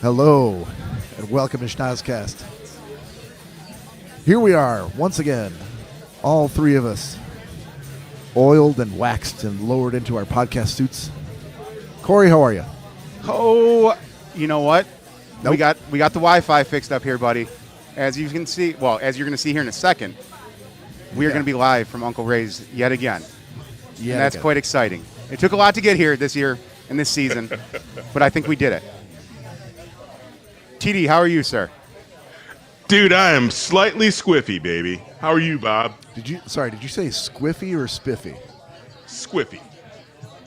Hello, and welcome to Schnozzcast. Here we are, once again, all three of us, oiled and waxed and lowered into our podcast suits. Cory, how are you? Oh, you know what? Nope. We got the Wi-Fi fixed up here, buddy. As you can see, as you're going to see here in a second, we are going to be live from Uncle Ray's yet again. And that's quite exciting. It took a lot to get here this year and this season, but I think we did it. TD, how are you, sir? Dude, I am slightly squiffy, baby. How are you, Bob? Did you say squiffy or spiffy? Squiffy.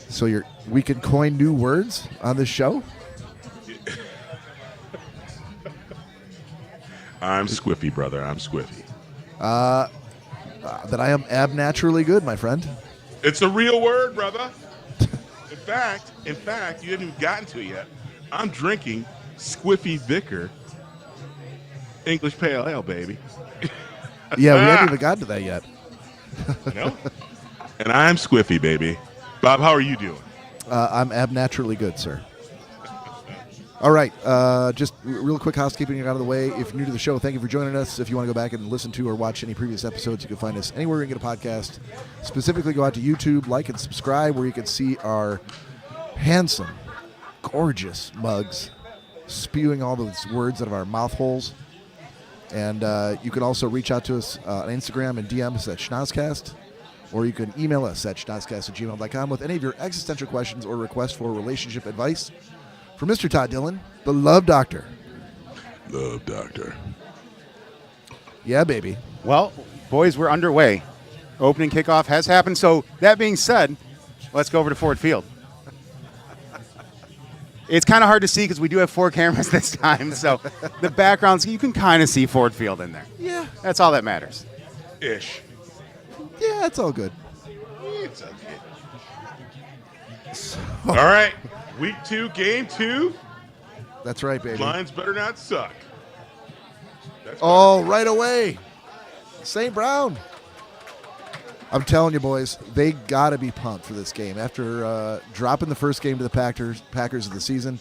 So we can coin new words on this show? I'm squiffy, brother. I'm squiffy. That I am abnaturally good, my friend. It's a real word, brother. In fact, you haven't even gotten to it yet. I'm drinking Squiffy Vicar English Pale Ale, baby. Yeah, we haven't even gotten to that yet. No? And I'm Squiffy, baby. Bob, how are you doing? I'm abnaturally good, sir. All right, just real quick housekeeping out of the way. If you're new to the show, thank you for joining us. If you want to go back and listen to or watch any previous episodes, you can find us anywhere you can get a podcast. Specifically, go out to YouTube, like and subscribe, where you can see our handsome, gorgeous mugs spewing all those words out of our mouth holes. And you can also reach out to us on Instagram and DM us at Schnozzcast, or you can email us at schnozzcast@gmail.com with any of your existential questions or requests for relationship advice. For Mr. Todd Dillon, the Love Doctor. Love Doctor. Yeah, baby. Well, boys, we're underway. Opening kickoff has happened. So that being said, let's go over to Ford Field. It's kind of hard to see because we do have 4 cameras this time. So the backgrounds, you can kind of see Ford Field in there. Yeah. That's all that matters. Ish. Yeah, it's all good. It's okay. All right. Week 2, game 2. That's right, baby. Lions better not suck. Oh, right away. St. Brown. I'm telling you, boys, they got to be pumped for this game. After dropping the first game to the Packers of the season,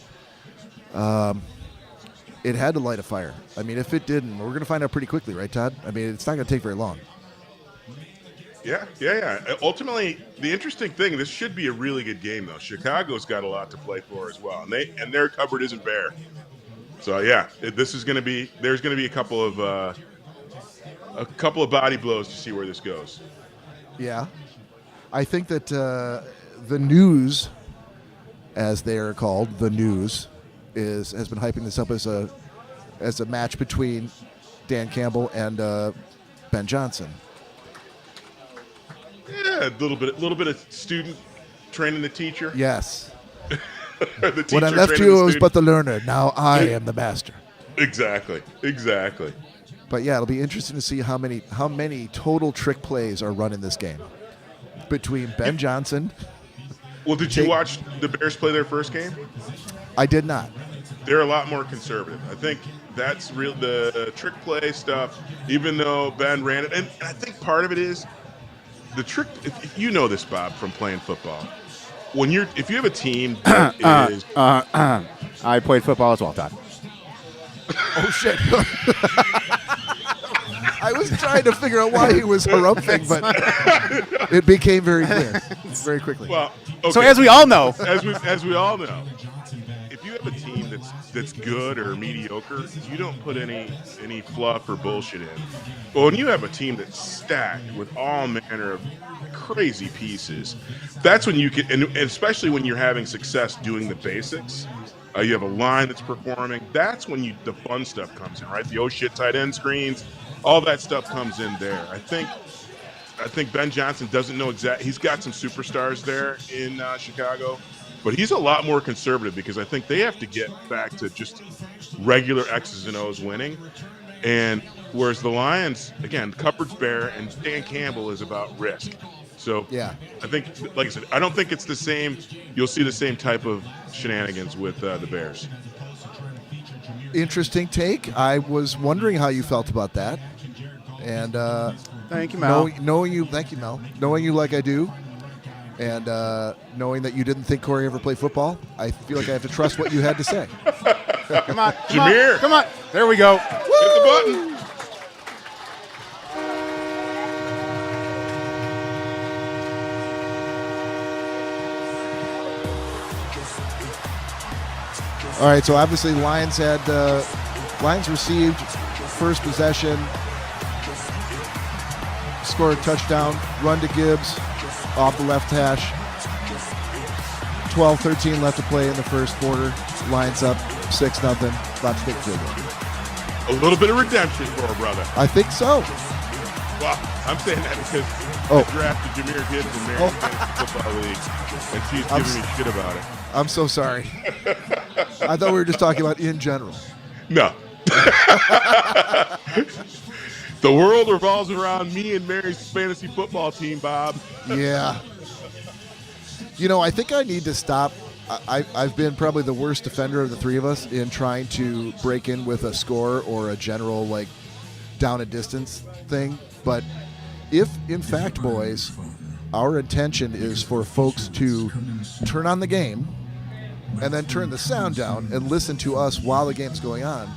it had to light a fire. I mean, if it didn't, we're going to find out pretty quickly, right, Todd? I mean, it's not going to take very long. Yeah. Ultimately, the interesting thing, this should be a really good game, though. Chicago's got a lot to play for as well, and their cupboard isn't bare. So yeah, this is going to be. There's going to be a couple of body blows to see where this goes. Yeah, I think that the news, as they are called, the news has been hyping this up as a match between Dan Campbell and Ben Johnson. Yeah, a little bit of student training the teacher. Yes. The teacher when I left training you, the I was student. but the learner. Now I am the master. Exactly. But yeah, it'll be interesting to see how many total trick plays are run in this game between Ben Johnson. Well, did you watch the Bears play their first game? I did not. They're a lot more conservative. I think that's real. The trick play stuff, even though Ben ran it, and I think part of it is the trick. If you know this, Bob, from playing football, if you have a team that is, I played football as well, Todd. Oh shit! I was trying to figure out why he was harumphing, but it became very clear very quickly. well, okay. So as we all know, as we all know, if you have a team that's good or mediocre, you don't put any fluff or bullshit in. But when you have a team that's stacked with all manner of crazy pieces, that's when you can, and especially when you're having success doing the basics. You have a line that's performing. That's when the fun stuff comes in, right? The tight end screens, all that stuff comes in there. I think Ben Johnson doesn't know exactly. He's got some superstars there in Chicago, but he's a lot more conservative because I think they have to get back to just regular X's and O's winning. And whereas the Lions, again, cupboard's bare, and Dan Campbell is about risk. So yeah, I think, like I said, I don't think it's the same. You'll see the same type of shenanigans with the Bears. Interesting take. I was wondering how you felt about that. And thank you, Mel. knowing you, thank you, Mel. Knowing you like I do, And knowing that you didn't think Cory ever played football, I feel like I have to trust what you had to say. Come on. Jameer. Come on. There we go. Hit the button. All right, so obviously Lions received first possession, scored a touchdown, run to Gibbs off the left hash. 12-13 left to play in the first quarter. Lions up 6-0. About to take a field goal. A little bit of redemption for a brother. I think so. Well, I'm saying that because I drafted Jameer Gibbs in Maryland Fantasy Football League, and she's giving me shit about it. I'm so sorry. I thought we were just talking about in general. No. The world revolves around me and Mary's fantasy football team, Bob. Yeah. You know, I think I need to stop. I've been probably the worst defender of the three of us in trying to break in with a score or a general, like, down a distance thing. But if, in fact, boys, our intention is for folks to turn on the game and then turn the sound down and listen to us while the game's going on,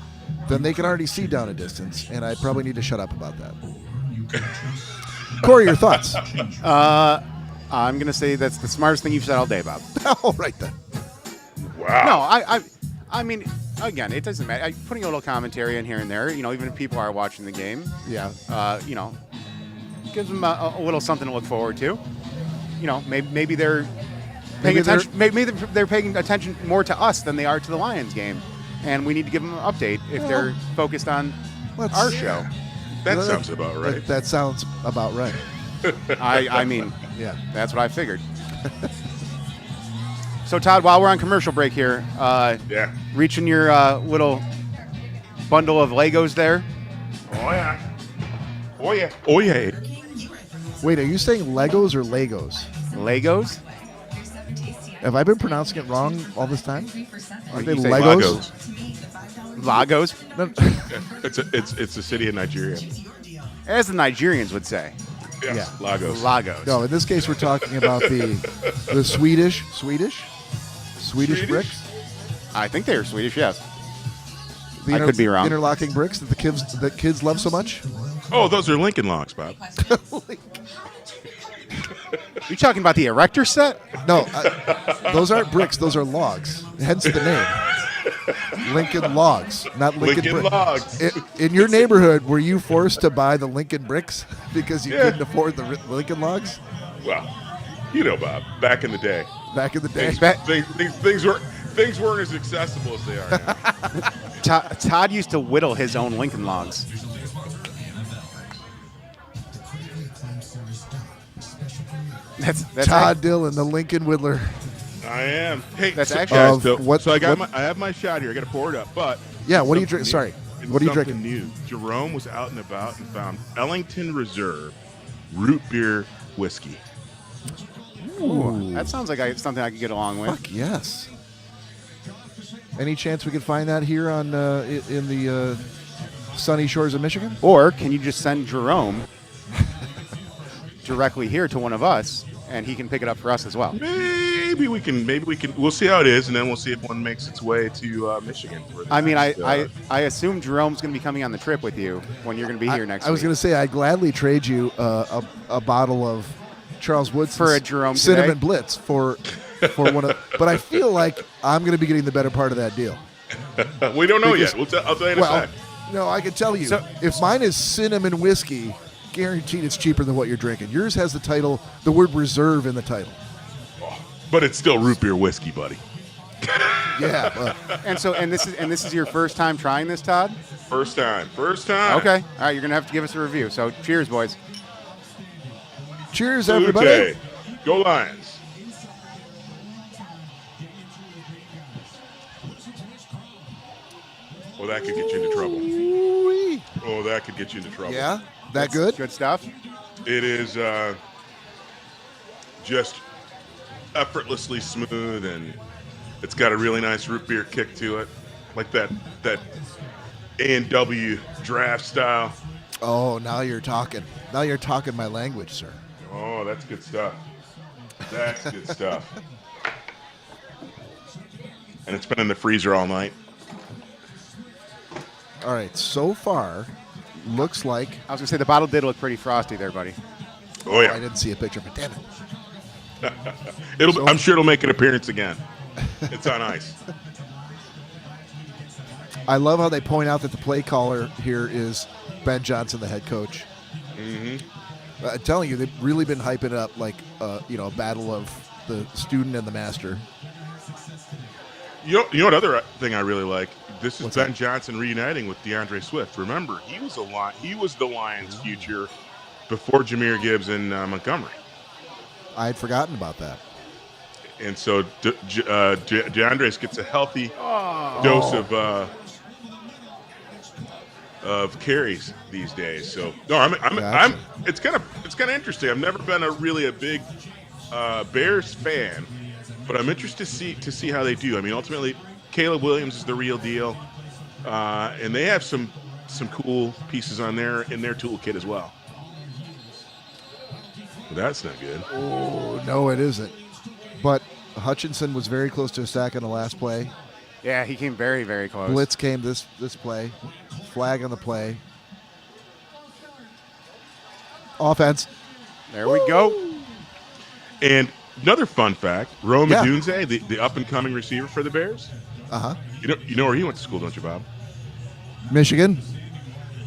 then they can already see down a distance, and I probably need to shut up about that. Cory, your thoughts? I'm going to say that's the smartest thing you've said all day, Bob. All right, then. Wow. No, I mean, again, it doesn't matter. Putting a little commentary in here and there, even if people are watching the game, Yeah. Gives them a little something to look forward to. Maybe they're paying attention. Maybe they're paying attention more to us than they are to the Lions game, and we need to give them an update if they're focused on our show. That sounds about right. That sounds about right. I mean, Yeah. that's what I figured. So, Todd, while we're on commercial break here, reaching your little bundle of Legos there. Oh, yeah. Oh, yeah. Oh, yeah. Wait, are you saying Legos or Legos? Legos? Have I been pronouncing it wrong all this time? Are they You say Legos? Lagos? No. It's a city in Nigeria. As the Nigerians would say. Yes, Yeah. Lagos. Lagos. No, in this case, we're talking about the Swedish bricks. I think they are Swedish, yes. The I could be wrong. Interlocking bricks that the kids love so much. Oh, those are Lincoln Logs, Bob. You talking about the erector set? No, those aren't bricks. Those are logs. Hence the name. Lincoln Logs, not Lincoln Lincoln bricks. Logs. In your neighborhood, were you forced to buy the Lincoln bricks because you couldn't afford the Lincoln Logs? Well, Bob, back in the day. Back in the day. Things weren't as accessible as they are now. Todd used to whittle his own Lincoln Logs. That's Todd Dillon, the Lincoln Whittler. I am. Hey, That's so, actually- guys, Of so, what- so I what- have my shot here. I got to pour it up, but Yeah, what are you something drinking? new. Sorry, It's what are you something drinking? New. Jerome was out and about and found Ellington Reserve root beer whiskey. Ooh, that sounds like something I could get along with. Fuck yes. Any chance we could find that here on in the sunny shores of Michigan? Or can you just send Jerome directly here to one of us, and he can pick it up for us as well? Maybe we can. We'll see how it is, and then we'll see if one makes its way to Michigan. I mean, I assume Jerome's going to be coming on the trip with you when you're going to be here next week. I was going to say I'd gladly trade you a bottle of Charles Woodson's For a Jerome Cinnamon today? Blitz for one of. But I feel like I'm going to be getting the better part of that deal. We don't know Because- yet. I'll tell you in a sec. No, I can tell you. So- if mine is cinnamon whiskey, guaranteed it's cheaper than what you're drinking. Yours has the word reserve in the title. But it's still root beer whiskey, buddy. Yeah. And this is your first time trying this, Todd? First time. Okay. All right, you're going to have to give us a review. So, cheers, boys. Cheers, Salute. everybody. Go Lions. Oh, that could get you into trouble. Ooh-wee. Oh, that could get you into trouble. Yeah, that good? Good stuff. It is just effortlessly smooth, and it's got a really nice root beer kick to it, like that A&W draft style. Oh, now you're talking. Now you're talking my language, sir. Oh, that's good stuff. That's good stuff. And it's been in the freezer all night. All right, so far, looks like... I was going to say, the bottle did look pretty frosty there, buddy. Oh, yeah. I didn't see a picture, but damn it. I'm sure it'll make an appearance again. It's on ice. I love how they point out that the play caller here is Ben Johnson, the head coach. Mm-hmm. I'm telling you, they've really been hyping it up like, a battle of the student and the master. You know what other thing I really like? This is What's Ben that? Johnson reuniting with DeAndre Swift. Remember, he was the Lions' future before Jahmyr Gibbs and Montgomery. I had forgotten about that. And so DeAndre gets a healthy dose of carries these days. So no, Gotcha. It's kind of interesting. I've never been a big Bears fan, but I'm interested to see how they do. I mean, ultimately, Caleb Williams is the real deal, and they have some cool pieces in their toolkit as well. But that's not good. Oh, no, it isn't. But Hutchinson was very close to a sack on the last play. Yeah, he came very, very close. Blitz came this play. Flag on the play. Offense. There we go. And another fun fact: Rome Odunze, the up and coming receiver for the Bears. You know where he went to school, don't you, Bob? Michigan.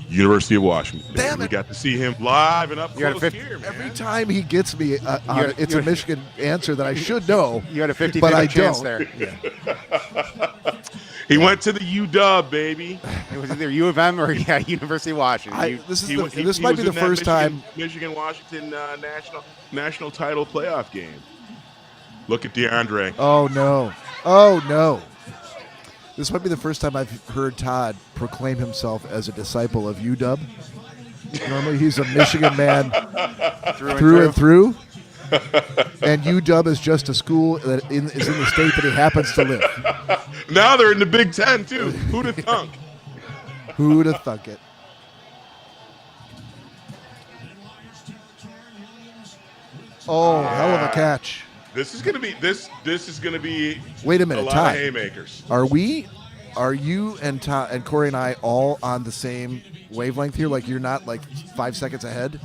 University of Washington. Damn We it. got to see him live and up You got a close 50 here, man. Every time he gets me, it's a Michigan answer that I should know. You had a 50-50 but I chance don't. there. He went to the UW, baby. It was either U of M or University of Washington. This might be the first time. Michigan-Washington national title playoff game. Look at DeAndre. Oh no. This might be the first time I've heard Todd proclaim himself as a disciple of UW. Normally he's a Michigan man through and through. And UW is just a school that is in the state that he happens to live. Now they're in the Big Ten, too. Who'd have thunk? Who'd have thunk it? Oh, hell of a catch. This is gonna be Wait a minute, a lot Todd. of haymakers. Are you and Todd and Cory and I all on the same wavelength here? Like you're not like 5 seconds ahead?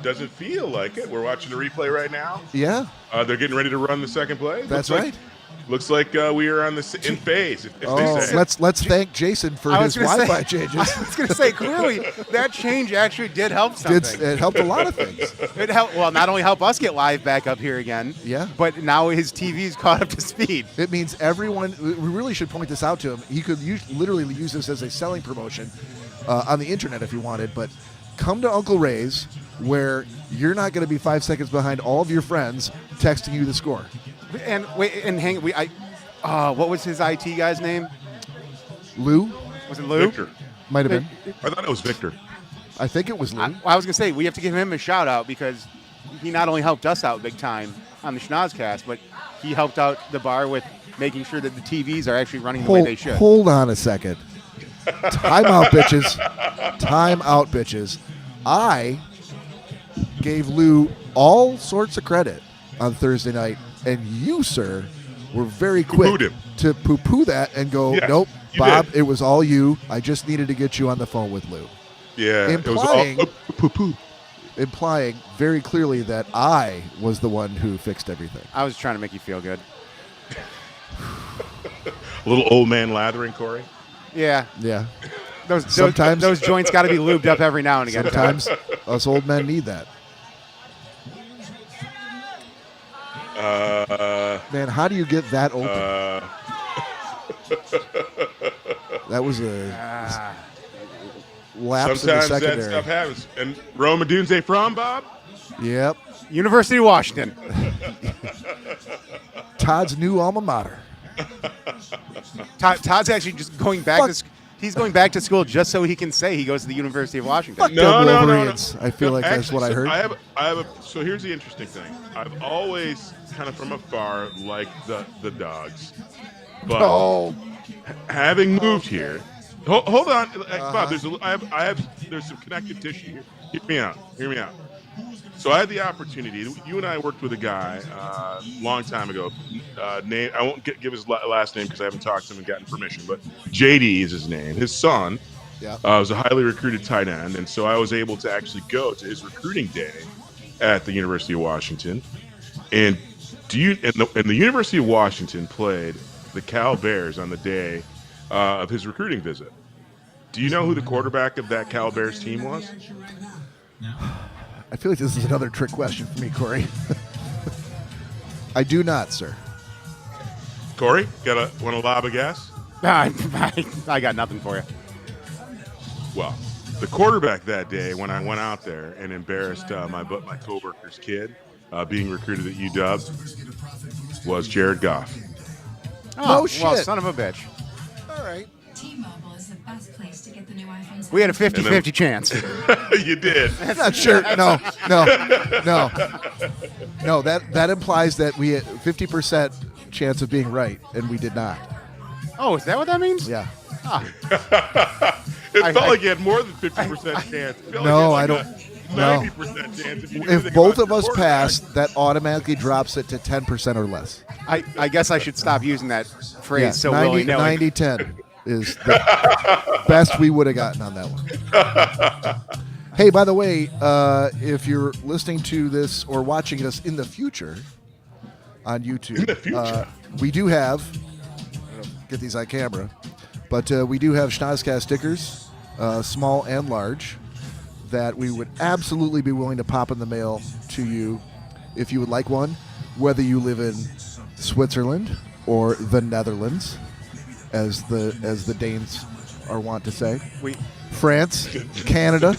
Doesn't feel like it. We're watching the replay right now. Yeah. They're getting ready to run the second play. That's right. Looks like we are in phase. If they say. Let's thank Jason for his Wi-Fi changes. I was going to say, clearly, that change actually did help something. It helped a lot of things. It helped. Well, not only help us get live back up here again, but now his TV's caught up to speed. It means everyone. We really should point this out to him. He could literally use this as a selling promotion on the internet if he wanted. But come to Uncle Ray's, where you're not going to be 5 seconds behind all of your friends texting you the score. And wait, and hang. What was his IT guy's name? Lou? Was it Lou? Victor. Might have been. I thought it was Victor. I think it was Lou. I was going to say, we have to give him a shout out because he not only helped us out big time on the Schnozzcast, but he helped out the bar with making sure that the TVs are actually running the way they should. Hold on a second. Time out, bitches. Time out, bitches. I gave Lou all sorts of credit on Thursday night, and you, sir, were very quick to poo-poo that and go, nope, Bob, it was all you. I just needed to get you on the phone with Lou. Yeah, implying, it was all poo-poo. Implying very clearly that I was the one who fixed everything. I was trying to make you feel good. A little old man lathering, Cory. Yeah. Yeah. Sometimes those joints got to be lubed up every now and again. Sometimes us old men need that. Man, how do you get that open? That was a lapse in the Sometimes secondary. that stuff happens. And Rome Odunze from, Bob? Yep. University of Washington. Todd's new alma mater. Todd's actually just going back to he's going back to school just so he can say he goes to the University of Washington. Fuck them Wolverines. I feel like that's what I heard. So here's the interesting thing. I've always kind of from afar liked the Dogs. But having moved here, hold on, Bob. There's some connective tissue here. Hear me out. So I had the opportunity. You and I worked with a guy long time ago. Name I won't give his last name because I haven't talked to him and gotten permission. But JD is his name. His son was a highly recruited tight end, and so I was able to actually go to his recruiting day at the University of Washington. And the University of Washington played the Cal Bears on the day of his recruiting visit. Do you know who the quarterback of that Cal Bears team was? I feel like this is another trick question for me, Cory. I do not, sir. Cory, want to lob a guess? I got nothing for you. Well, the quarterback that day when I went out there and embarrassed my coworker's kid being recruited at UW was Jared Goff. Oh, shit. Well, son of a bitch. All right. T-Mobile is the best place to get the new iPhones. We had a 50-50 chance. You did. I'm not sure. No. That implies that we had 50% chance of being right, and we did not. Oh, is that what that means? Yeah. It felt like you had more than 50% chance. No, I don't. 90% chance. If both of us pass, that automatically drops it to 10% or less. I guess I should stop using that phrase Yeah, so 90, willy-nilly. 90-10 is the best we would have gotten on that one. Hey, by the way, if you're listening to this or watching us in the future on YouTube, we do have, I don't get these on camera, but we do have Schnozzcast stickers, small and large, that we would absolutely be willing to pop in the mail to you if you would like one, whether you live in Switzerland or the Netherlands, as the Danes are wont to say. France, Canada,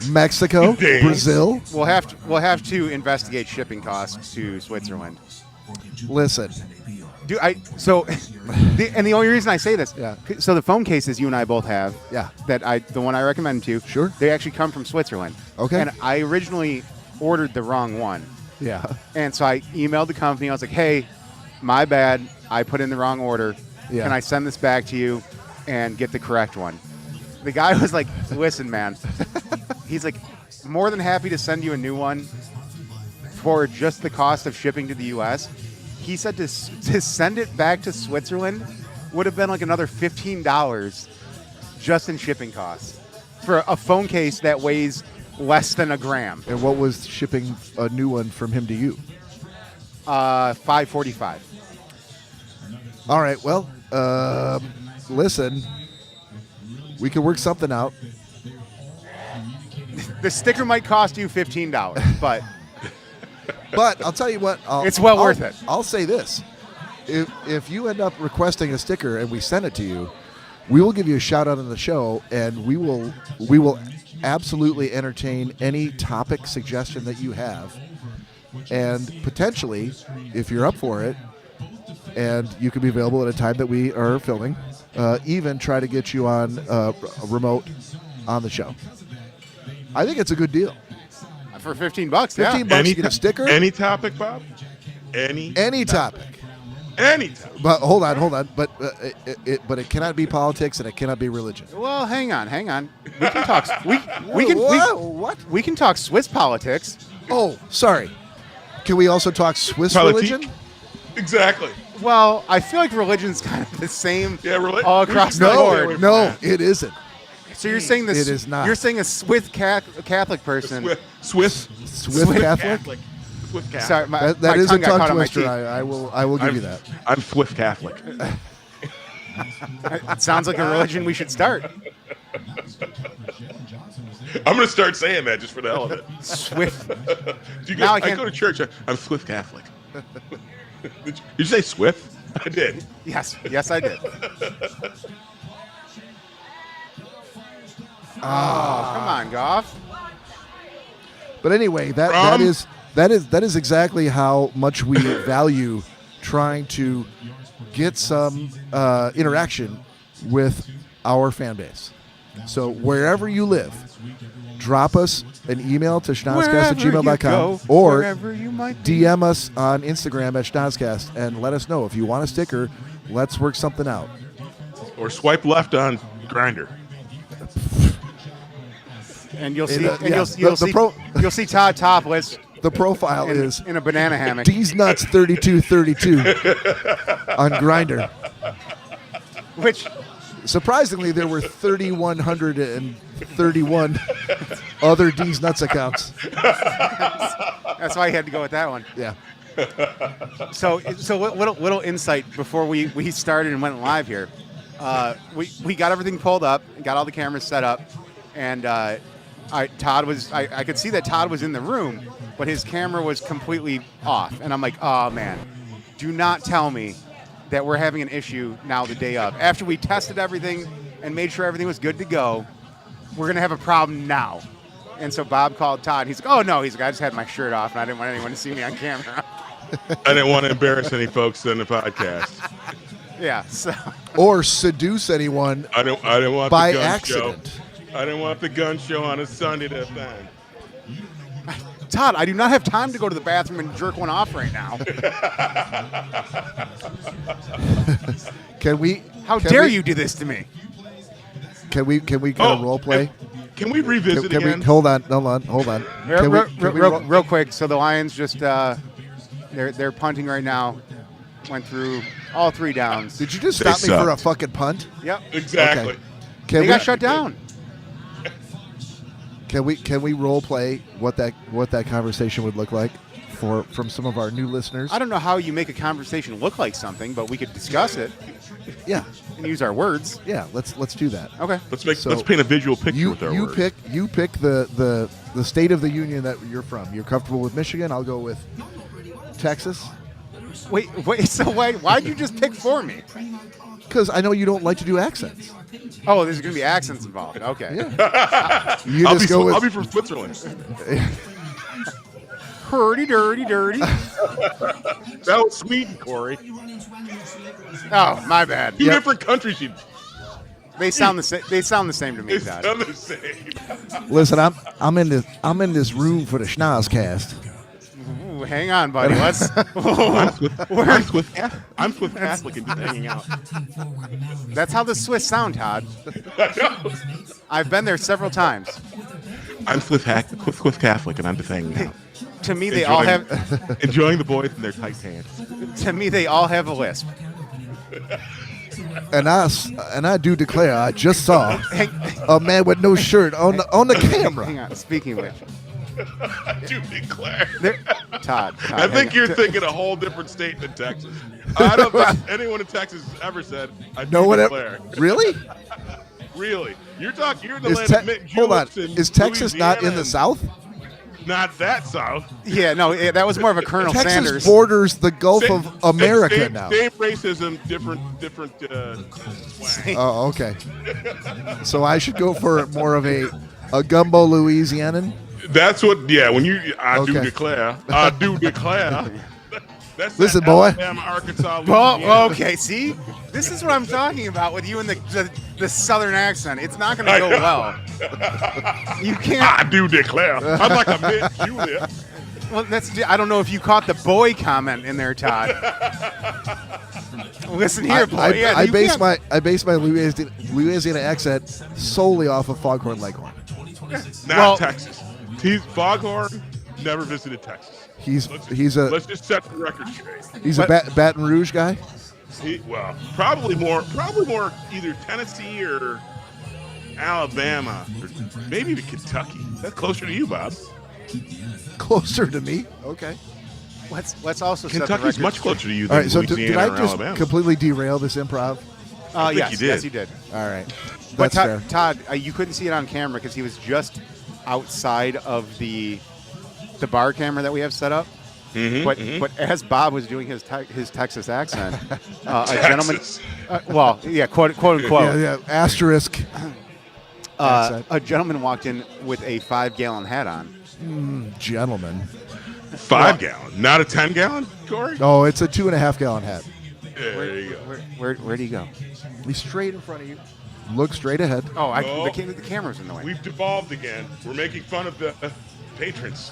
Mexico, Brazil. We'll have to investigate shipping costs to Switzerland. Listen, the only reason I say this, Yeah. so the phone cases you and I both have, Yeah. the one I recommend to you, Sure. they actually come from Switzerland. Okay. And I originally ordered the wrong one. yeah, And so I emailed the company. I was like, hey, my bad. I put in the wrong order. Yeah. Can I send this back to you and get the correct one? The guy was like, listen, man. He's like, more than happy to send you a new one for just the cost of shipping to the U.S. He said to send it back to Switzerland would have been like another $15 just in shipping costs for a phone case that weighs less than a gram. and what was shipping a new one from him to you? $5.45. All right, well, listen, we can work something out. The sticker might cost you $15, but But I'll tell you what. It's well worth it. I'll say this. If you end up requesting a sticker and we send it to you, we will give you a shout out on the show, and we will absolutely entertain any topic suggestion that you have. And potentially, if you're up for it, and you can be available at a time that we are filming, even try to get you on a remote on the show. I think it's a good deal. for $15, $15 you get a sticker. Any topic, Bob? Any topic. Any topic. But hold on. But it cannot be politics and it cannot be religion. Well, hang on. We can talk. We can talk Swiss politics. Oh, sorry. Can we also talk Swiss Politique? religion? Exactly. Well, I feel like religion's kind of the same all across the No, board. no, it isn't. So you're saying this? It is not. You're saying a Swiss Catholic person. Swiss Catholic? Swiss Catholic. Sorry, That my is a tongue got tongue caught on my twister. teeth. I will give you that. I'm Swiss Catholic. It sounds like a religion we should start. I'm going to start saying that just for the hell of it. Swift. I go to church. I'm Swiss Catholic. Did you say Swift? I did. Yes, I did. Oh, come on, Goff. But anyway, that is exactly how much we value trying to get some interaction with our fan base. So wherever you live, drop us an email to schnozzcast@gmail.com or DM us on Instagram at Schnozzcast and let us know if you want a sticker. Let's work something out. Or swipe left on Grindr. And you'll see, you'll see Todd topless The profile is in a banana hammock. D's Nuts 3232 on Grindr. Which, surprisingly, there were 3,131 other D's Nuts accounts. that's why I had to go with that one. Yeah. So little insight before we started and went live here. We got everything pulled up, got all the cameras set up, and Todd was. I could see that Todd was in the room, but his camera was completely off. And I'm like, oh man, do not tell me that we're having an issue now the day of. After we tested everything and made sure everything was good to go, we're gonna have a problem now. And so Bob called Todd. He's like, oh no, he's like, I just had my shirt off and I didn't want anyone to see me on camera. I didn't want to embarrass any folks in the podcast. Yeah. So. Or seduce anyone I didn't want by the gun accident. Show. I didn't want the gun show on a Sunday to offend. Todd, I do not have time to go to the bathroom and jerk one off right now. Can we? How dare you do this to me? Can we kind of role play? Can we revisit again? Hold on. Real quick. So the Lions just they're punting right now. Went through all 3 downs. Did you just stop me for a fucking punt? Yep. Exactly. Okay. They got shut down. Can we role play what that conversation would look like from some of our new listeners? I don't know how you make a conversation look like something, but we could discuss it. Yeah. And use our words. Yeah. Let's do that. Okay. Let's paint a visual picture with our words. You pick the state of the union that you're from. You're comfortable with Michigan. I'll go with Texas. Wait. So why'd you just pick for me? Because I know you don't like to do accents. Oh, there's going to be accents involved. Okay. Yeah. I'll be from Switzerland. Hurdy, dirty. That was Sweden, Cory. Oh, my bad. Two different countries. They sound the same. They sound the same to me, They Todd. sound the same. Listen, I'm in this room for the Schnozzcast. Ooh, hang on, buddy. Let's. I'm Swiss Catholic and just hanging out. That's how the Swiss sound, Todd. I've been there several times. I'm Swiss Catholic and I'm just hanging out. To me, they all have. Enjoying the boys in their tight pants. To me, they all have a lisp. And I do declare, I just saw a man with no shirt on the camera. Hang on. Speaking of which. I do declare. Todd, I think you're thinking a whole different state than Texas. I don't think anyone in Texas has ever said, I do declare. Really? Really? You're in the land of Mitt hold on. Juleps and Is Texas not in the Louisiana South? Not that South. Yeah, no, that was more of a Colonel Texas Sanders. borders the Gulf of America now. Same racism, different swag. Oh, okay. So I should go for more of a gumbo Louisianan? That's what, when I do declare. That's Listen, that boy. Alabama, Arkansas, Oh, okay, see? This is what I'm talking about with you and the southern accent. It's not going to go well. You can't. I do declare. I'm like a Mitt Juleps. Well, I don't know if you caught the boy comment in there, Todd. Listen here, boy. I base my Louisiana accent solely off of Foghorn Leghorn. Not Texas. Foghorn never visited Texas. Let's just set the record straight. He's a Baton Rouge guy. Probably more either Tennessee or Alabama, or maybe even Kentucky. That's closer to you, Bob. Closer to me. Okay. Let's also set the Kentucky's record much closer to you All than right. So Louisiana did I or just Alabama. completely derail this improv? Yes, you did. yes, you did. All right. But That's fair. Todd, you couldn't see it on camera because he was just outside of the bar camera that we have set up. Mm-hmm, But as Bob was doing his Texas accent, a gentleman, quote unquote, Yeah. Asterisk. a gentleman walked in with a 5-gallon hat on. Gentleman. 5-gallon, not a 10-gallon, Cory? No, it's a 2.5-gallon hat. There you go. Where'd he go? He's straight in front of you. Look straight ahead. Oh, No. the camera's in the way. We've devolved again. We're making fun of the patrons.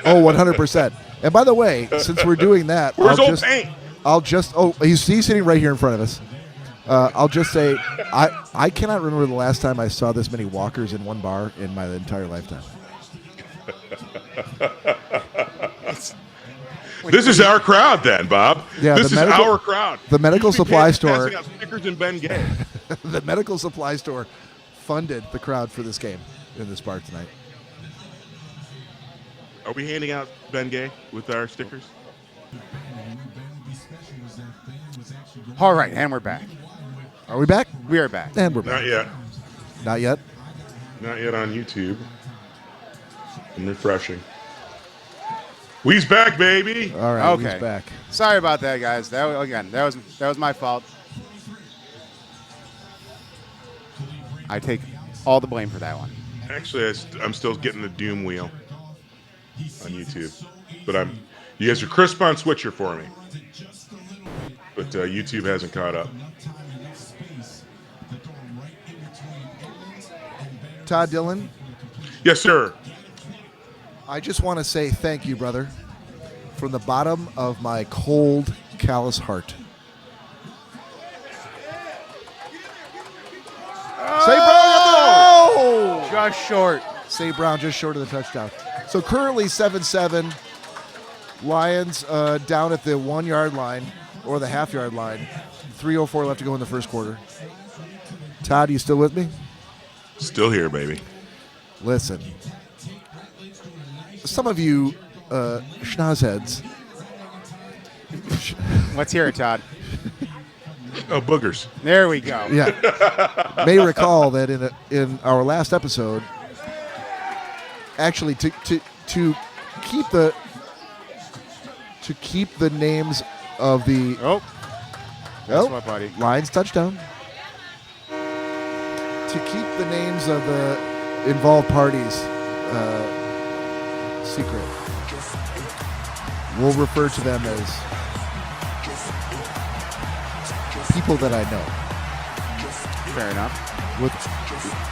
Oh, 100%. And by the way, since we're doing that, Where's old paint? He's sitting right here in front of us. I'll just say, I cannot remember the last time I saw this many walkers in one bar in my entire lifetime. This is our crowd then, Bob. Yeah, this is our crowd. The medical supply store. Passing out stickers and Ben Gay. The medical supply store funded the crowd for this game in this bar tonight. Are we handing out Ben Gay with our stickers? All right, and we're back. Are we back? We are back. And we're back. Not yet. Not yet? Not yet on YouTube. I'm refreshing. We's back, baby. All right, Okay. he's back. Sorry about that, guys. That was my fault. I take all the blame for that one. Actually, I'm still getting the doom wheel on YouTube, but you guys are crisp on Switcher for me, but YouTube hasn't caught up. Todd Dillon, Yes, sir. I just want to say thank you, brother, from the bottom of my cold, callous heart. St. Brown, Just short. St. Brown just short of the touchdown. So currently 7-7. Lions down at the 1 yard line or the half yard line. 3:04 left to go in the first quarter. Todd, you still with me? Still here, baby. Listen, some of you schnozzheads. Let's hear it, Todd. Oh, boogers. There we go. Yeah, may recall that in our last episode, actually to keep the names of the That's what, buddy. Lions touchdown. To keep the names of the involved parties secret, we'll refer to them as people that I know. Fair enough.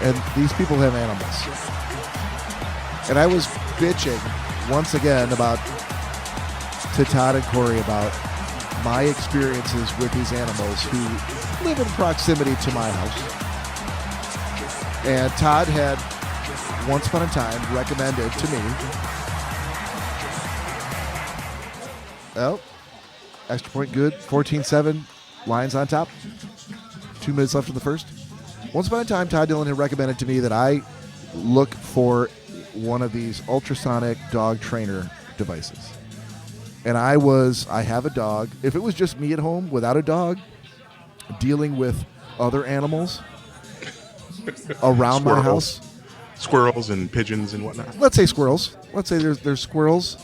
And these people have animals. And I was bitching once again to Todd and Cory about my experiences with these animals who live in proximity to my house. And Todd had, once upon a time, recommended to me. Oh, extra point, good. 14-7, Lions on top. 2 minutes left in the first. Once upon a time, Todd Dillon had recommended to me that I look for one of these ultrasonic dog trainer devices. And I have a dog. If it was just me at home without a dog, dealing with other animals around my house. Squirrels and pigeons and whatnot. Let's say squirrels. Let's say there's squirrels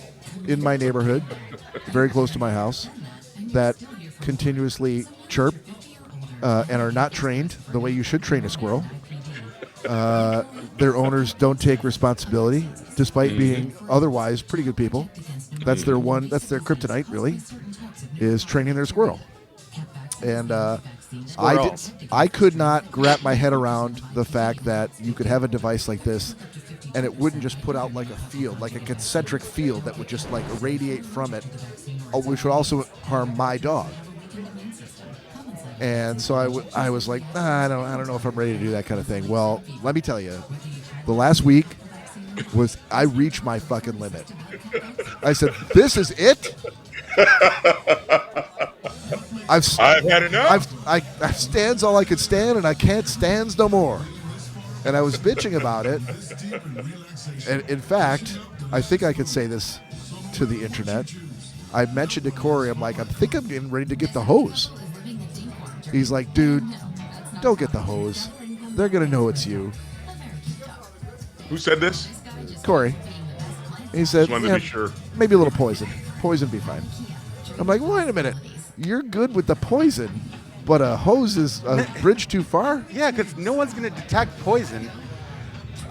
in my neighborhood, very close to my house, that continuously chirp and are not trained the way you should train a squirrel. Their owners don't take responsibility, despite being otherwise pretty good people. That's their kryptonite, really, is training their squirrel. And I could not wrap my head around the fact that you could have a device like this and it wouldn't just put out like a field, like a concentric field that would just like irradiate from it, which would also harm my dog. And so I was like, I don't know if I'm ready to do that kind of thing. Well, let me tell you, the last week I reached my fucking limit. I said, this is it? I've had enough. I've stands all I could stand, and I can't stands no more. And I was bitching about it. And in fact, I think I could say this to the internet. I mentioned to Cory, I'm like, I think I'm getting ready to get the hose. He's like, dude, don't get the hose. They're going to know it's you. Who said this? Cory. He said, just wanted to be sure. Maybe a little poison. Poison be fine. I'm like, wait a minute. You're good with the poison, but a hose is a bridge too far? Yeah, because no one's going to detect poison.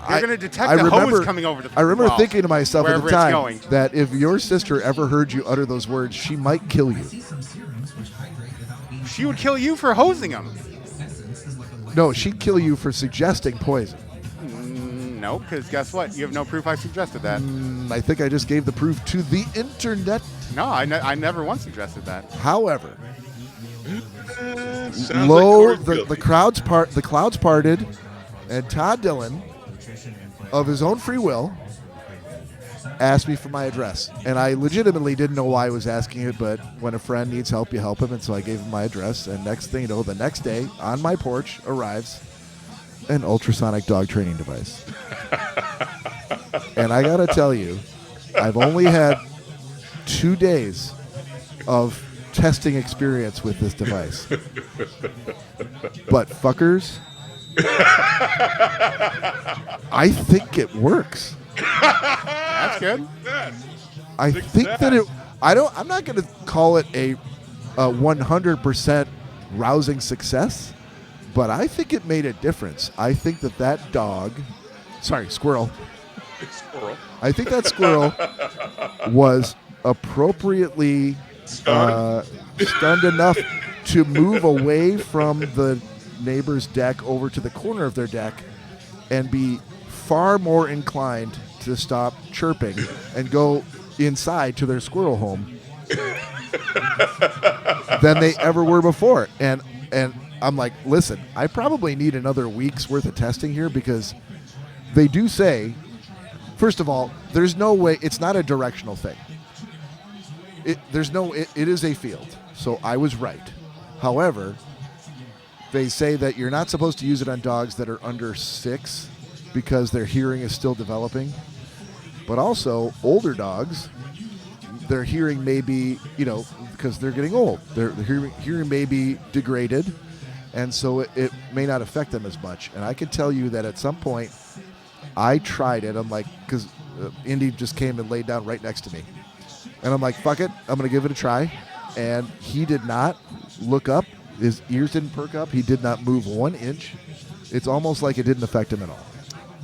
They're going to detect the hose coming over the I remember thinking to myself at the time going. that if your sister ever heard you utter those words, she might kill you. She would kill you for hosing them. No, she'd kill you for suggesting poison. No, because guess what? You have no proof I suggested that. I think I just gave the proof to the internet. No, I never once suggested that. However, the clouds parted, and Todd Dillon, of his own free will, asked me for my address. And I legitimately didn't know why I was asking it, but when a friend needs help, you help him. And so I gave him my address. And next thing you know, the next day on my porch arrives an ultrasonic dog training device. And I got to tell you, I've only had 2 days of testing experience with this device. But fuckers, I think it works. That's good. I think that it. I'm not going to call it a 100% rousing success, but I think it made a difference. I think that squirrel. I think that squirrel was appropriately stunned enough to move away from the neighbor's deck over to the corner of their deck and be far more inclined to stop chirping and go inside to their squirrel home than they ever were before. And I'm like, listen, I probably need another week's worth of testing here, because they do say, first of all, there's no way, it's not a directional thing. It is a field. So I was right. However, they say that you're not supposed to use it on dogs that are under 6 because their hearing is still developing. But also, older dogs, their hearing may be, because they're getting old, their hearing may be degraded, and so it may not affect them as much. And I can tell you that at some point, I tried it. I'm like, because Indy just came and laid down right next to me. And I'm like, fuck it, I'm going to give it a try. And he did not look up. His ears didn't perk up. He did not move 1 inch. It's almost like it didn't affect him at all.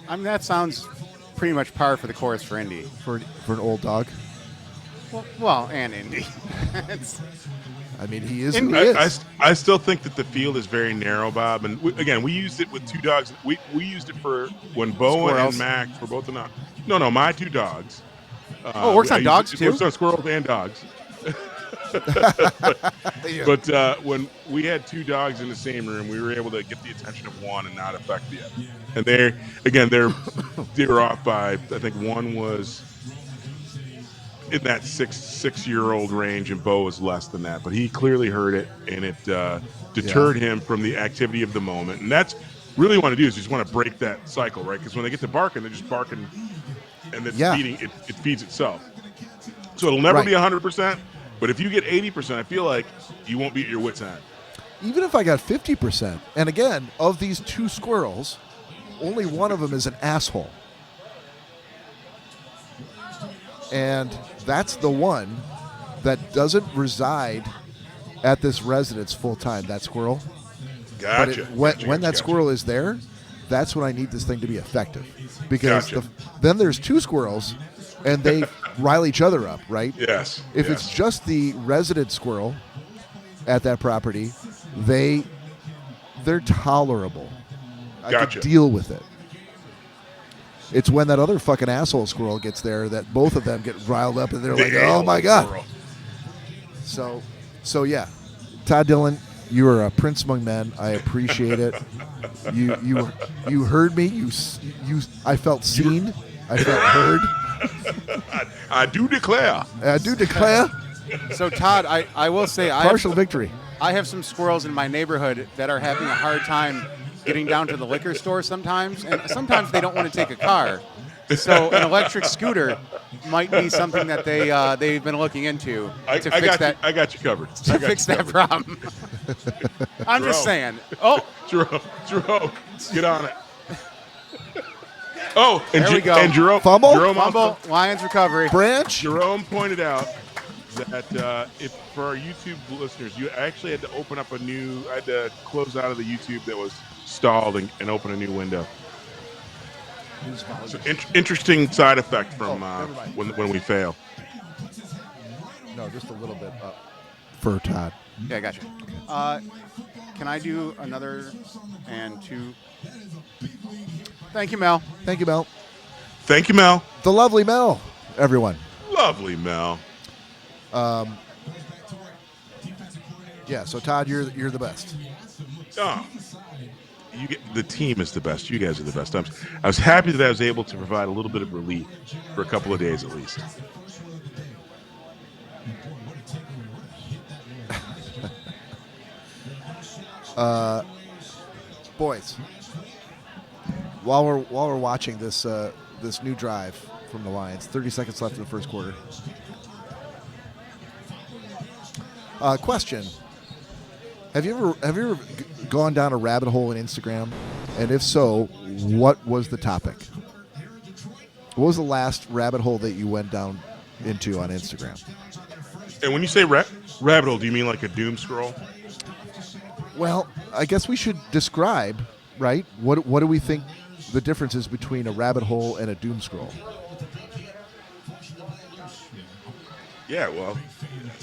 I mean, that sounds pretty much par for the course for Indy. For an old dog? Well, and Indy. I mean, he is who he is. I still think that the field is very narrow, Bob. And we used it with 2 dogs. We used it for when Bo and Max were both enough. No, my 2 dogs. It works on dogs, too? It works on squirrels and dogs. But when we had 2 dogs in the same room, we were able to get the attention of one and not affect the other. And they were off by, I think one was in that 6-year-old range, and Bo was less than that. But he clearly heard it, and it deterred him from the activity of the moment. And that's really what you want to do, is you just want to break that cycle, right? Because when they get to barking, they're just barking, and it's feeding. It feeds itself. So it'll never be 100%. But if you get 80%, I feel like you won't be at your wit's end. Even if I got 50%, and again, of these 2 squirrels, only one of them is an asshole. And that's the one that doesn't reside at this residence full time, that squirrel. Gotcha. But when that squirrel is there, that's when I need this thing to be effective. Because then there's 2 squirrels, and they rile each other up, right? Yes. If it's just the resident squirrel at that property, they're tolerable. I can deal with it. It's when that other fucking asshole squirrel gets there that both of them get riled up, and they're like, oh my God. So yeah. Todd Dillon, you are a prince among men. I appreciate it. You heard me. I felt seen. I felt heard. I do declare. So, Todd, I will say partial victory. I have some squirrels in my neighborhood that are having a hard time getting down to the liquor store sometimes, and sometimes they don't want to take a car. So an electric scooter might be something that they've been looking into to fix that. I got you covered. To fix that problem. I'm just saying. Oh, Jerome, get on it. Oh, and there we go. And Jerome, fumble, Lions recovery. Branch. Jerome pointed out that if for our YouTube listeners, you actually had to open up I had to close out of the YouTube that was stalled and open a new window. So interesting side effect from when we fail. No, just a little bit up for Todd. Yeah, I got you. Can I do another and 2? Thank you, Mel. Thank you, Mel. Thank you, Mel. The lovely Mel, everyone. Lovely Mel. Yeah, so Todd, you're the best. Oh, the team is the best. You guys are the best. I was happy that I was able to provide a little bit of relief for a couple of days at least. Boys, while we're watching this this new drive from the Lions, 30 seconds left in the first quarter. Question: Have you ever gone down a rabbit hole in Instagram? And if so, what was the topic? What was the last rabbit hole that you went down into on Instagram? And when you say rabbit hole, do you mean like a doom scroll? Well, I guess we should describe, right? What do we think the difference is between a rabbit hole and a doom scroll? Yeah, well,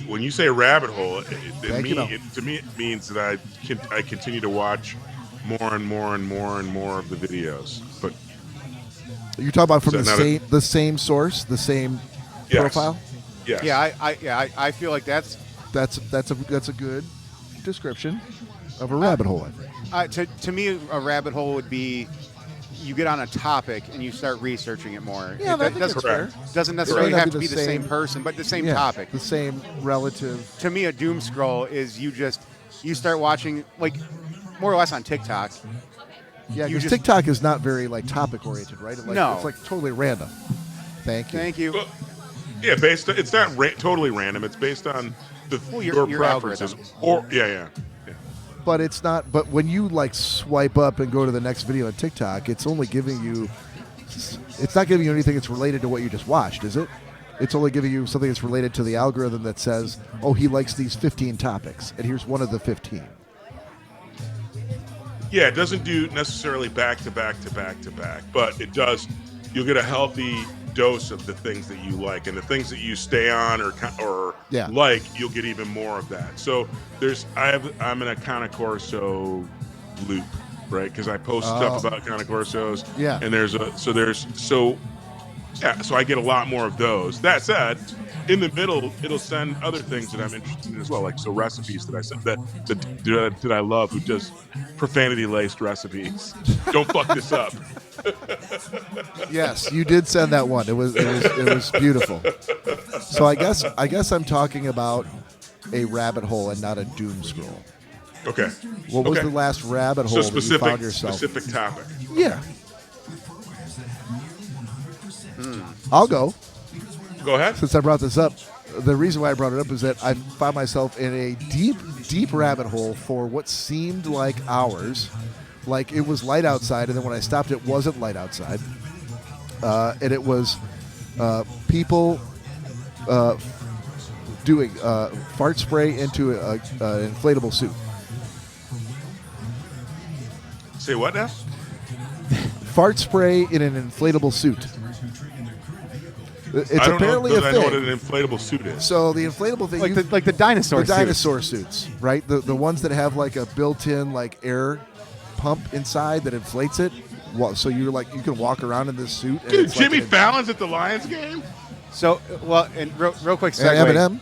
when you say rabbit hole, to me it means that I continue to watch more and more and more and more of the videos. But you're talking about from the same source, the same profile? Yes. Yeah, I feel like that's a good description of a rabbit hole, I think. To me, a rabbit hole would be you get on a topic and you start researching it more. Yeah, I think that's fair. Doesn't necessarily have to be the same person, but the same topic. The same relative. To me, a doom scroll is you start watching, like, more or less on TikTok. Yeah, because TikTok is not very, like, topic oriented, right? No. It's like totally random. Thank you. Well, yeah, it's not totally random. It's based on your preferences. Algorithm. But it's not. But when you like swipe up and go to the next video on TikTok, it's only giving you. It's not giving you anything that's related to what you just watched, is it? It's only giving you something that's related to the algorithm that says, "Oh, he likes these 15 topics, and here's one of the 15." Yeah, it doesn't do necessarily back to back to back to back, but it does. You'll get a healthy dose of the things that you like, and the things that you stay on or like, you'll get even more of that. So I'm in a Connocorso loop, right? Because I post stuff about Connocorsos, and so I get a lot more of those. That said, in the middle, it'll send other things that I'm interested in as well, like recipes that I send that I love, who does profanity-laced recipes. Don't fuck this up. Yes, you did send that one. It was beautiful. So I guess I'm talking about a rabbit hole and not a doom scroll. Okay. What was the last rabbit hole that you found yourself? Specific topic. Yeah. I'll go. Go ahead. Since I brought this up, the reason why I brought it up is that I found myself in a deep rabbit hole for what seemed like hours. Like it was light outside, and then when I stopped, it wasn't light outside. And it was people doing fart spray into an inflatable suit. Say what now? Fart spray in an inflatable suit. It's apparently a thing. I know what an inflatable suit is. So the inflatable thing, like the dinosaur suits, right? The ones that have like a built-in like air pump inside that inflates it. So you can walk around in this suit. And dude, Jimmy Fallon's at the Lions game. So and real quick segue. Eminem,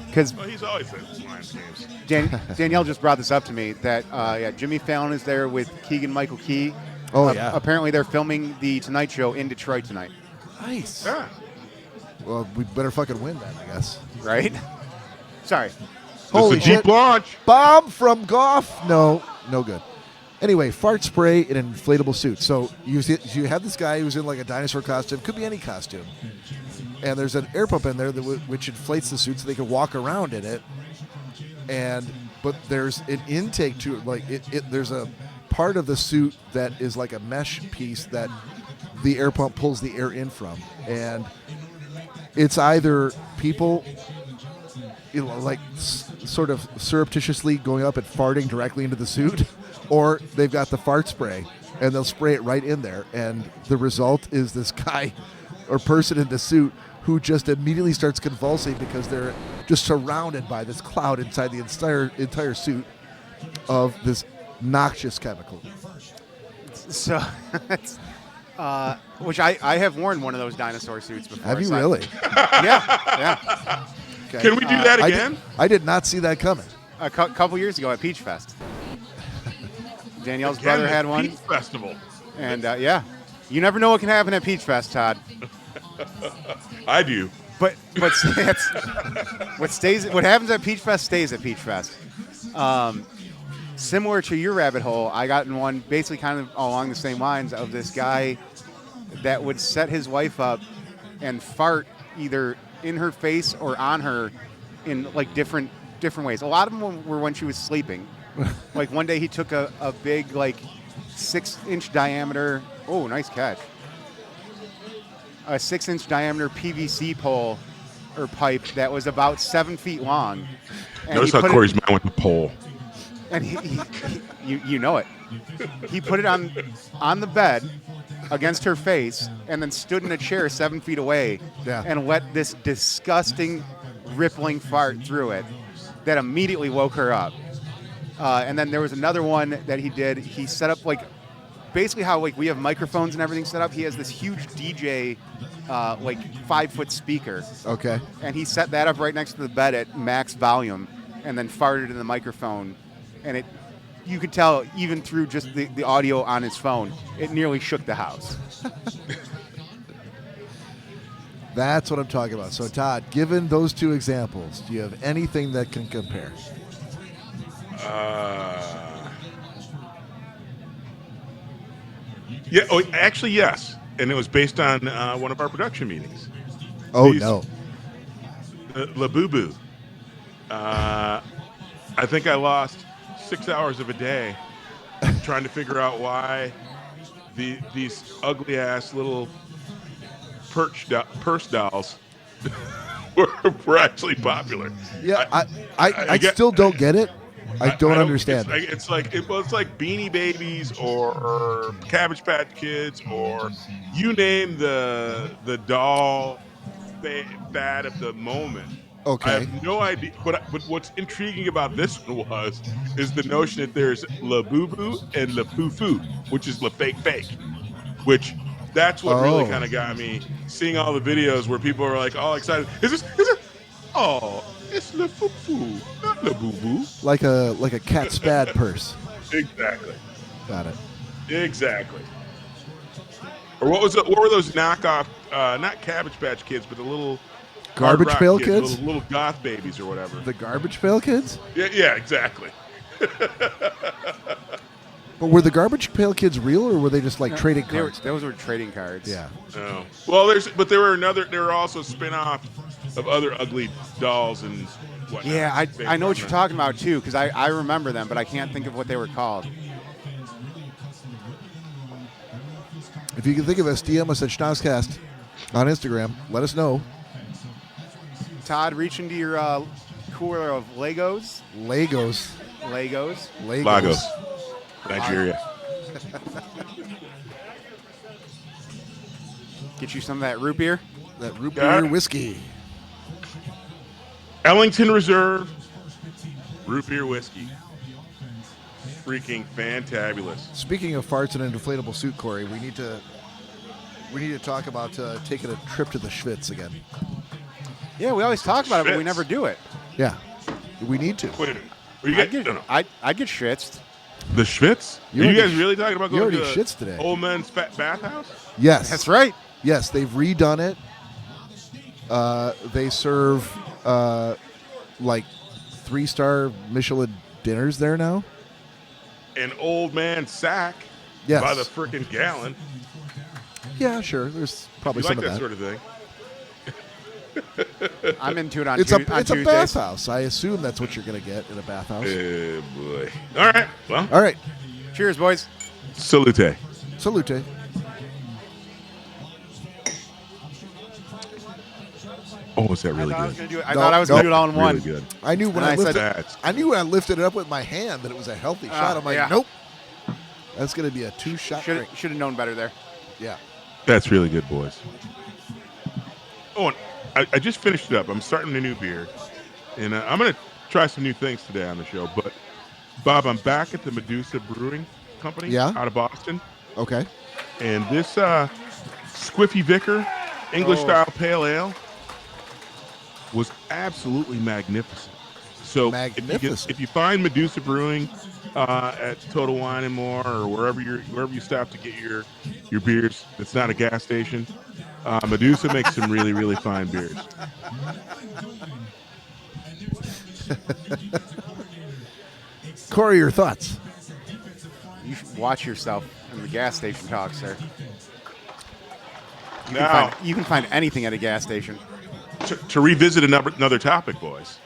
because he's always at the Lions games. Danielle just brought this up to me that Jimmy Fallon is there with Keegan-Michael Key. Apparently they're filming the Tonight Show in Detroit tonight. Nice. Yeah. Well, we better fucking win that, I guess. Right? Sorry. Holy shit. Deep launch. Bomb from Goff. No good. Anyway, fart spray in an inflatable suit. So you have this guy who's in like a dinosaur costume. Could be any costume. And there's an air pump in there which inflates the suit so they can walk around in it. But there's an intake to it. Like there's a part of the suit that is like a mesh piece that the air pump pulls the air in from. And it's either people, like sort of surreptitiously going up and farting directly into the suit, or they've got the fart spray and they'll spray it right in there. And the result is this guy or person in the suit who just immediately starts convulsing because they're just surrounded by this cloud inside the entire suit of this noxious chemical. So which I have worn one of those dinosaur suits before. Have you really? Yeah. Okay. Can we do that again? I did not see that coming. A couple years ago at Peach Fest. Danielle's Again, brother the had one. Peach Festival. And, yeah, you never know what can happen at Peach Fest, Todd. I do. But what happens at Peach Fest stays at Peach Fest. Similar to your rabbit hole, I got in one basically kind of along the same lines of this guy that would set his wife up and fart either in her face or on her in like different ways. A lot of them were when she was sleeping. Like one day he took a big like 6-inch diameter. Oh, nice catch. A 6-inch diameter PVC pole or pipe that was about 7 feet long. And Notice how Cory's mind went to pole. And you know it. He put it on the bed against her face and then stood in a chair 7 feet away and let this disgusting rippling fart through it that immediately woke her up. And then there was another one that he did. He set up like basically how like we have microphones and everything set up. He has this huge DJ like 5-foot speaker. Okay. And he set that up right next to the bed at max volume and then farted in the microphone. And you could tell even through just the audio on his phone, it nearly shook the house. That's what I'm talking about. So, Todd, given those two examples, do you have anything that can compare? Yeah. Oh, actually, yes. And it was based on one of our production meetings. Oh, no. La Boo Boo. I think I lost 6 hours of a day trying to figure out why these ugly ass little purse dolls were actually popular. Yeah, I still don't get it. I don't understand. It's like Beanie Babies or Cabbage Patch Kids or you name the doll fad of the moment. Okay. I have no idea. But what's intriguing about this one is the notion that there's La Boo Boo and La Foo Foo, which is La Fake Fake, which that's what really kind of got me seeing all the videos where people are like all excited. Is it? Oh, it's La Foo Foo, not La Boo Boo. Like a cat spad purse. Exactly. Got it. Exactly. Or what were those knockoff? Not Cabbage Patch Kids, but the little Garbage Pail Kids? Little goth babies or whatever. The Garbage Pail Kids? Yeah, exactly. But were the Garbage Pail Kids real, or were they just like trading cards? Those were trading cards. Yeah. Oh. Well, there were also spin-offs of other ugly dolls and whatnot. Yeah, I know what you're talking about too, because I remember them, but I can't think of what they were called. If you can think of us, DM us at Schnozzcast on Instagram. Let us know. Todd, reach into your cooler of Legos. Legos. Lagos. Nigeria. Get you some of that root beer. That root beer whiskey. Ellington Reserve root beer whiskey. Freaking fantabulous. Speaking of farts in an inflatable suit, Cory, we need to talk about taking a trip to the Schwitz again. Yeah, we always talk about it, but we never do it. Yeah, we need to. Wait a minute. I'd get schwitzed. The Schwitz? Are you guys really talking about going to schwitz today. Old Men's Bathhouse? Yes. That's right. Yes, they've redone it. They serve like 3-star Michelin dinners there now. An old man sack by the frickin' gallon. Yeah, sure. There's probably you some like of that sort of thing. I'm into it on It's Tuesdays. a bathhouse. I assume that's what you're going to get in a bathhouse. Oh, boy. All right. Well. All right. Cheers, boys. Salute. Salute. Oh, was that really good? I thought I was going to do it all in one. Really good. I knew when I lifted it up with my hand that it was a healthy shot. I'm like, nope. That's going to be a 2-shot drink. Should have known better there. Yeah. That's really good, boys. Oh, and I just finished it up. I'm starting a new beer. And I'm going to try some new things today on the show. But, Bob, I'm back at the Medusa Brewing Company out of Boston. Okay. And this Squiffy Vicar English-style pale ale was absolutely magnificent. So Magnificent. if you find Medusa Brewing at Total Wine and More or wherever you stop to get your beers, it's not a gas station. Medusa makes some really, really fine beers. Cory, your thoughts? You should watch yourself in the gas station talk, sir. Now, You can find anything at a gas station. to revisit another topic, boys.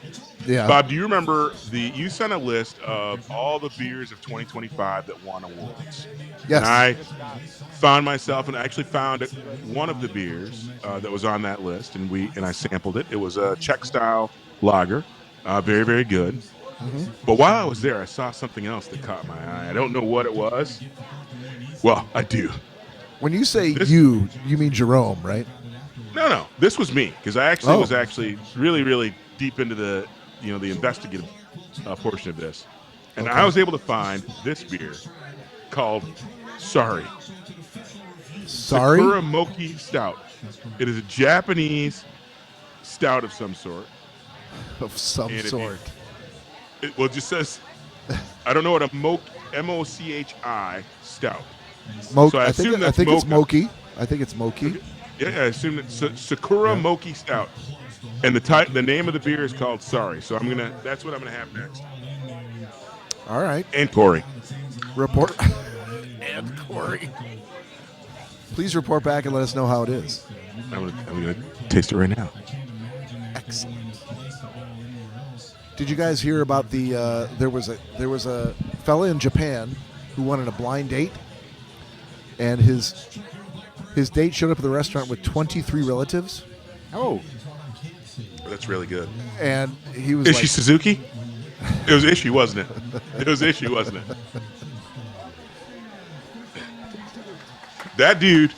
Yeah. Bob, do you remember you sent a list of all the beers of 2025 that won awards? Yes. And I found myself and actually found one of the beers that was on that list, and I sampled it. It was a Czech style lager, very, very good. Mm-hmm. But while I was there, I saw something else that caught my eye. I don't know what it was. Well, I do. When you say you mean Jerome, right? No. This was me because I actually was really, really deep into the investigative portion of this, and I was able to find this beer called Sorry. Sakura Mochi Stout. It is a Japanese stout of some sort. Of some sort. It just says, I don't know what a M-O-C-H-I stout. So I think it's Mochi. I think it's Mochi. Yeah, I assume it's Sakura Mochi Stout, and the name of the beer is called Sorry. So that's what I'm gonna have next. All right. And Cory. Report. And Cory. Please report back and let us know how it is. I'm gonna taste it right now. Excellent. Did you guys hear about there was a fella in Japan who wanted a blind date, and his date showed up at the restaurant with 23 relatives. Oh, that's really good. And he was. Is she Suzuki? It was Ishii, wasn't it? It was Ishii, wasn't it? That dude.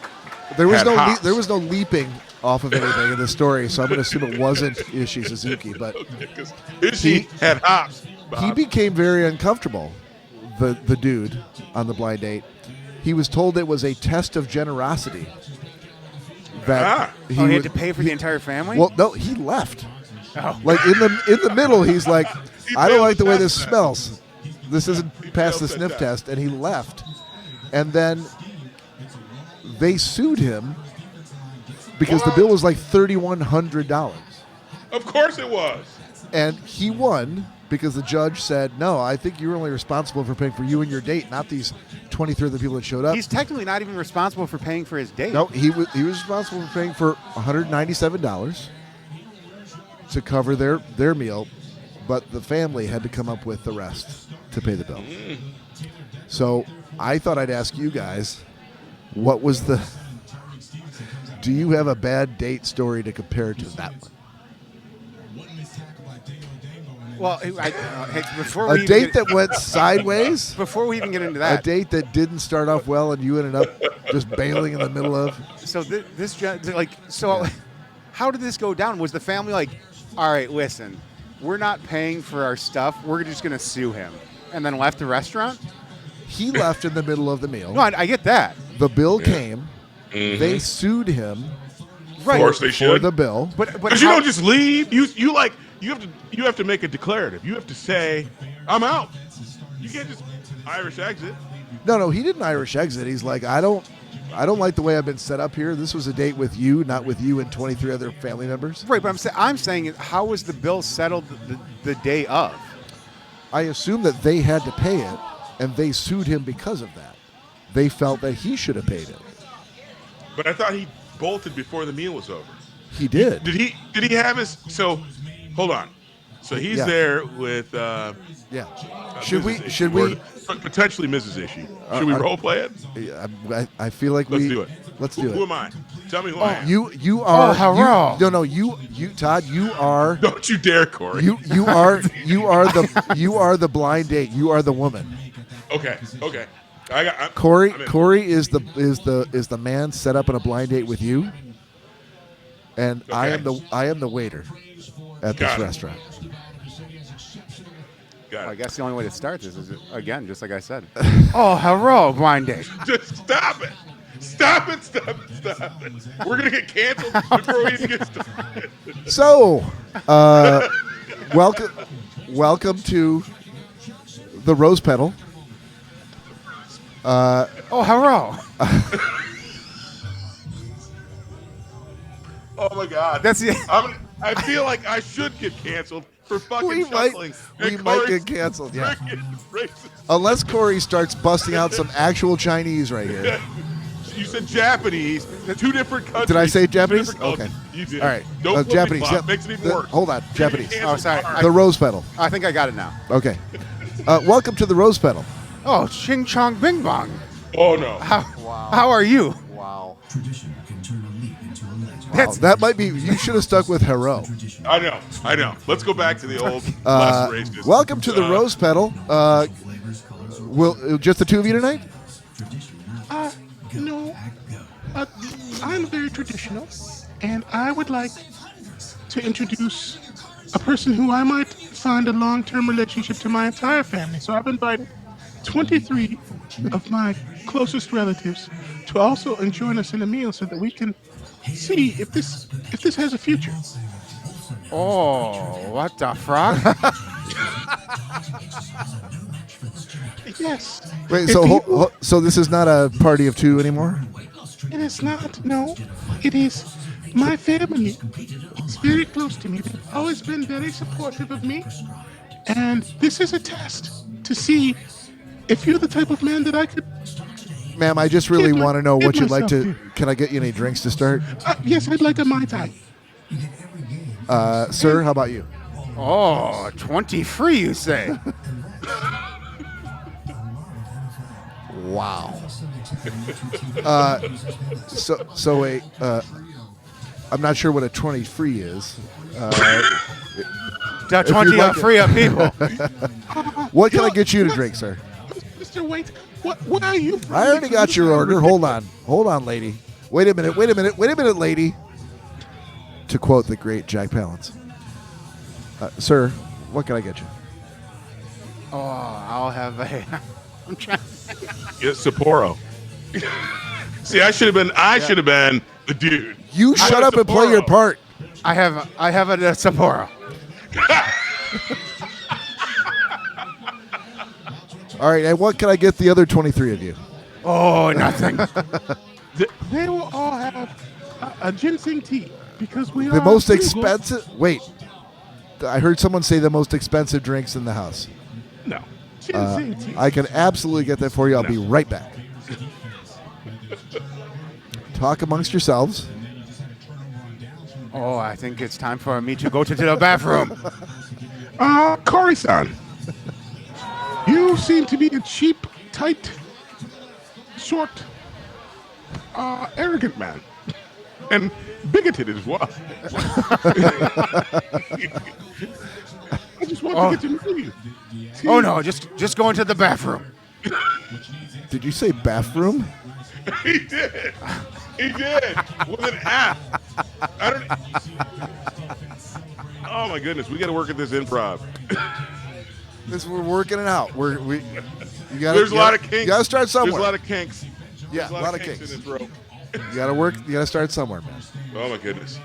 There was no leaping off of anything in the story, so I'm going to assume it wasn't Ishii Suzuki. But Ishii had hops. Bob. He became very uncomfortable. The dude on the blind date. He was told it was a test of generosity. That he had to pay for the entire family? Well, no, he left. Oh. Like in the middle, he's like, I don't like the way this smells. This isn't past the sniff test, and he left. And then they sued him because the bill was like $3,100. Of course it was. And he won because the judge said, no, I think you're only responsible for paying for you and your date, not these 23 other people that showed up. He's technically not even responsible for paying for his date. No, he was responsible for paying for $197 to cover their meal, but the family had to come up with the rest to pay the bill. So I thought I'd ask you guys, do you have a bad date story to compare to that one? Well, a date that went sideways? Before we even get into that. A date that didn't start off well and you ended up just bailing in the middle of? So how did this go down? Was the family like, all right, listen, we're not paying for our stuff. We're just going to sue him. And then left the restaurant? He left in the middle of the meal. No, I get that. The bill came. Mm-hmm. They sued him. Right. Of course they should. For the bill. But you don't just leave. You have to make a declarative. You have to say, I'm out. You can't just Irish exit. No, he didn't Irish exit. He's like, I don't like the way I've been set up here. This was a date with you, not with you and 23 other family members. Right, but I'm saying, how was the bill settled the day of? I assume that they had to pay it, and they sued him because of that. They felt that he should have paid it. But I thought he bolted before the meal was over. He did. Did he have his? So, hold on. So he's there with. Should we potentially Mrs. Ishii? Should we role play it? I feel like let's do it. Let's do it. Who am I? Tell me who I am. You are. Hello. You Todd. You are. Don't you dare, Cory. You are the blind date. You are the woman. Okay. Cory is the man set up in a blind date with you, and okay. I am the waiter at this restaurant. Well, I guess the only way to start this is, again, just like I said. Oh, hello, blind date. Just stop it. Stop it. We're going to get canceled before we even get started. So, welcome to the Rose Petal. Hello. Oh my God. That's the. I feel like I should get canceled for fucking We shuffling. might get canceled, yeah. Racist. Unless Cory starts busting out some actual Chinese right here. You said Japanese. 2 different countries. Did I say 2 Japanese? different- Okay. You did. All right. Don't flip Japanese. me, Bob. Makes it even worse. Hold on. Japanese. Oh, sorry. The Rose Petal. I think I got it now. Okay. Welcome to the Rose Petal. Oh, Ching Chong Bing Bong. Oh no. How are you? Wow. Tradition can turn a leap into a legend. That might be. You should have stuck with Hero. I know. Let's go back to the old less racist. Welcome to the Rose Petal. Will just the two of you tonight? No. I'm very traditional, and I would like to introduce a person who I might find a long-term relationship to my entire family. So I've invited 23 of my closest relatives to also join us in a meal so that we can see if this has a future. Oh, what the frog? Yes. Wait. If So you- so this is not a party of two anymore? It is not. No, it is my family. It's very close to me. They've always been very supportive of me. And this is a test to see if you're the type of man that I could. Ma'am, I just really Get want to know get what you'd like myself to. here. Can I get you any drinks to start? Yes, I'd like a Mai Tai. Sir, how about you? Oh, 23, you say? Wow. So wait. I'm not sure what a 23 is. The If you'd 20 like it. free up people. What can I get you to drink, sir? Mr. Wait, what are you? I already got your order. Hold on, lady. Wait a minute, lady. To quote the great Jack Palance. Sir, what can I get you? Oh, I'll have a. I'm trying. It's Sapporo. See, I should have been the dude. You shut up and play your part. I have a Sapporo. All right, and what can I get the other 23 of you? Oh, nothing. They will all have a ginseng tea because we The are most frugal. expensive. Wait, I heard someone say the most expensive drinks in the house. No. Ginseng tea. I can absolutely get that for you. I'll be right back. Talk amongst yourselves. Oh, I think it's time for me to go to the bathroom. Cory-san, you seem to be a cheap, tight, short, arrogant man. And bigoted as well. I just want to get to know you. See, Oh no, just go into the bathroom. Did you say bathroom? He did. He did. With an F. I don't. Oh my goodness, we got to work at this improv. We're working it out. You gotta, There's a lot of kinks. You got to start somewhere. There's a lot of kinks. Yeah, There's a lot of kinks kinks. in this rope. You got to work. You got to start somewhere, man. Oh my goodness.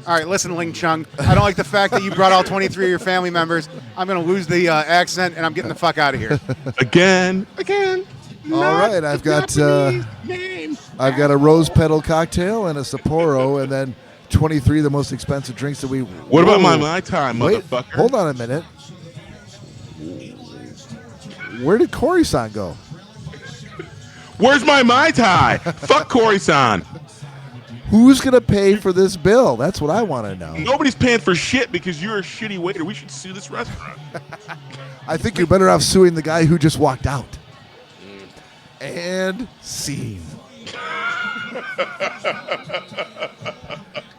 All right, listen, Ling Chung. I don't like the fact that you brought all 23 of your family members. I'm going to lose the accent, and I'm getting the fuck out of here. Again. All right, I've got name. I've got a rose petal cocktail and a Sapporo, and then 23 of the most expensive drinks that we. What about my time, Wait, motherfucker? hold on a minute. Where did Cory-san go? Where's my Mai Tai? Fuck Cory-san. Who's gonna pay for this bill? That's what I want to know. Nobody's paying for shit because you're a shitty waiter. We should sue this restaurant. I think you're better off suing the guy who just walked out. And scene.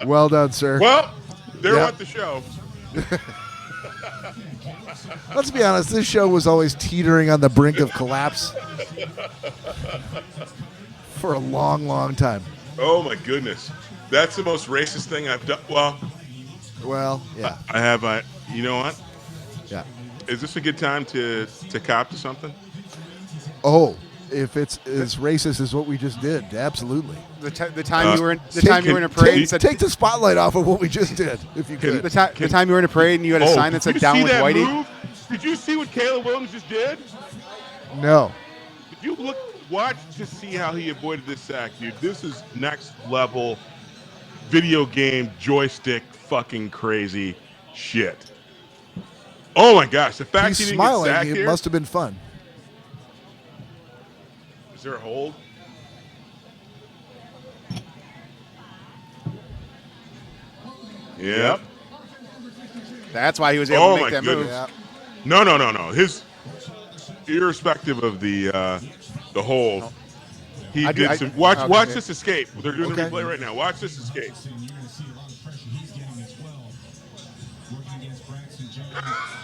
Well done, sir. Well, there Yeah. went the show. Let's be honest, this show was always teetering on the brink of collapse for a long, long time. Oh my goodness. That's the most racist thing I've done. Well, yeah. I have. You know what? Yeah. Is this a good time to cop to something? Oh, if it's as racist as what we just did, absolutely. The time you were in a parade and said Take the spotlight off of what we just did, if you could. the time you were in a parade and you had a sign that said you "Down see with that Whitey." move? Did you see what Caleb Williams just did? No. Did you watch to see how he avoided this sack, dude? This is next level video game joystick fucking crazy shit. Oh my gosh, the fact He's he didn't smiling. get sacked It here. must have been fun. Is there a hold? Yep. That's why he was able to make that goodness. move. Yeah. No. His irrespective of the hold, he did some. Watch this escape. They're doing the replay right now. Watch this escape.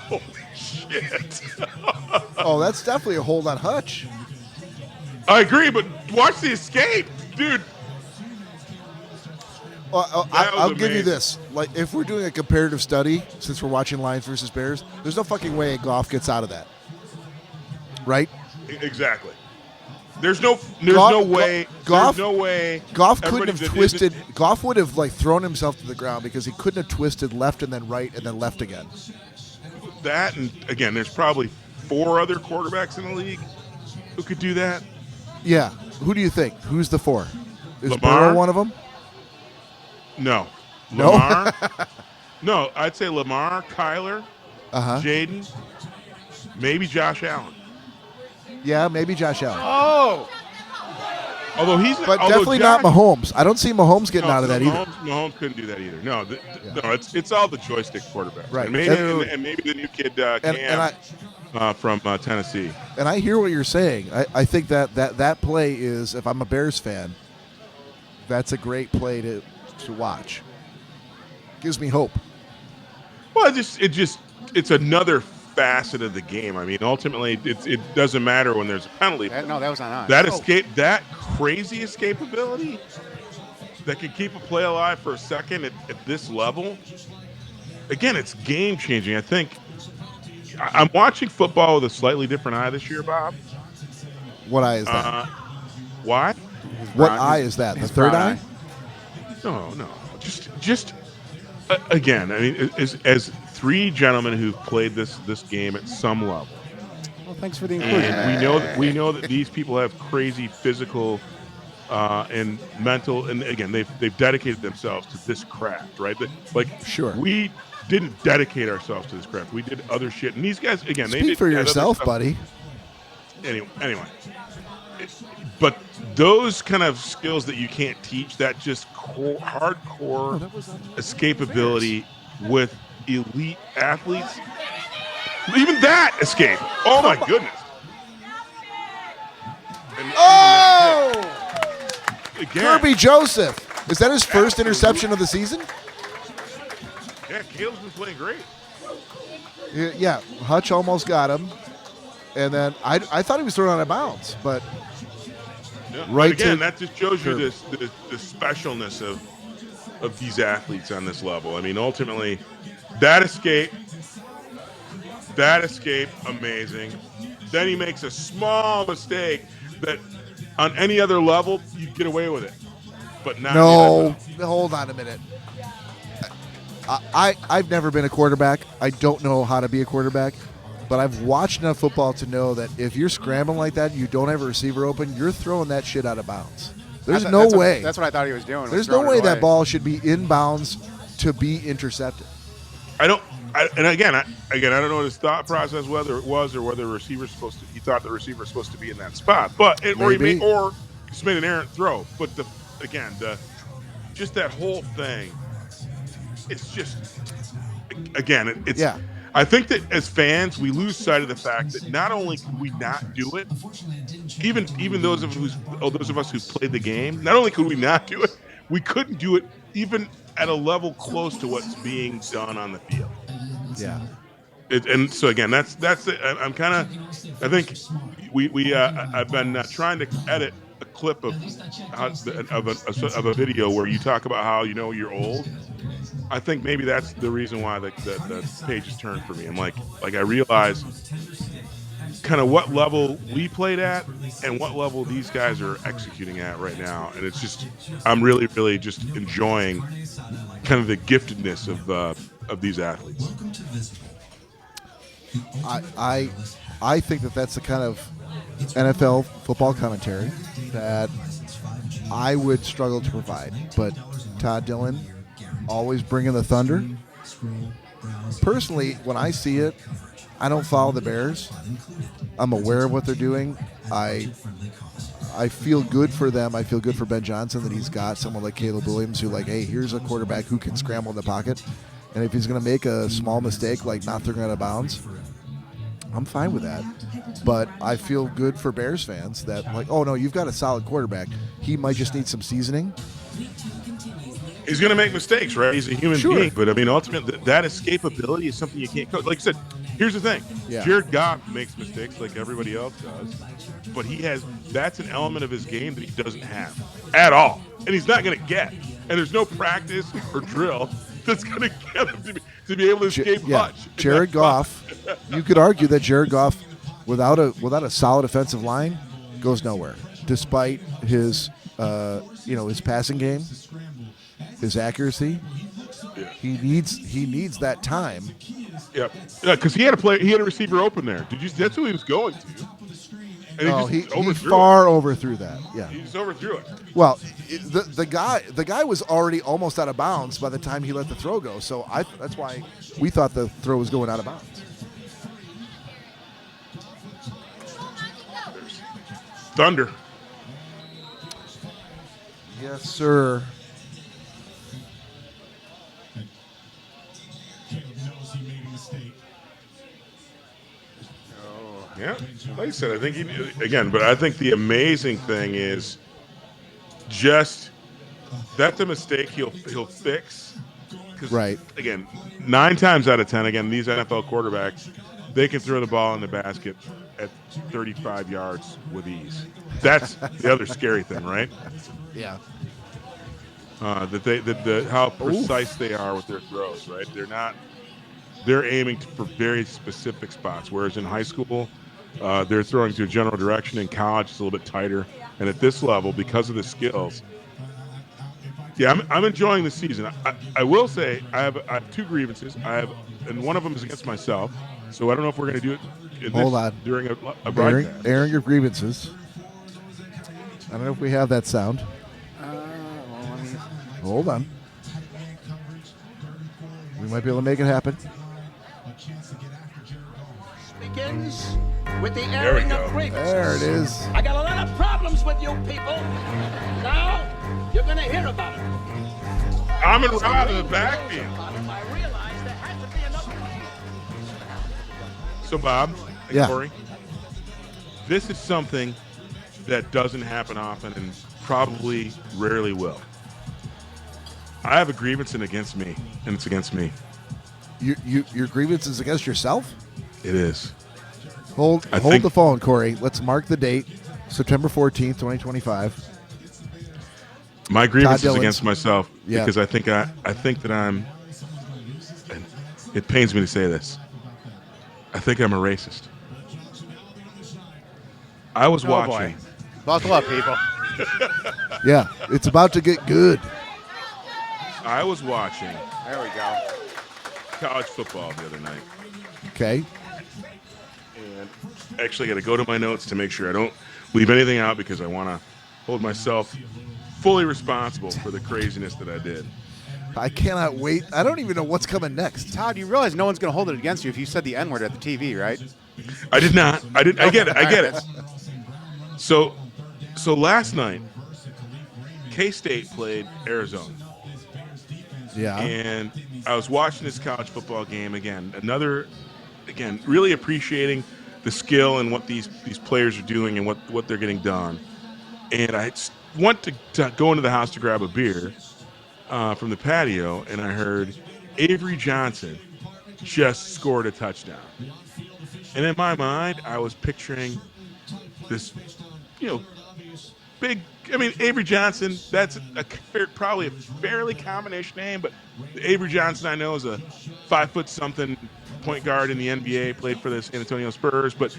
Holy shit! Oh, that's definitely a hold on Hutch. I agree, but watch the escape, dude. I'll give you amazing. this. Like, if we're doing a comparative study, since we're watching Lions versus Bears, there's no fucking way Goff gets out of that. Right? Exactly. There's no way. Goff, there's no way. Goff couldn't everybody have that twisted. isn't- Goff would have thrown himself to the ground because he couldn't have twisted left and then right and then left again. That, and again, there's probably 4 other quarterbacks in the league who could do that. Yeah. Who do you think? Who's the 4? Is Lamar? Burrow one of them? No. No? Lamar? No, I'd say Lamar, Kyler, Jaden, maybe Josh Allen. Yeah, maybe Josh Allen. Oh! Although But definitely not Mahomes. I don't see Mahomes getting out of that either. Mahomes couldn't do that either. No, no, it's all the joystick quarterbacks. Right. And maybe the new kid Cam from Tennessee. And I hear what you're saying. I think that play is, if I'm a Bears fan, that's a great play to watch. Gives me hope. Well, it's another facet of the game. I mean, ultimately, it doesn't matter when there's a penalty. That was not on. That crazy escapability that could keep a play alive for a second at this level. Again, it's game changing. I think I'm watching football with a slightly different eye this year, Bob. What eye is that? Why? What eye is that? The third eye? No. Just again. I mean, as 3 gentlemen who've played this game at some level. Well, thanks for the inclusion. And we know that these people have crazy physical and mental, and again, they've dedicated themselves to this craft, right? Sure. We didn't dedicate ourselves to this craft. We did other shit, and these guys, again, they Speak did for other yourself, stuff. buddy. Anyway, but those kind of skills that you can't teach, that just hardcore escapability with elite athletes, even that escape. Oh my goodness! Again, Kirby Joseph. Is that his first interception of the season? Yeah, Caleb's been playing great. Yeah, Hutch almost got him. And then I thought he was thrown out of bounds, but Right. But again, that just shows you the specialness of these athletes on this level. I mean, ultimately, that escape, amazing. Then he makes a small mistake that on any other level, you'd get away with it. But not. No, hold on a minute. I've never been a quarterback. I don't know how to be a quarterback. But I've watched enough football to know that if you're scrambling like that, you don't have a receiver open, you're throwing that shit out of bounds. There's no way. That's what I thought he was doing. There's no way that ball should be inbounds to be intercepted. I don't know what his thought process, whether it was or whether the receiver's supposed to. He thought the receiver was supposed to be in that spot, or he just made an errant throw. But just that whole thing, it's just it's. Yeah. I think that as fans, we lose sight of the fact that not only could we not do it, even those of us who played the game, not only could we not do it, we couldn't do it even at a level close to what's being done on the field. Yeah. And so again, that's it. I'm kind of. I think I've been trying to edit a clip of a video where you talk about how you're old. I think maybe that's the reason why the page is turned for me. I'm like I realize kind of what level we played at and what level these guys are executing at right now, and it's just I'm really, really just enjoying kind of the giftedness of these athletes. I think that's the kind of NFL football commentary that I would struggle to provide. But Todd Dillon always bringing the thunder. Personally, when I see it, I don't follow the Bears. I'm aware of what they're doing. I feel good for them. I feel good for Ben Johnson that he's got someone like Caleb Williams who, like, hey, here's a quarterback who can scramble in the pocket. And if he's going to make a small mistake, like not throwing out of bounds, I'm fine with that. But I feel good for Bears fans that, like, oh, no, you've got a solid quarterback. He might just need some seasoning. He's going to make mistakes, right? He's a human being. But, I mean, ultimately, that escapability is something you can't coach. Like I said, here's the thing. Yeah. Jared Goff makes mistakes like everybody else does. But that's an element of his game that he doesn't have at all. And he's not going to get. And there's no practice or drill that's going to get him to be able to escape much. Jared Goff, you could argue that Jared Goff, without a solid offensive line, goes nowhere. Despite his his passing game, his accuracy, he needs that time. Yep. Yeah, because he had a receiver open there. That's who he was going to. And he far overthrew that. Yeah, he just overthrew it. Well, the guy was already almost out of bounds by the time he let the throw go. So that's why we thought the throw was going out of bounds. Thunder. Yes, sir. Yeah, like I said, I think but I think the amazing thing is just that's a mistake he'll fix. Right. Again, 9 times out of 10, these NFL quarterbacks, they can throw the ball in the basket at 35 yards with ease. That's the other scary thing, right? Yeah. How precise they are with their throws, right? They're aiming for very specific spots, whereas in high school, they're throwing to a general direction. In college, it's a little bit tighter. And at this level, because of the skills, I'm enjoying the season. I will say I have 2 grievances. And one of them is against myself. So I don't know if we're going to do it during a broadcast. Airing your grievances. I don't know if we have that sound. Hold on. We might be able to make it happen. Begins with the airing of grievances. There it is. I got a lot of problems with you people. Now you're going to hear about it. I'm in the backfield. I realized there had to be another. So, Bob and Yeah. Cory, this is something that doesn't happen often and probably rarely will. I have a grievance against me, and it's against me. Your grievance is against yourself? It is. Hold the phone, Cory. Let's mark the date, September 14th, 2025. My grievance is against myself Yeah. because I think that I'm. And it pains me to say this. I think I'm a racist. I was watching. Boy. Buckle up, people. Yeah, it's about to get good. I was watching There we go. college football the other night. Okay. And actually got to go to my notes to make sure I don't leave anything out because I want to hold myself fully responsible for the craziness that I did. I cannot wait. I don't even know what's coming next. Todd, you realize no one's going to hold it against you if you said the N-word at the TV, right? I did not. I get it. So last night, K-State played Arizona. Yeah. And I was watching this college football game again. Really appreciating the skill and what these players are doing and what they're getting done. And I went to go into the house to grab a beer from the patio, and I heard Avery Johnson just scored a touchdown. And in my mind, I was picturing this, big. I mean, Avery Johnson, that's probably a fairly combination name, but Avery Johnson I know is a 5-foot-something point guard in the NBA, played for the San Antonio Spurs. But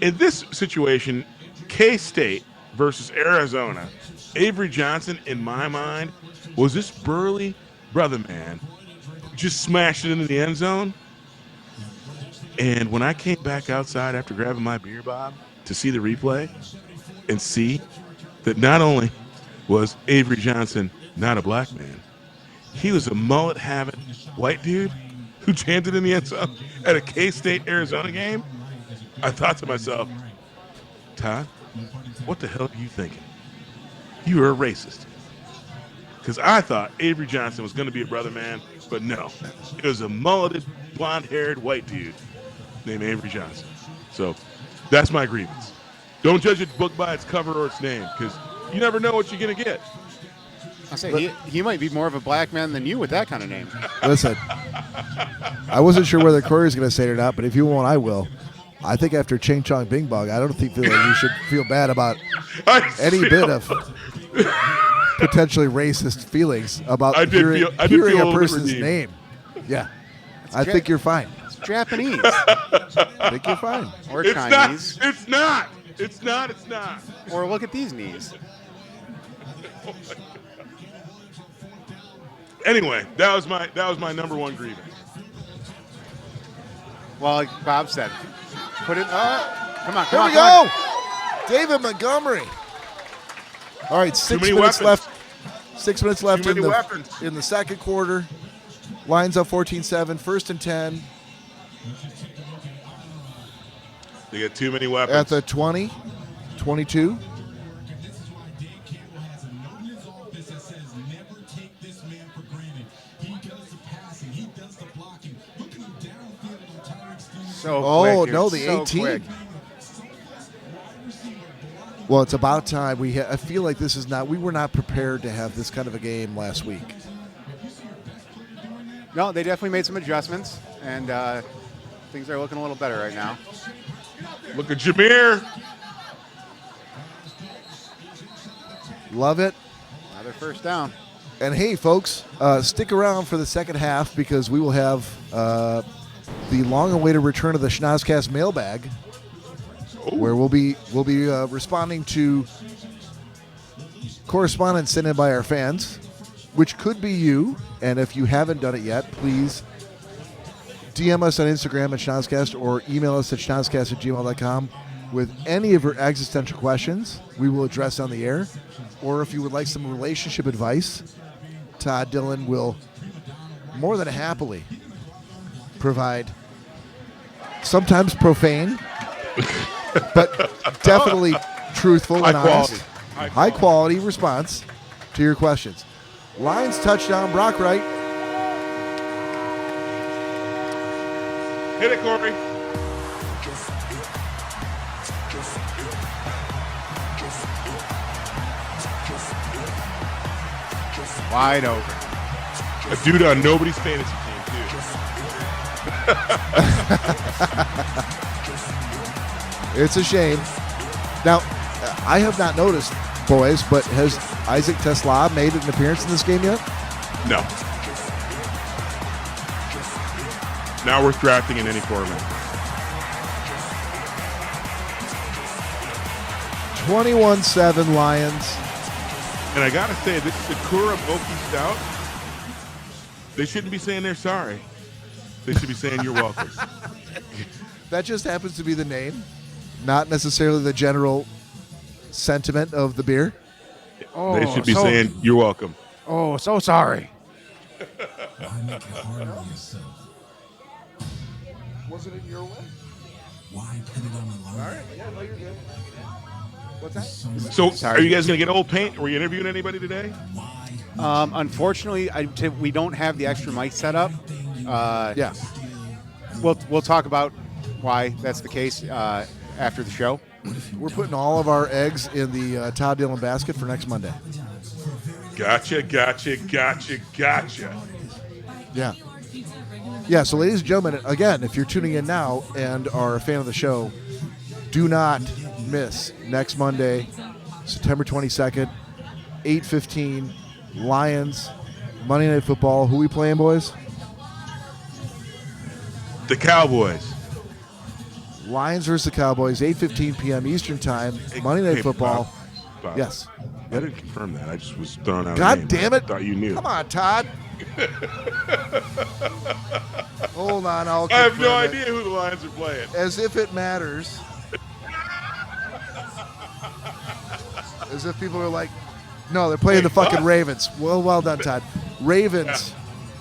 in this situation, K-State versus Arizona, Avery Johnson, in my mind, was this burly brother man who just smashed it into the end zone. And when I came back outside after grabbing my beer, Bob, to see the replay and see that not only was Avery Johnson not a black man, he was a mullet-having white dude who chanted in the end zone at a K-State Arizona game, I thought to myself, Todd, what the hell are you thinking? You are a racist. Because I thought Avery Johnson was going to be a brother man, but no. It was a mulleted, blonde-haired white dude named Avery Johnson. So that's my grievance. Don't judge a book by its cover or its name, because you never know what you're going to get. I say he might be more of a black man than you with that kind of name. Listen, I wasn't sure whether Cory's going to say it or not, but if you won't, I will. I think after Ching Chong Bing Bong, I don't feel like you should feel bad about any bit of potentially racist feelings about hearing a person's name. Yeah. I think you're fine. It's Japanese. I think you're fine. Or Chinese. It's not. Or look at these knees. Anyway, that was my number one grievance. Well, like Bob said, put it. Come on. Here we go. David Montgomery. All right, 6 minutes left. 6 minutes left in the second quarter. Lions up 14-7. 1st and 10. They get too many weapons. At the 20, 22. Quick, no, the so 18. Quick. Well, it's about time. I feel like we were not prepared to have this kind of a game last week. No, they definitely made some adjustments, and things are looking a little better right now. Look at Jameer. Love it. Another first down. And hey, folks, stick around for the second half because we will have the long-awaited return of the Schnozzcast mailbag, where we'll be responding to correspondence sent in by our fans, which could be you. And if you haven't done it yet, please DM us on Instagram at Schnozzcast or email us at schnozzcast@gmail.com with any of your existential questions. We will address on the air. Or if you would like some relationship advice, Todd Dillon will more than happily provide sometimes profane, but definitely truthful and honest, high quality response to your questions. Lions touchdown, Brock Wright. Hit it, Cory. Wide open. A dude on nobody's fantasy team, too. It's a shame. Now, I have not noticed, boys, but has Isaac Tesla made an appearance in this game yet? No. Not worth drafting in any format. 21-7 Lions. And I gotta say, this Sakura Moki Stout, they shouldn't be saying they're sorry. They should be saying you're welcome. That just happens to be the name, not necessarily the general sentiment of the beer. They should be saying you're welcome. Oh, so sorry. Why make it harder on yourself? Wasn't it your way? Why put it on the line? All right. Yeah, no, you're good. What's that? So, are you guys going to get old paint? Were you interviewing anybody today? Unfortunately, we don't have the extra mic set up. Yeah. We'll talk about why that's the case after the show. We're putting all of our eggs in the Todd Dillon basket for next Monday. Gotcha. Yeah. Yeah, so ladies and gentlemen, again, if you're tuning in now and are a fan of the show, do not miss next Monday, September 22nd, 8:15, Lions, Monday Night Football. Who we playing, boys? The Cowboys. Lions versus the Cowboys, 8:15 p.m. Eastern Time, Monday Night Football. Bob, Yes. I didn't confirm that. I just was throwing out a God name. damn it. I thought you knew. Come on, Todd. Hold on, I'll I have no confirm it. idea who the Lions are playing. As if it matters. As if people are like, no, they're playing the fucking what? Ravens. Well done, Todd. Ravens.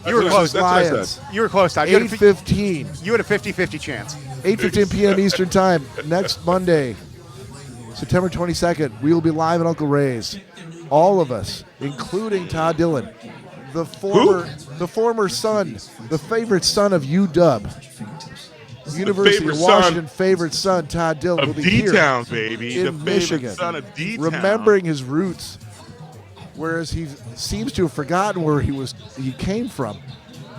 You were close. That's what I Lions. said. You were close, Todd. You had a 8:15. You had a 50-50 chance. 8:15 p.m. Eastern Time. Next Monday, September 22nd, we will be live at Uncle Ray's. All of us, including Todd Dillon, the former son, the favorite son of UW. University favorite of son Washington favorite son, Todd Dillon, will Of be here D-Town, baby. in The favorite Michigan, son of D-Town. remembering his roots, whereas he seems to have forgotten where he came from,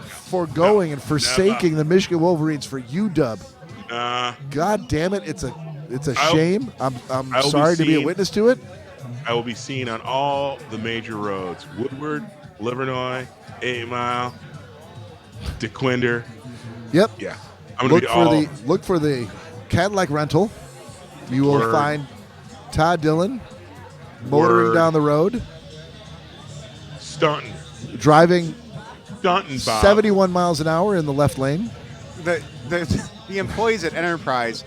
foregoing and forsaking the Michigan Wolverines for UW. God damn it! It's a shame. I'm sorry to be a witness to it. I will be seen on all the major roads: Woodward, Livernois, 8 Mile, DeQuinder. Yep. Yeah. I'm gonna Look for the Cadillac rental. You will Word. find Todd Dillon motoring Word. down the road, stunting, driving Bob. 71 miles an hour in the left lane. The employees at Enterprise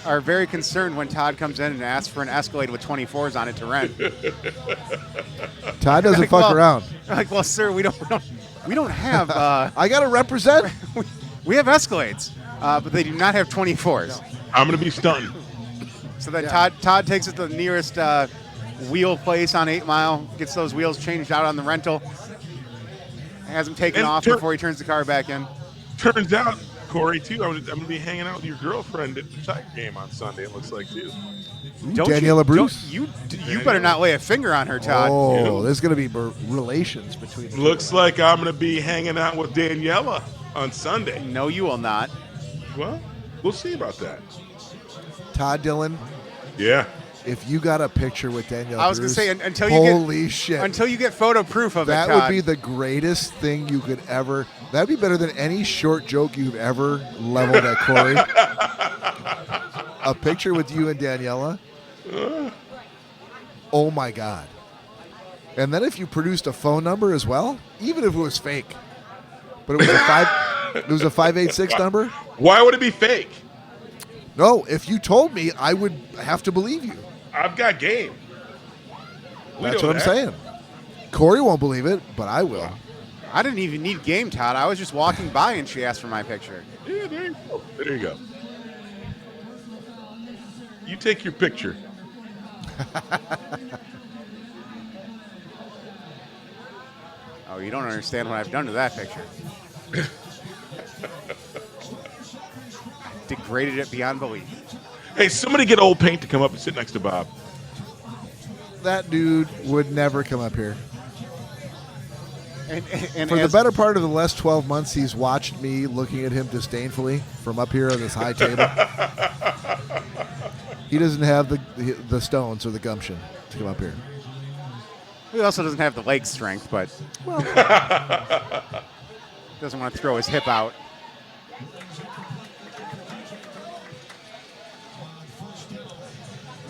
are very concerned when Todd comes in and asks for an Escalade with 24s on it to rent. Todd doesn't Like, fuck well- around. Like, well, sir, we don't have I got to represent. we have Escalades, but they do not have 24s. I'm gonna be stunting. So then Todd takes it to the nearest wheel place on 8 Mile, gets those wheels changed out on the rental, has them taken And off before he turns the car back in. Turns out, Cory, too, I'm gonna be hanging out with your girlfriend at the Tiger game on Sunday. It looks like too. Daniela Bruce. You better not lay a finger on her, Todd. Oh, there's going to be relations between. Looks like I'm gonna be hanging out with Daniela on Sunday. No, you will not. Well, we'll see about that. Todd Dillon. Yeah. If you got a picture with Danielle, I was going to Bruce, say until you holy shit, until you get photo proof of that it, Todd. would be the greatest thing you could ever. That'd be better than any short joke you've ever leveled at Cory. A picture with you and Daniela. Oh my God! And then if you produced a phone number as well, even if it was fake, but it was it was a 586 number. Why would it be fake? No, if you told me, I would have to believe you. I've got game. That's what I'm saying. Cory won't believe it, but I will. I didn't even need game, Todd. I was just walking by and she asked for my picture. Yeah, there you go. There you go. You take your picture. Oh, you don't understand what I've done to that picture. Degraded it beyond belief. Hey, somebody get old paint to come up and sit next to Bob. That dude would never come up here. And For the as- better part of the last 12 months, he's watched me looking at him disdainfully from up here on this high table. He doesn't have the stones or the gumption to come up here. He also doesn't have the leg strength, but doesn't want to throw his hip out.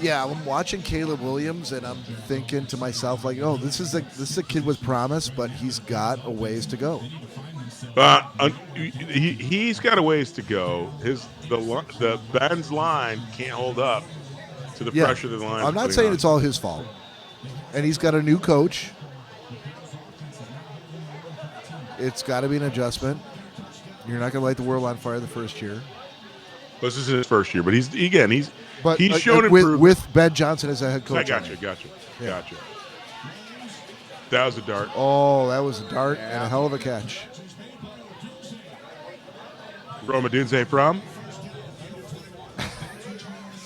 Yeah, I'm watching Caleb Williams, and I'm thinking to myself, like, oh, this is a kid with promise, but he's got a ways to go. He's got a ways to go. The Ben's line can't hold up to the pressure of the line. I'm not saying it's all his fault. And he's got a new coach. It's got to be an adjustment. You're not going to light the world on fire the first year. This is his first year, but he's But shown improvement. with Ben Johnson as a head coach. I got you. That was a dart. Oh, that was a dart and a hell of a catch. Roma Dunze from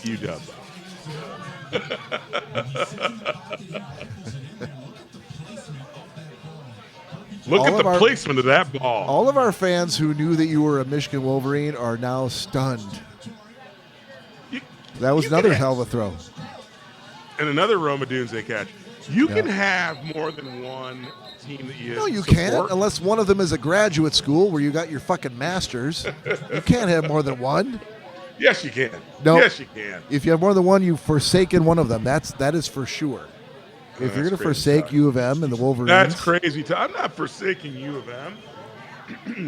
UW. Look at the placement of that ball. All of our fans who knew that you were a Michigan Wolverine are now stunned. That was another hell of a throw. And another Roma Dunze catch. You can have more than one team that you No, you support. can't, unless one of them is a graduate school where you got your fucking master's. You can't have more than one. Yes, you can. No. Yes, you can. If you have more than one, you've forsaken one of them. That is for sure. If you're going to forsake U of M and the Wolverines, That's crazy. I'm not forsaking U of M.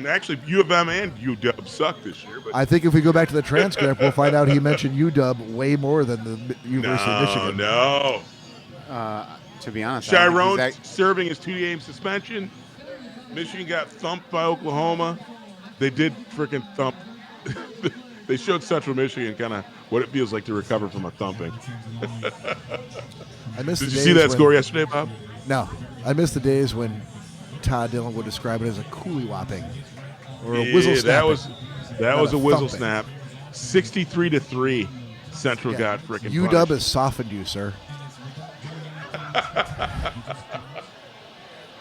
Actually, U of M and UW suck this year. But I think if we go back to the transcript, we'll find out he mentioned UW way more than the University of Michigan. No. To be honest, I don't think Chiron he's serving his 2-game suspension. Michigan got thumped by Oklahoma. They did freaking thump. They showed Central Michigan kind of what it feels like to recover from a thumping. I missed Did the you see days that score yesterday, Bob? No. I missed the days when Todd Dillon would describe it as a coolie whopping or a whistle snap. That was a whistle thumping. snap. 63-3. Central got freaking UW punished. has softened you, sir.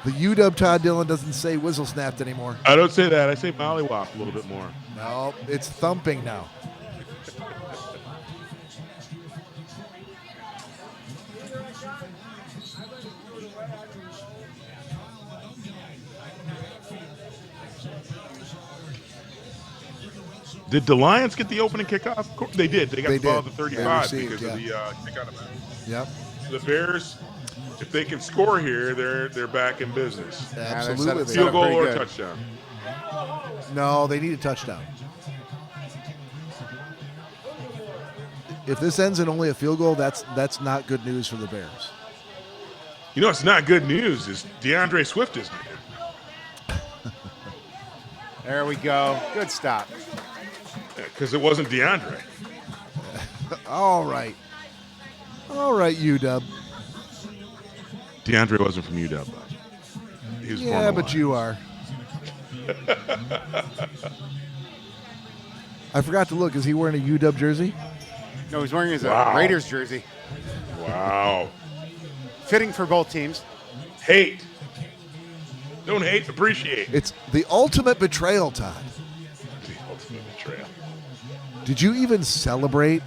The UW Todd Dillon doesn't say whistle snapped anymore. I don't say that. I say mollywop a little bit more. No, it's thumping now. Did the Lions get the opening kickoff? Of course they did. They got They the ball did. at the 35 They received, because of the kick out of bounds. Yep. The Bears, if they can score here, they're back in business. Absolutely. set Field up goal pretty or good. touchdown. No, they need a touchdown. If this ends in only a field goal, that's not good news for the Bears. You know, it's not good news. Is DeAndre Swift isn't here. There we go. Good stop. Because it wasn't DeAndre. All right, UW. DeAndre wasn't from UW. He was Yeah, but you are. I forgot to look. Is he wearing a UW jersey? No, he's wearing his Wow. Raiders jersey. Wow. Fitting for both teams. Hate. Don't hate, appreciate. It's the ultimate betrayal, Todd. The ultimate betrayal. Did you even celebrate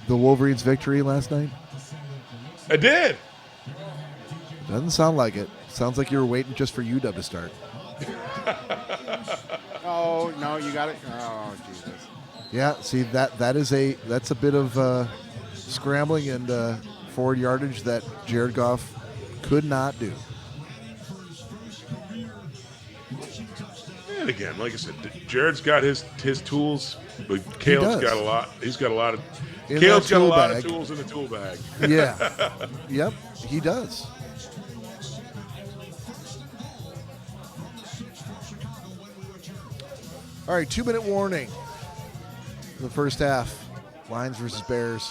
the Wolverines' victory last night? I did. Doesn't sound like it. Sounds like you were waiting just for UW to start. Oh, no, you got it. Oh, Jesus. Yeah, see that's a bit of scrambling and forward yardage that Jared Goff could not do. And again, like I said, Jared's got his tools, but Caleb's does. got a lot. He's got a lot of. In Caleb's that got a tool lot bag. of tools in the tool bag. Yeah. Yep, he does. All right, 2-minute warning. The first half, Lions versus Bears.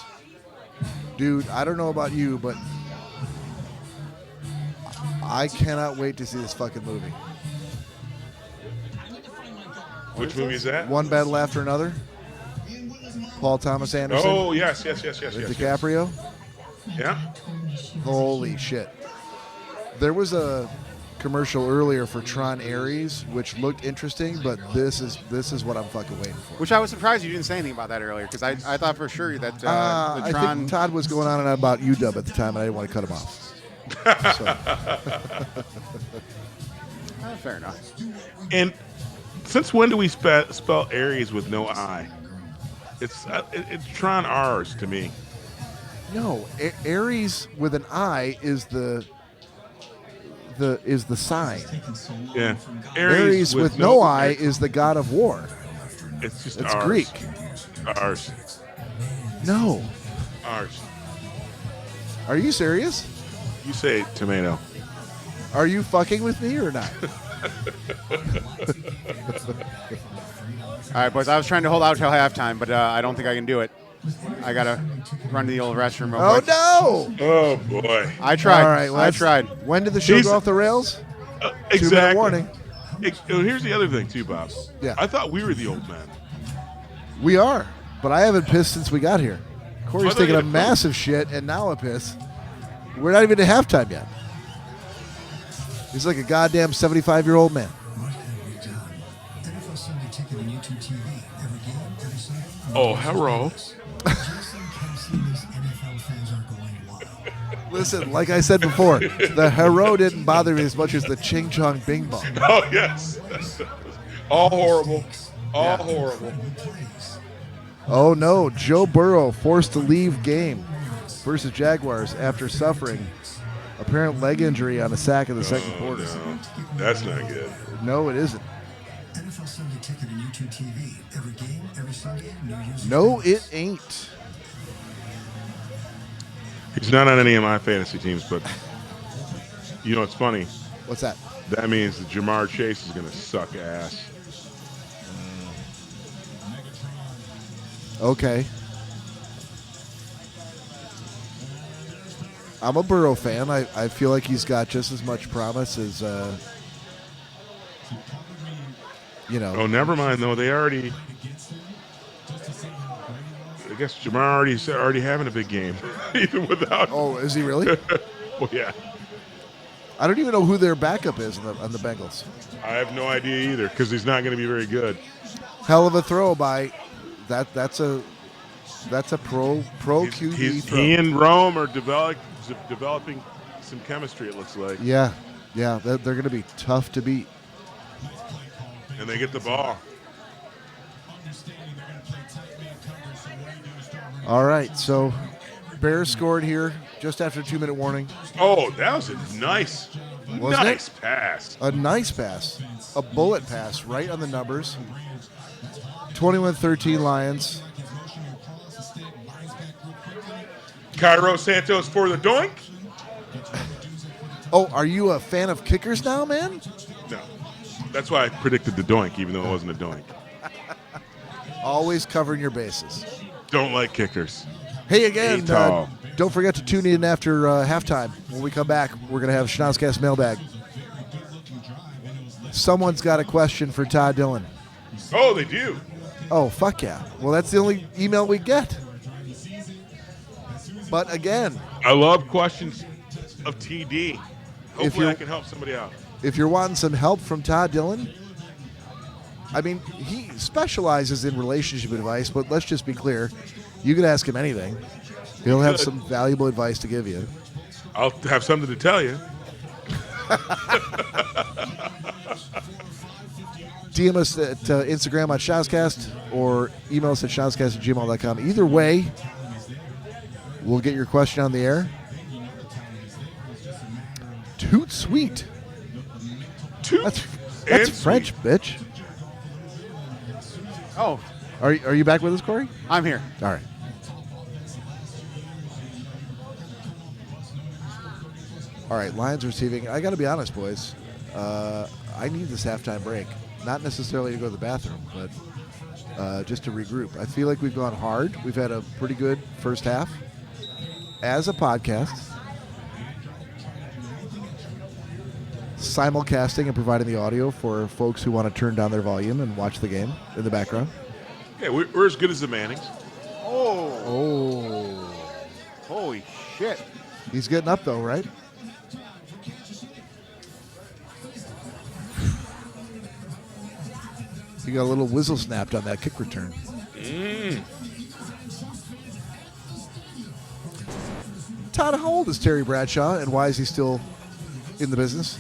Dude, I don't know about you, but I cannot wait to see this fucking movie. Which movie is that? One Battle After Another. Paul Thomas Anderson. Oh, yes. DiCaprio. Yeah. Holy shit. There was a commercial earlier for Tron Ares, which looked interesting, but this is what I'm fucking waiting for. Which I was surprised you didn't say anything about that earlier, because I thought for sure that the I Tron. think Todd was going on and on about UW at the time, and I didn't want to cut him off. So, Fair enough. And since when do we spell Aries with no I? It's Tron R's to me. no, Ares with an I is the sign. Yeah. Ares with no I is the god of war. It's just It's R's. Greek. R's. No. R's. Are you serious? You say tomato. Are you fucking with me or not? All right, boys. I was trying to hold out till halftime, but I don't think I can do it. I gotta run to the old restroom real Oh quick. no! Oh boy. I tried. All right, well, I tried. When did the show He's- go off the rails? 2-minute Exactly. warning. Here's the other thing too, Bob. Yeah. I thought we were the old men. We are, but I haven't pissed since we got here. Corey's I thought taking you a had massive shit, and now a piss. We're not even to halftime yet. He's like a goddamn 75-year-old man. NFL Sunday Ticket on YouTube TV. Every game, every Sunday. Oh, hello. Jason Kelsey's NFL fans are going wild. Listen, like I said before, the hero didn't bother me as much as the Ching Chong Bing Bong. Oh yes. All horrible. All horrible. Oh no, Joe Burrow forced to leave game versus Jaguars after suffering apparent leg injury on a sack in the second quarter. No, that's not good. No, it isn't. NFL Sunday Ticket and YouTube TV. Every game, every Sunday, new users. No, it ain't. He's not on any of my fantasy teams, but you know what's funny? What's that? That means that Jamar Chase is going to suck ass. Okay. I'm a Burrow fan. I feel like he's got just as much promise as, Oh, never mind, though. They already... I guess Jamar already having a big game, even without... Oh, is he really? Well, yeah. I don't even know who their backup is on the Bengals. I have no idea either, because he's not going to be very good. Hell of a throw by... That's a pro QB throw. He and Rome are developing some chemistry, it looks like. Yeah. They're going to be tough to beat. And they get the ball. All right, so Bears scored here just after a 2-minute warning. Oh, that was a nice Wasn't pass. A nice pass. A bullet pass right on the numbers. 21-13 Lions. Cairo Santos for the doink. Oh, are you a fan of kickers now, man? No. That's why I predicted the doink, even though it wasn't a doink. Always covering your bases. Don't like kickers. Hey, again, tall. don't forget to tune in after halftime. When we come back, we're going to have Schnozzcast mailbag. Someone's got a question for Todd Dillon. Oh, they do. Oh, fuck yeah. Well, that's the only email we get. But again, I love questions of TD. Hopefully you- I can help somebody out. if you're wanting some help from Todd Dillon, I mean, he specializes in relationship advice, but let's just be clear. You could ask him anything. He'll have some valuable advice to give you. I'll have something to tell you. DM us at Instagram on Schnozzcast or email us at schnozzcast@gmail.com. Either way, we'll get your question on the air. Toot sweet. That's and French, bitch. Oh, Are you back with us, Cory? I'm here. All right. All right, Lions receiving. I got to be honest, boys. I need this halftime break. Not necessarily to go to the bathroom, but just to regroup. I feel like we've gone hard. We've had a pretty good first half as a podcast. Simulcasting and providing the audio for folks who want to turn down their volume and watch the game in the background. Yeah, we're as good as the Mannings. Oh, holy shit. He's getting up, though, right? He got a little whistle snapped on that kick return. Todd, how old is Terry Bradshaw, and why is he still in the business?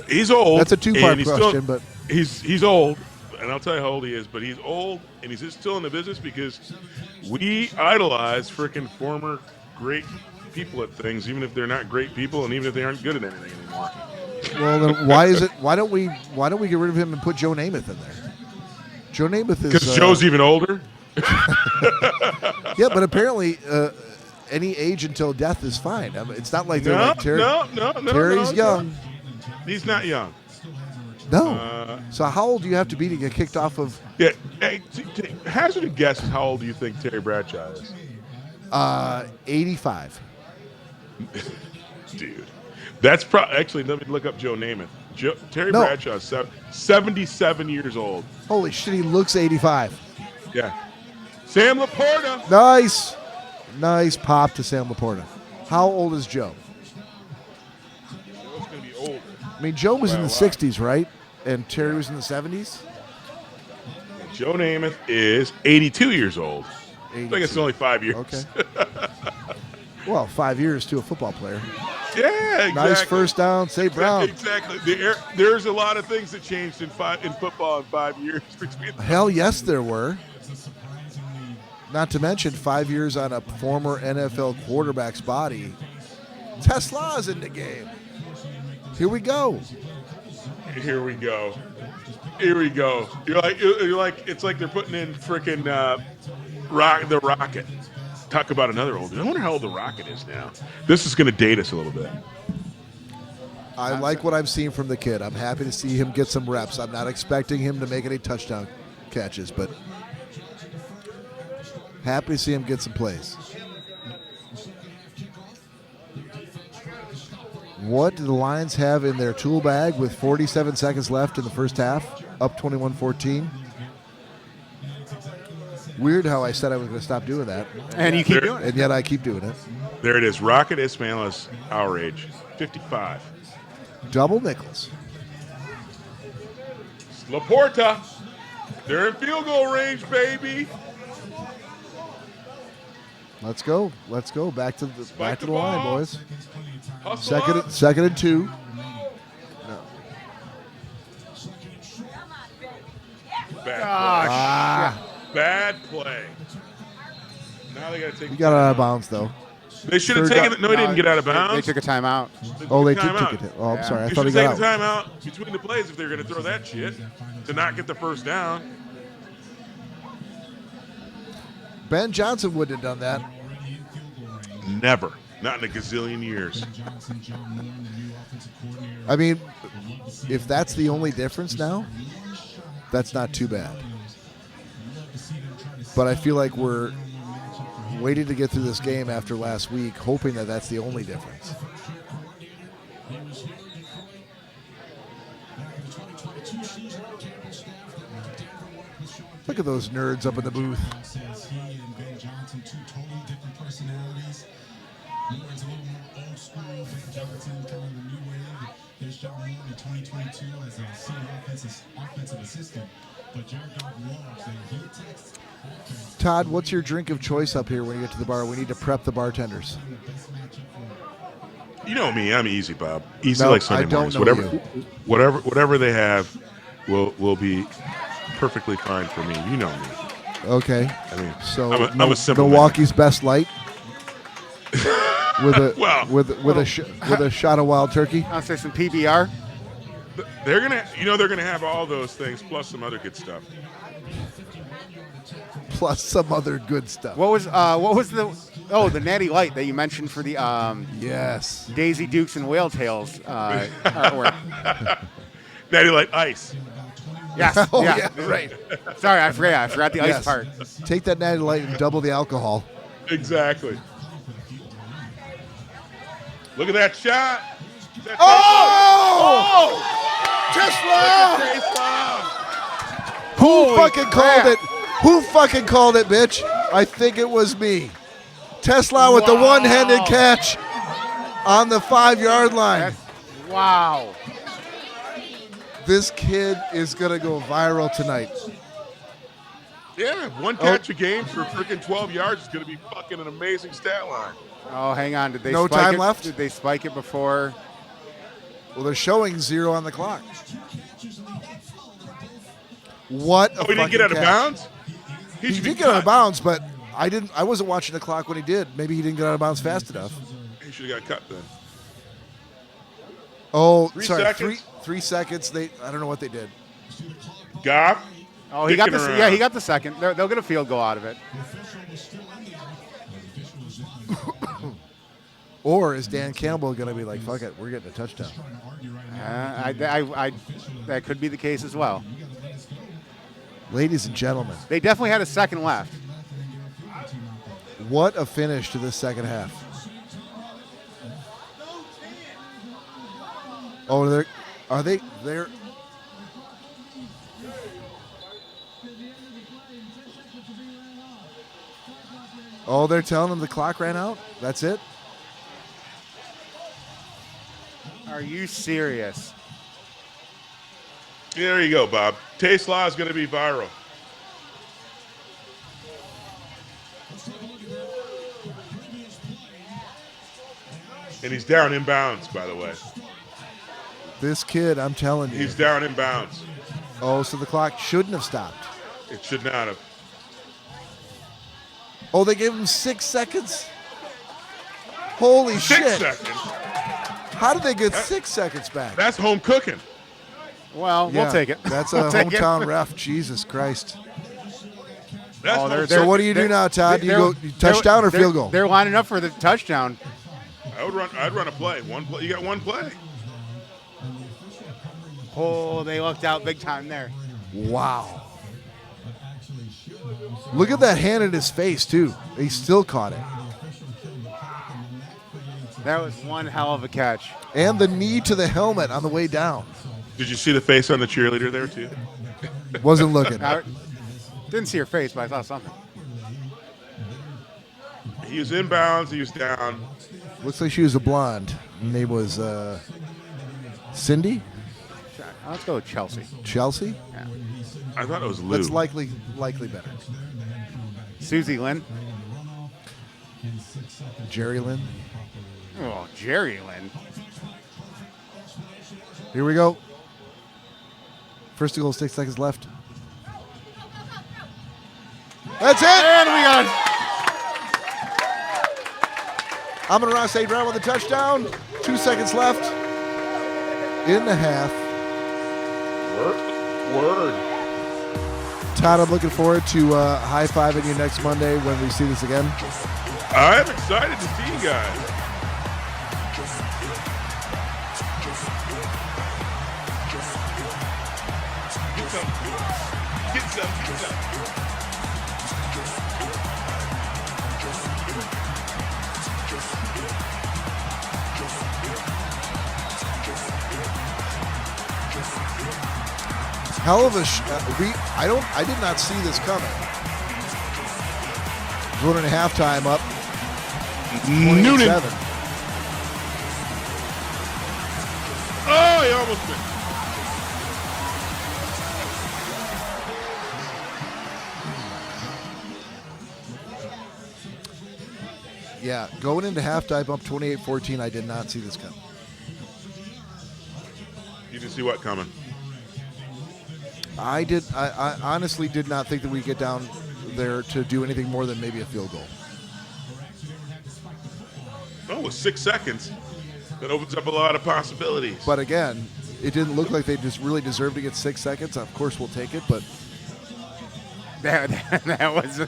He's old. That's a two-part and question, but he's old, and I'll tell you how old he is. But he's old, and he's still in the business because we idolize freaking former great people at things, even if they're not great people, and even if they aren't good at anything anymore. well, then why don't we get rid of him and put Joe Namath in there? Joe Namath is Because Joe's even older. Yeah, but apparently any age until death is fine. I mean, it's not like they're like Terry. No. Terry's young. He's not young. No. So how old do you have to be to get kicked off of? Yeah. Hey, hazard a guess how old do you think Terry Bradshaw is? 85. Dude. That's actually, let me look up Joe Namath. Terry No. Bradshaw is 77 years old. Holy shit, he looks 85. Yeah. Sam Laporta. Nice pop to Sam Laporta. How old is Joe? Joe's going to be older. I mean, Joe was in the Wow. 60s, right? And Terry was in the 70s? Joe Namath is 82 years old. I 82. think it's only 5 years. Okay. Well, 5 years to a football player. Yeah, exactly. Nice first down, St. Brown. Exactly. There's a lot of things that changed in football in 5 years between. Hell yes, there were. Not to mention 5 years on a former NFL quarterback's body. Tesla's in the game. Here we go. Here we go. Here we go. You're like, it's like they're putting in freaking the Rocket. Talk about another old. I wonder how old the Rocket is now. This is going to date us a little bit. I like what I've seen from the kid. I'm happy to see him get some reps. I'm not expecting him to make any touchdown catches, but happy to see him get some plays. What do the Lions have in their tool bag with 47 seconds left in the first half? Up 21-14. Weird how I said I was going to stop doing that. And you keep doing it. And yet I keep doing it. There it is. Rocket Ismail is our age. 55. Double nickels. Laporta. They're in field goal range, baby. Let's go. Let's go. Back to the line, boys. Hustle Second and 2. No. Bad play. Bad play. Now they got to take. He got out of bounds though. They should have taken it. No, he didn't get out of bounds. They took a timeout. Oh, they did take it. Oh, I'm sorry. I You thought he should got take a out. timeout between the plays if they're going to throw that shit to not get the first down. Ben Johnson wouldn't have done that. Never. Not in a gazillion years. I mean, if that's the only difference now, that's not too bad. But I feel like we're waiting to get through this game after last week, hoping that that's the only difference. Look at those nerds up in the booth. Todd, what's your drink of choice up here when you get to the bar? We need to prep the bartenders. You know me, I'm easy, Bob. Easy No, like Sunday I don't mornings. know Whatever they have will be perfectly fine for me. You know me. Okay. I mean, So I'm a simple Milwaukee's Best Light with a Well, with a shot of wild turkey. I'll say some PBR. man. They're gonna have all those things plus some other good stuff. Plus some other good stuff. What was the Natty Light that you mentioned for the Yes. Daisy Dukes and Whale Tails artwork? Natty Light Ice. Yes. Oh yeah. yeah, right. Sorry, I forgot the ice Yes. part. Take that Natty Light and double the alcohol. Exactly. Look at that shot. That Tesla! Who fucking called it? Who fucking called it, bitch? I think it was me. Tesla with the one-handed catch on the 5-yard line. Wow. This kid is going to go viral tonight. Yeah, one catch a game for freaking 12 yards is going to be fucking an amazing stat line. Oh, hang on. Did they No spike time it? left? Did they spike it before? Well, they're showing 0 on the clock. What a Oh, he didn't get out of catch. bounds? He should be did get out of cut. bounds, but I wasn't watching the clock when he did. Maybe he didn't get out of bounds fast enough. He should have got cut then. Oh, 3 sorry. seconds? 3 seconds. I don't know what they did. Goff. Oh, he got dicking the around. yeah, he got the second. They'll get a field goal out of it. Or is Dan Campbell going to be like, fuck it, we're getting a touchdown? That could be the case as well. Ladies and gentlemen, They definitely had a second left. what a finish to this second half. Oh, they're Oh, they're telling them the clock ran out? That's it? Are you serious? There you go, Bob. Taste Law is going to be viral. And he's down in bounds, by the way. This kid, I'm telling you. He's down in bounds. Oh, so the clock shouldn't have stopped. It should not have. Oh, they gave him 6 seconds? Holy 6 shit. seconds. How did they get 6 seconds back? That's home cooking. Well, Yeah, we'll take it. That's a We'll take it. hometown ref. Jesus Christ. That's Oh, no they're- So what do you do now, Todd? Do you go touchdown or field goal? They're lining up for the touchdown. I'd run a play. One play. You got one play. Oh, they lucked out big time there. Wow. Look at that hand in his face, too. He still caught it. That was one hell of a catch. And the knee to the helmet on the way down. Did you see the face on the cheerleader there too? Wasn't looking. I didn't see her face, but I saw something. He was inbounds. He was down. Looks like she was a blonde. Her name was Cindy? Let's go with Chelsea. Chelsea? Yeah. I thought it was Lou. That's likely better. Susie Lynn. Jerry Lynn. Oh, Jerry Lynn. Here we go. First to goal, 6 seconds left. That's it! And we got it. Amon Ross St. Brown with a touchdown. 2 seconds left in the half. Word. Todd, I'm looking forward to high-fiving you next Monday when we see this again. I'm excited to see you guys. Get some. Hell of a I did not see this coming. Going into halftime up. Noonan. 27. Oh, he almost missed. Yeah, going into halftime up 28-14, I did not see this coming. You didn't see what coming? I honestly did not think that we'd get down there to do anything more than maybe a field goal. Oh, with 6 seconds, that opens up a lot of possibilities. But again, it didn't look like they just really deserved to get 6 seconds. Of course, we'll take it, but That was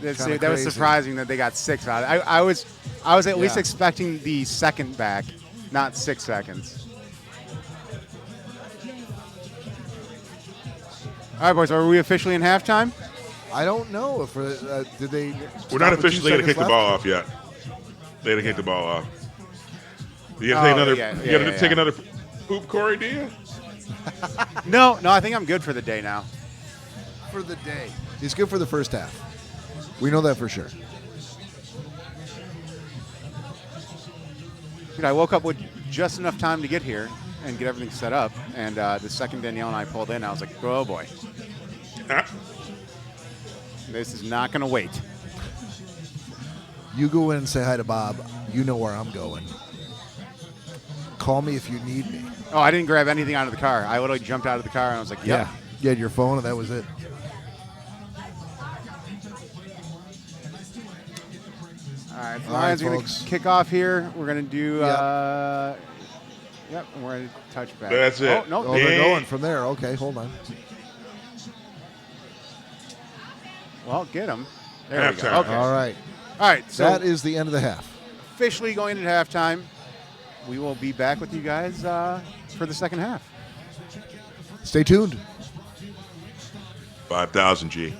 that was crazy. surprising that they got 6 out of it. I was at least Yeah. expecting the second back, not 6 seconds. All right, boys, are we officially in halftime? I don't know if did they. We're not stop with 2 officially going to seconds kick the left? ball off yet. They didn't kick the ball off. You got to Oh, take another. yeah, you got to yeah, take yeah. another poop, Cory. Do you? No, I think I'm good for the day now. For the day. He's good for the first half. We know that for sure. Dude, I woke up with just enough time to get here and get everything set up, and the second Danielle and I pulled in, I was like, oh boy, Huh? this is not going to wait. You go in and say hi to Bob. You know where I'm going. Call me if you need me. Oh, I didn't grab anything out of the car. I literally jumped out of the car, and I was like, yep. You had your phone and that was it. All right, All Lions right, are going folks. to kick off here. We're going to do, Yep. and we're going to touch back. That's it. Oh, no, Oh, they're Yeah. going from there. Okay, hold on. well, get them. There we go. Halftime. Okay. All right. All right, so That is the end of the half. officially going into halftime. We will be back with you guys for the second half. Stay tuned. 5,000 G.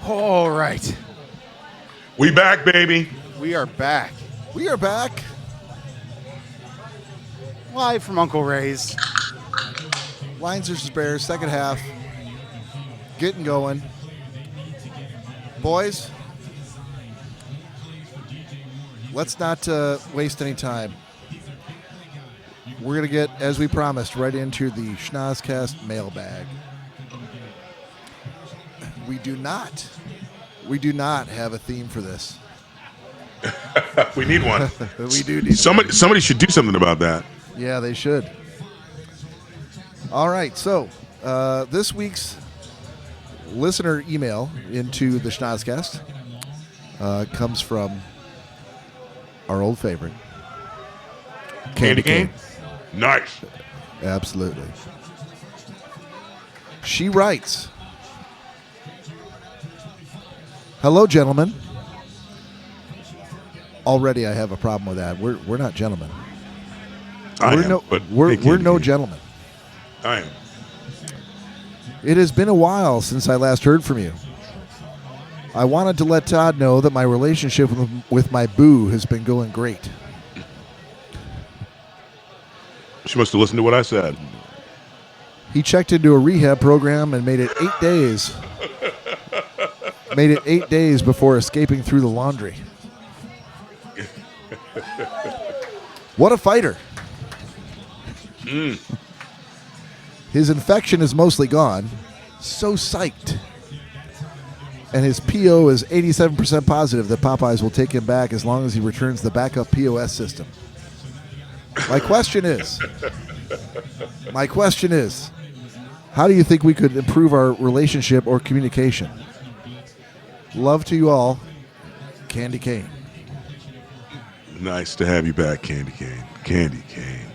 All right. We back, baby. We are back. We are back. Live from Uncle Ray's. Lions versus Bears, second half. Getting going. Boys, let's not waste any time. We're going to get, as we promised, right into the Schnozzcast mailbag. We do not have a theme for this. We need one. We do need Somebody should do something about that. Yeah, they should. All right, so this week's listener email into the Schnozzcast comes from our old favorite, Candy cane? Nice. Absolutely. She writes, "Hello, gentlemen." Already, I have a problem with that. We're not gentlemen. We're no gentlemen. I am. It has been a while since I last heard from you. I wanted to let Todd know that my relationship with my boo has been going great. She must have listened to what I said. He checked into a rehab program and made it 8 days. Made it 8 days before escaping through the laundry. What a fighter. His infection is mostly gone. So psyched. And his PO is 87% positive that Popeyes will take him back as long as he returns the backup POS system. My question is, how do you think we could improve our relationship or communication? Love to you all, Candy Cane. Nice to have you back, Candy Cane. Candy Cane.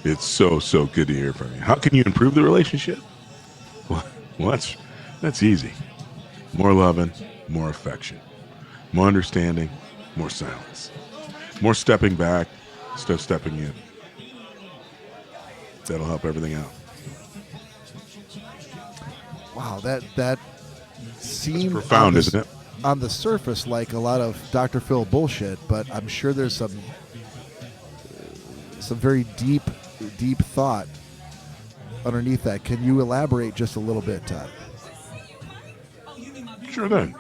It's so good to hear from you. How can you improve the relationship? Well, that's easy. More loving, more affection, more understanding, more silence, more stepping back instead of stepping in. That'll help everything out. Wow, that seemed profound, isn't it? On the surface, like a lot of Dr. Phil bullshit, but I'm sure there's some very deep thought underneath that. Can you elaborate just a little bit, Todd? Sure thing.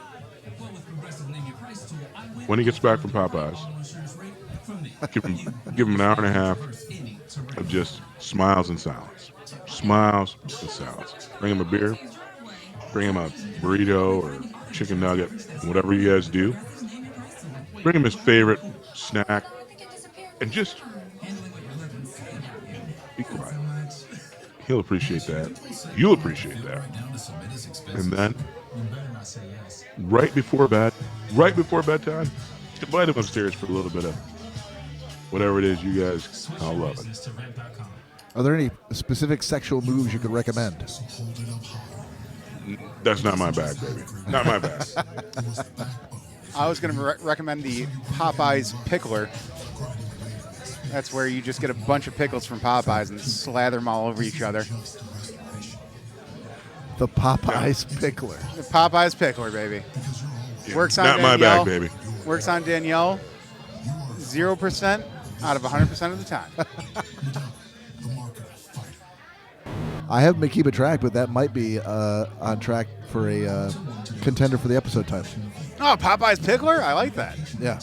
When he gets back from Popeyes, give him an hour and a half of just smiles and silence. Smiles and silence. Bring him a beer. Bring him a burrito or chicken nugget, whatever you guys do. Bring him his favorite snack and just be quiet. He'll appreciate that. You'll appreciate that. And then, right before bedtime, invite him upstairs for a little bit of whatever it is you guys all love it. Are there any specific sexual moves you could recommend? That's not my bag, baby. Not my bag. I was going to recommend the Popeyes Pickler. That's where you just get a bunch of pickles from Popeyes and slather them all over each other. The Popeyes Pickler. The Popeyes Pickler, baby. Yeah, Works on not Danielle. my bag, baby. Works on Danielle 0% out of 100% of the time. I haven't been keeping track, but that might be on track for a contender for the episode title. Oh, Popeyes Pickler? I like that. Yeah.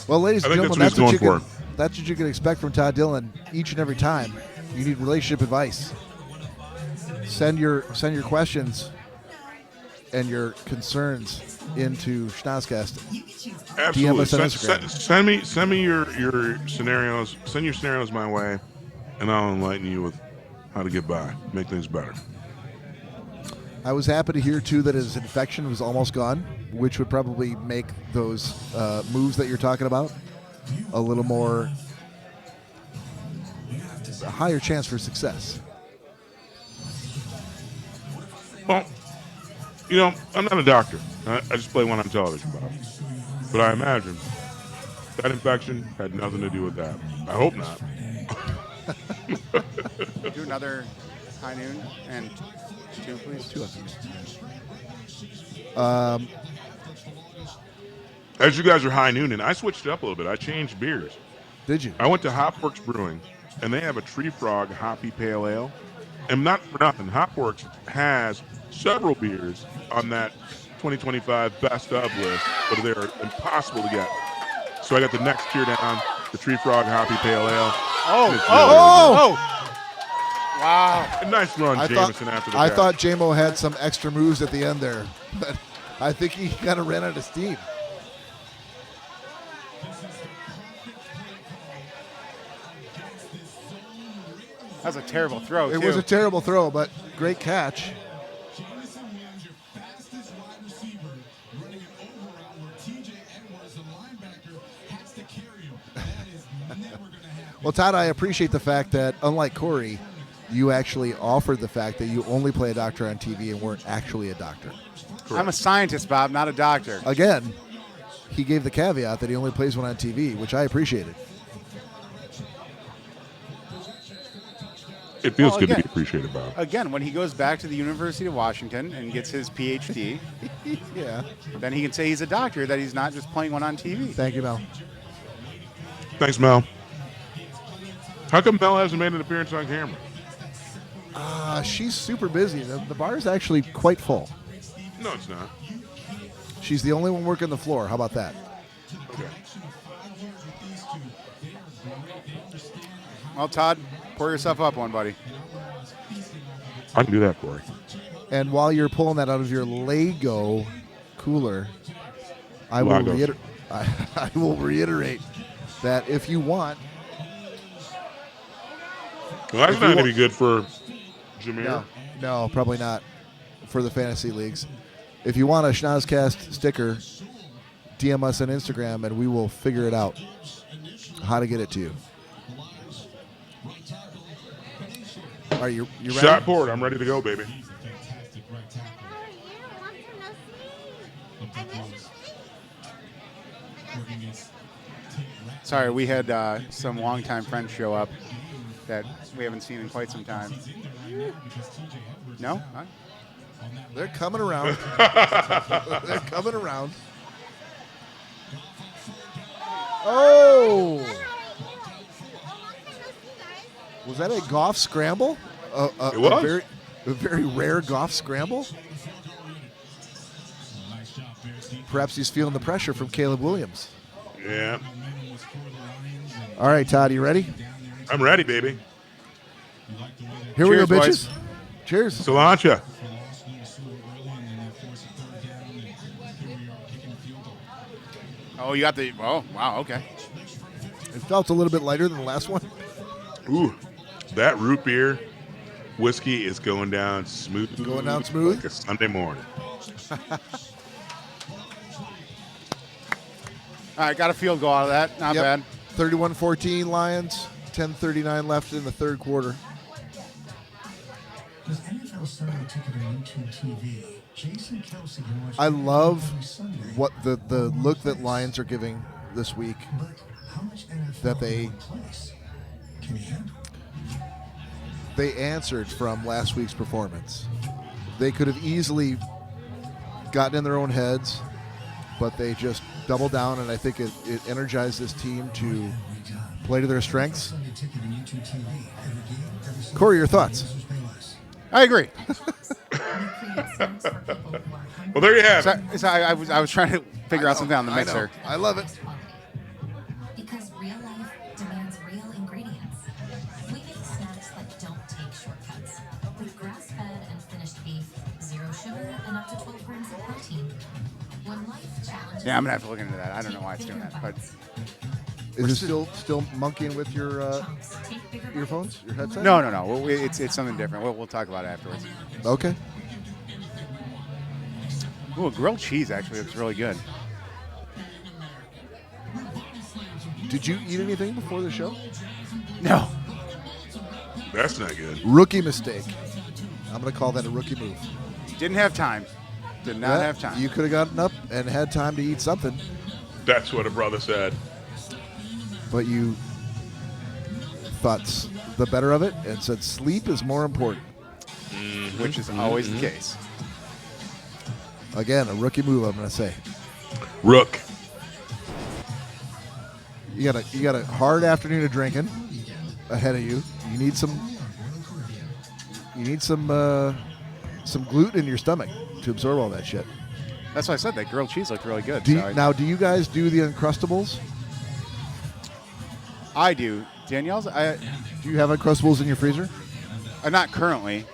Well, ladies and I think gentlemen, that's what he's going for. That's what you can expect from Todd Dillon each and every time you need relationship advice. Send your questions and your concerns into Schnozzcast. DM us on Instagram. Send me your scenarios. Send your scenarios my way, and I'll enlighten you with how to get by, make things better. I was happy to hear, too, that his infection was almost gone, which would probably make those moves that you're talking about a little more, a higher chance for success. Well, You know, I'm not a doctor. I just play one on television, Bob. But I imagine that infection had nothing to do with that. I hope not. Do another high noon and 2, please. 2 of them. As you guys are high noon, and I switched it up a little bit. I changed beers. Did you? I went to Hopworks Brewing, and they have a Tree Frog Hoppy Pale Ale. And not for nothing, Hopworks has several beers on that 2025 best of list, but they're impossible to get. So I got the next tier down, the Tree Frog Hoppy Pale Ale. Wow. A nice run, Jameson, after the I catch. thought JMO had some extra moves at the end there, but I think he kind of ran out of steam. That was a terrible throw, It too. was a terrible throw, but great catch. Well, Todd, I appreciate the fact that, unlike Cory, you actually offered the fact that you only play a doctor on TV and weren't actually a doctor. I'm a scientist, Bob, not a doctor. Again, he gave the caveat that he only plays one on TV, which I appreciated. It feels Well, good to again- be appreciated, Bob. Again, when he goes back to the University of Washington and gets his PhD, Yeah. then he can say he's a doctor, that he's not just playing one on TV. Thank you, Mel. Thanks, Mel. How come Mel hasn't made an appearance on camera? She's super busy. The bar is actually quite full. No, it's not. She's the only one working the floor. How about that? Okay. Well, Todd, pour yourself up one, buddy. I can do that, Cory. And while you're pulling that out of your Lego cooler, I will, Lagos. I will reiterate that if you want, Well, that's If not you going to want- be good for Jameer. no, probably not for the fantasy leagues. If you want a Schnozzcast sticker, DM us on Instagram and we will figure it out how to get it to you. Are you ready? Shot board. I'm ready to go, baby. Sorry, we had some longtime friends show up that we haven't seen in quite some time. No? Huh? They're coming around. They're coming around. Oh! Was that a golf scramble? It was. A very rare golf scramble? Perhaps he's feeling the pressure from Caleb Williams. Yeah. All right, Todd, you ready? I'm ready, baby. Here we go, Cheers, bitches. boys. Cheers. Cilantro. Oh, you got the... Oh, wow, okay. It felt a little bit lighter than the last one. Ooh, that root beer whiskey is going down smooth. Going down smooth? Like a Sunday morning. All right, got a field goal out of that. Not Yep. bad. 31-14 Lions. 10:39 left in the third quarter. With NFL Sunday Ticket on YouTube TV, Jason Kelsey can watch I love every Sunday. what the look that Lions are giving this week. But how much NFL That they- in one place can he handle? They answered from last week's performance. They could have easily gotten in their own heads, but they just doubled down, and I think it energized this team to play to their strengths. Sunday Ticket on YouTube TV. Every game, every Sunday. Corey, your thoughts? Users pay less. I agree. Well, there you have So, it. so I was trying to figure out something on the I know. mixer. I love it. Because real life demands real ingredients. We make snacks that don't take shortcuts. With grass-fed and finished beef, 0 sugar, and up to 12 grams of protein. When life challenges... Yeah, I'm going to have to look into that. I don't know why it's doing that. But Is it still monkeying with your Take bigger earphones, your headset? no. It's something different. We'll talk about it afterwards. Okay. Ooh, grilled cheese actually looks really good. Did you eat anything before the show? No. That's not good. Rookie mistake. I'm going to call that a rookie move. Didn't have time. Did not have time. You could have gotten up and had time to eat something, That's what a brother said. but you thought the better of it and said sleep is more important. Which is always the case. Again, a rookie move, I'm going to say. Rook. You got a hard afternoon of drinking ahead of you. You need some gluten in your stomach to absorb all that shit. That's why I said that grilled cheese looked really good. Now, do you guys do the Uncrustables? I do. Danielle's. Do you have Uncrustables in your freezer? Not currently.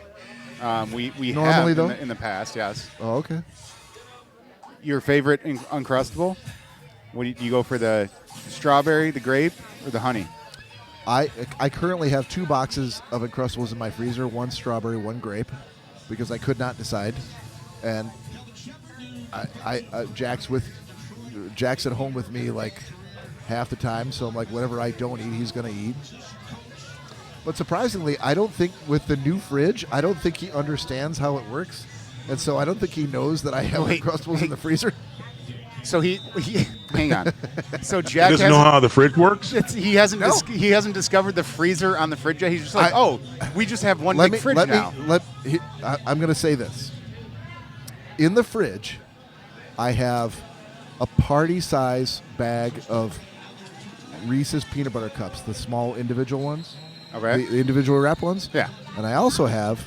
We Normally, have though? in the past. Yes. Oh, okay. Your favorite Uncrustable? What do you go for, the strawberry, the grape, or the honey? I currently have 2 boxes of Uncrustables in my freezer, 1 strawberry, 1 grape, because I could not decide. And Jack's at home with me like half the time, so I'm like, whatever I don't eat, he's going to eat. But surprisingly, I don't think with the new fridge, I don't think he understands how it works. And so I don't think he knows that I have Uncrustables in the freezer. So he hang on. So Jack He doesn't know how the fridge works? he hasn't discovered the freezer on the fridge yet. He's just like, we just have one big fridge now. I'm going to say this. In the fridge, I have a party-size bag of Reese's peanut butter cups, the small individual ones. Okay. The individual wrap ones. Yeah. And I also have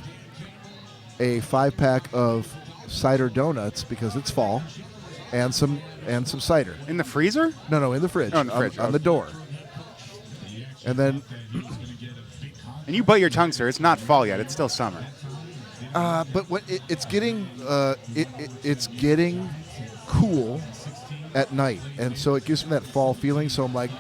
a 5-pack of cider donuts because it's fall, and some cider. In the freezer? No, in the fridge. Oh, in the fridge. On the door. And then, and you bite your tongue, sir. It's not fall yet. It's still summer. but it's getting it's getting cool at night, and so it gives me that fall feeling. So I'm like,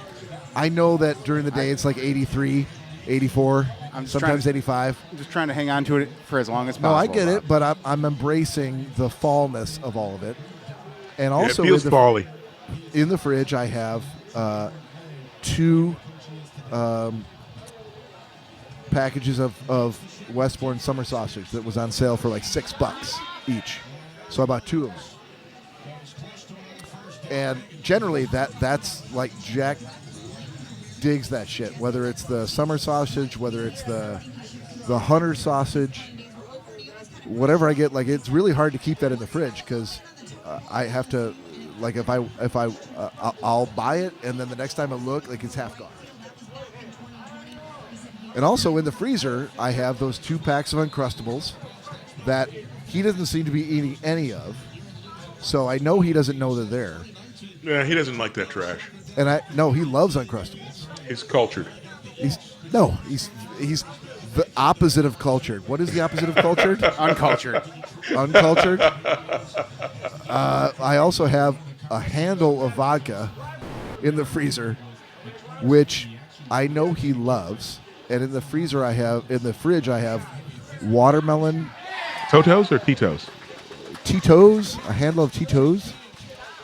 I know that during the day it's like 83, 84, sometimes 85. I'm just trying to hang on to it for as long as possible. No, I get it, but I'm embracing the fallness of all of it. And also, it feels fall-y. In the fridge, I have 2 packages of Westbourne summer sausage that was on sale for like $6 each. So I bought 2 of them. And generally, that's like Jack digs that shit. Whether it's the summer sausage, whether it's the hunter sausage, whatever I get, like it's really hard to keep that in the fridge because I have to, like, I'll buy it and then the next time I look, like it's half gone. And also in the freezer, I have those 2 packs of Uncrustables that he doesn't seem to be eating any of. So I know he doesn't know they're there. Yeah, he doesn't like that trash. And he loves Uncrustables. He's cultured. He's the opposite of cultured. What is the opposite of cultured? Uncultured. Uncultured. I also have a handle of vodka in the freezer, which I know he loves. And in the fridge I have watermelon. Totos or Tito's? Tito's, a handle of Tito's.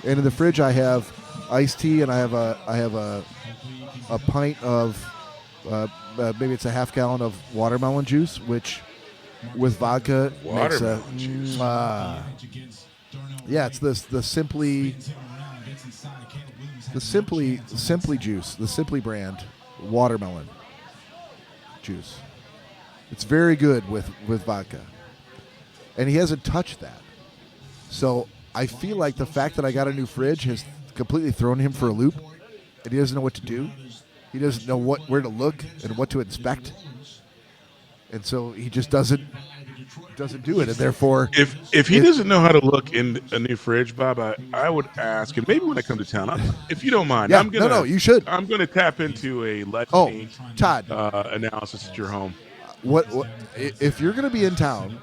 And in the fridge I have iced tea, and I have a pint of maybe it's a half gallon of watermelon juice, which with vodka Watermelon makes juice. Yeah, it's the Simply juice, the Simply brand watermelon juice. It's very good with vodka, and he hasn't touched that. So I feel like the fact that I got a new fridge has completely thrown him for a loop, and he doesn't know what to do. He doesn't know where to look and what to inspect, and so he just doesn't do it. And therefore, if he doesn't know how to look in a new fridge, Bob, I would ask, and maybe when I come to town, if you don't mind, yeah, no, you should. I'm gonna tap into a lead paint Todd analysis at your home. What if you're going to be in town?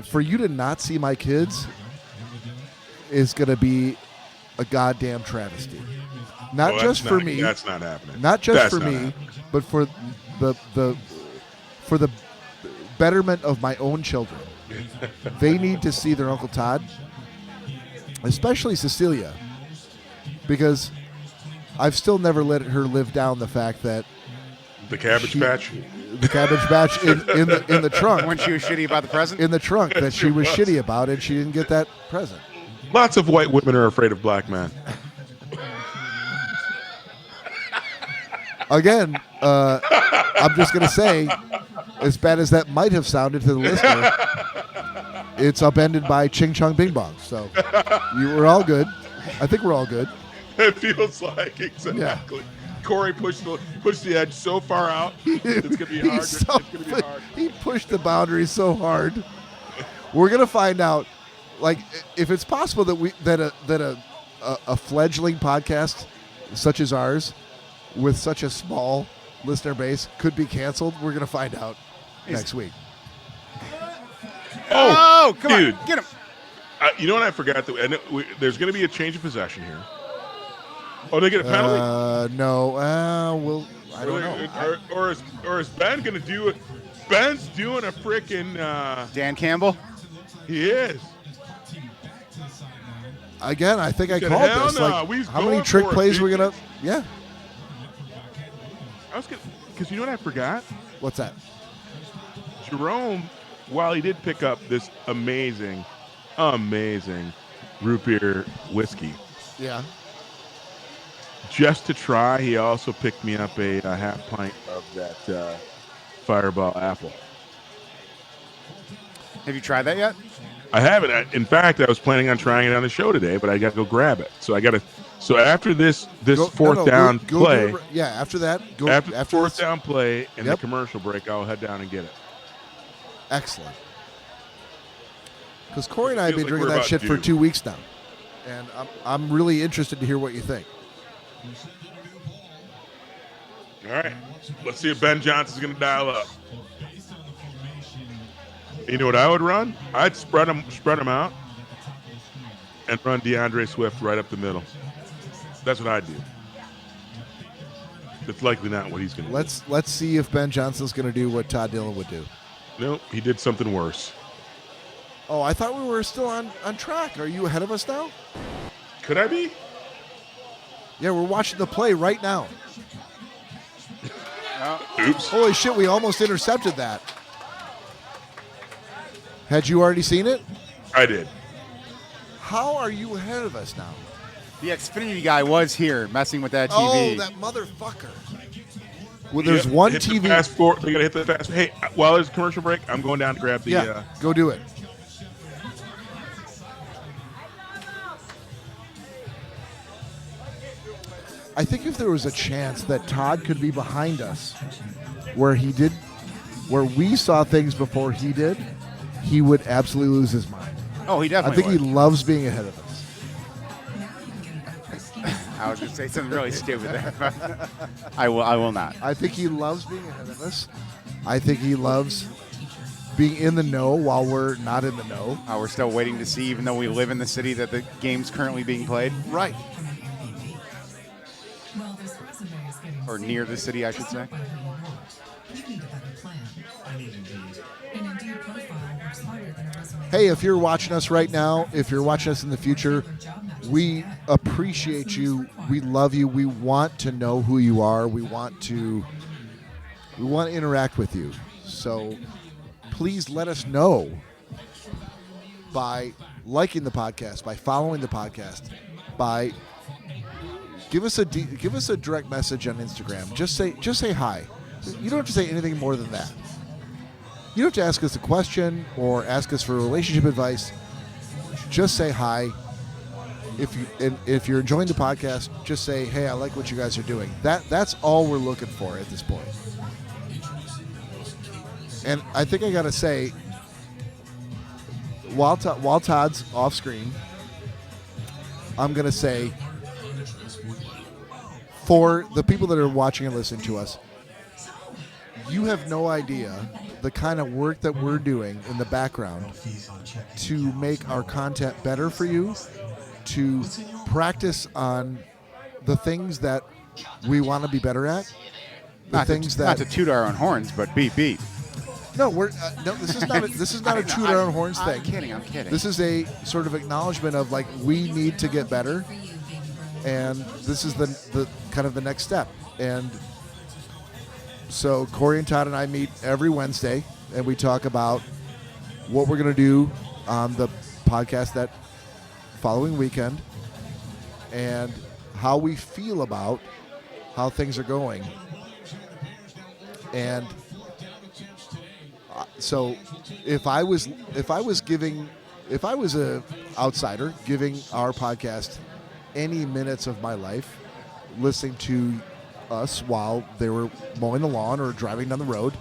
For you to not see my kids is going to be a goddamn travesty. Not just for me. That's not happening. Not just for me, but for the betterment of my own children. They need to see their Uncle Todd, especially Cecilia, because I've still never let her live down the fact that The Cabbage Patch. The Cabbage Patch in the trunk. When she was shitty about the present? In the trunk that she was shitty about, and she didn't get that present. Lots of white women are afraid of black men. Again, I'm just going to say, as bad as that might have sounded to the listener, it's upended by Ching Chong Bing Bong. So we're all good. I think we're all good. It feels like, exactly. Yeah. Cory pushed the edge so far out. It's going to be hard. It's going to be hard. He pushed the boundaries so hard. We're going to find out, like, if it's possible that a fledgling podcast such as ours, with such a small listener base, could be canceled. We're going to find out next week. Oh, come dude. on. Get him. You know what I forgot? There's going to be a change of possession here. Oh, they get a penalty? No. I don't know. Or is Ben going to do it? Ben's doing a freaking... Dan Campbell? He is. Again, I think I called this. No. Like, how many trick plays we're going to... Yeah. I was because you know what I forgot? What's that? Jerome, while he did pick up this amazing root beer whiskey, yeah, just to try, he also picked me up a half pint of that Fireball apple. Have you tried that yet? I haven't. In fact, I was planning on trying it on the show today, but I got to go grab it. So I got to. So after this fourth down play, after that, after fourth down play and the commercial break, I'll head down and get it. Excellent. Because Cory and I have been drinking that shit for 2 weeks now, and I'm really interested to hear what you think. All right, let's see if Ben Johnson's going to dial up. You know what I would run? I'd spread them out and run DeAndre Swift right up the middle. That's what I'd do. It's likely not what he's going to do. Let's see if Ben Johnson's going to do what Todd Dillon would do. Nope, he did something worse. Oh, I thought we were still on track. Are you ahead of us now? Could I be? Yeah, we're watching the play right now. Oops. Holy shit, we almost intercepted that. Had you already seen it? I did. How are you ahead of us now? The Xfinity guy was here messing with that TV. Oh, that motherfucker. Well, there's one hit TV. The fast forward. We got to hit the fast. Hey, while there's a commercial break, I'm going down to grab the. Yeah, go do it. I think if there was a chance that Todd could be behind us, where we saw things before he did, he would absolutely lose his mind. Oh, he definitely I think would. he loves being ahead of us. I was going to say something really stupid there. I will not. I think he loves being ahead of us. I think he loves being in the know while we're not in the know. We're still waiting to see, even though we live in the city that the game's currently being played. Right. Or near the city, I should say. Hey, if you're watching us right now, if you're watching us in the future, we appreciate you. We love you. We want to know who you are. We want to interact with you. So please let us know by liking the podcast, by following the podcast, by give us a direct message on Instagram. Just say hi. You don't have to say anything more than that. You don't have to ask us a question or ask us for relationship advice. Just say hi. If you're enjoying the podcast, just say, "Hey, I like what you guys are doing." That's all we're looking for at this point. And I think I gotta say, while Todd's off screen, I'm gonna say, for the people that are watching and listening to us, you have no idea the kind of work that we're doing in the background to make our content better for you, to practice on the things that we want to be better at. Not to toot our own horns, but beep. No, this is not a toot our own horns thing. I'm kidding. This is a sort of acknowledgement of, like, we need to get better, and this is the kind of the next step. And So Cory and Todd and I meet every Wednesday, and we talk about what we're going to do on the podcast that following weekend and how we feel about how things are going. And so if I was a outsider giving our podcast any minutes of my life, listening to us while they were mowing the lawn or driving down the road,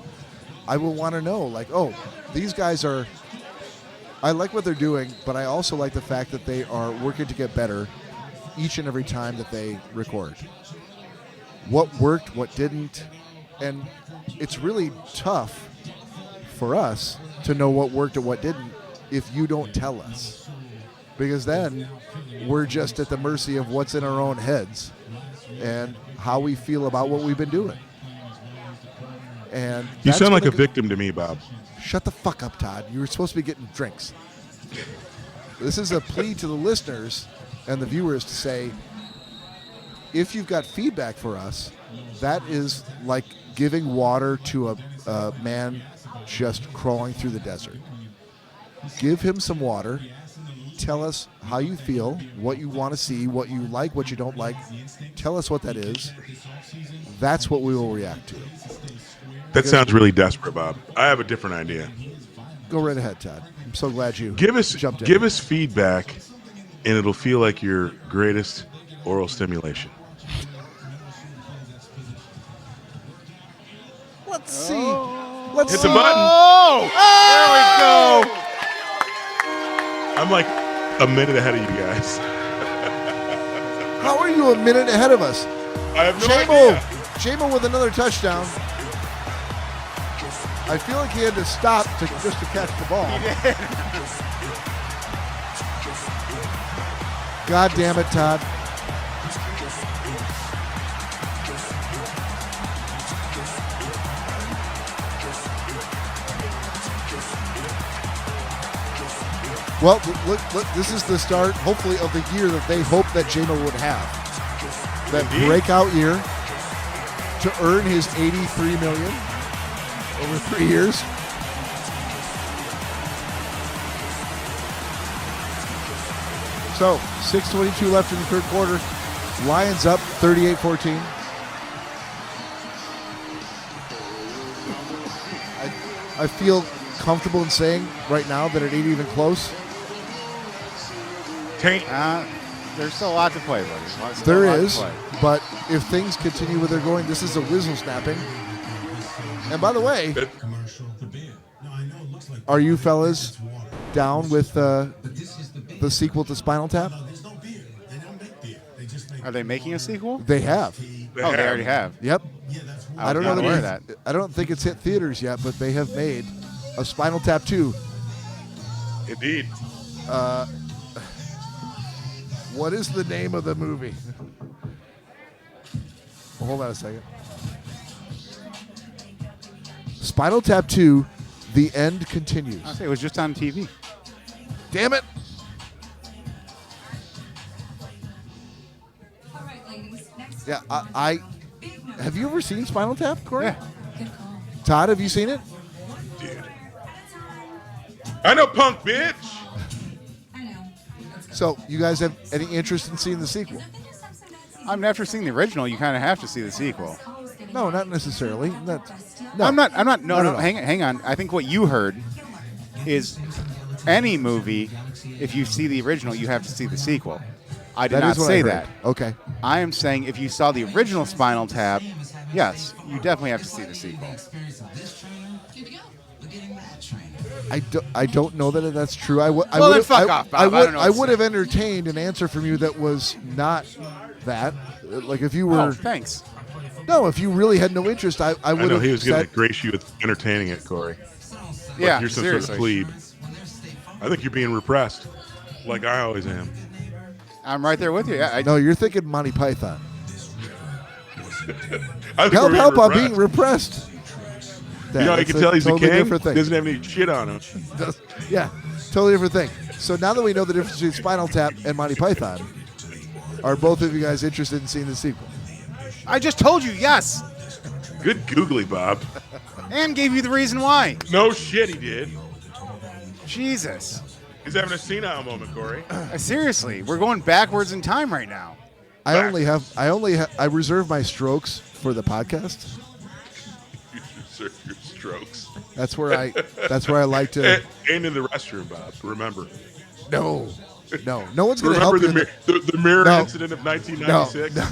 I will want to know, like, oh, these guys are, I like what they're doing, but I also like the fact that they are working to get better each and every time that they record. What worked, what didn't, and it's really tough for us to know what worked and what didn't if you don't tell us, because then we're just at the mercy of what's in our own heads and how we feel about what we've been doing. And you sound like a victim to me, Bob. Shut the fuck up, Todd. You were supposed to be getting drinks. This is a plea to the listeners and the viewers to say, if you've got feedback for us, that is like giving water to a man just crawling through the desert. Give him some water. Tell us how you feel, what you want to see, what you like, what you don't like. Tell us what that is. That's what we will react to. That sounds really desperate, Bob. I have a different idea. Go right ahead, Todd. I'm so glad you jumped in. Give us feedback, and it'll feel like your greatest oral stimulation. Let's see. Hit the button. Oh! There we go. I'm like a minute ahead of you guys. How are you a minute ahead of us? I have no idea. Jamo with another touchdown. I feel like he had to stop just to catch the ball. He did. God damn it, Todd. Well, look, this is the start, hopefully, of the year that they hope that Jamo would have. That breakout year to earn his $83 million over 3 years. So, 6:22 left in the third quarter. Lions up 38-14. I feel comfortable in saying right now that it ain't even close. There's still a lot to play, buddy. There is, but if things continue where they're going, this is a whistle snapping. And by the way, are you fellas down with the sequel to Spinal Tap? Are they making a sequel? They have. They already have. Yep. I don't know that. I don't think it's hit theaters yet, but they have made a Spinal Tap 2. Indeed. What is the name of the movie? Well, hold on a second. Spinal Tap 2, The End Continues. Okay, it was just on TV. Damn it. All right, ladies. Next. Yeah, I have you ever seen Spinal Tap, Cory? Yeah. Good call. Todd, have you seen it? Dude. I know, punk bitch. I know. Let's go. So, you guys have any interest in seeing the sequel? After seeing the original, you kind of have to see the sequel. No, not necessarily. No. I'm not. No. No. Hang on. I think what you heard is any movie, if you see the original, you have to see the sequel. I did not say that. Okay. I am saying if you saw the original Spinal Tap, yes, you definitely have to see the sequel. I don't know that that's true. Then fuck off, Bob. I would have entertained an answer from you that was not that. Like if you were. Oh, thanks. No, if you really had no interest, I would have. I know he was going to grace you with entertaining it, Cory. Yeah, you're some seriously. sort of plebe. I think you're being repressed, like I always am. I'm right there with you. Yeah, No, you're thinking Monty Python. I think Help! we're I'm being repressed. You know, you can tell he's a totally king. different thing. Doesn't have any shit on him. Yeah, totally different thing. So now that we know the difference between Spinal Tap and Monty Python, are both of you guys interested in seeing the sequel? I just told you yes. Good googly, Bob. And gave you the reason why. No shit, he did. Jesus. He's having a senile moment, Corey. Seriously, we're going backwards in time right now. I reserve my strokes for the podcast. You reserve your strokes. That's where I like to. And in the restroom, Bob. Remember. No one's going to help you. Remember the mirror incident of 1996? No.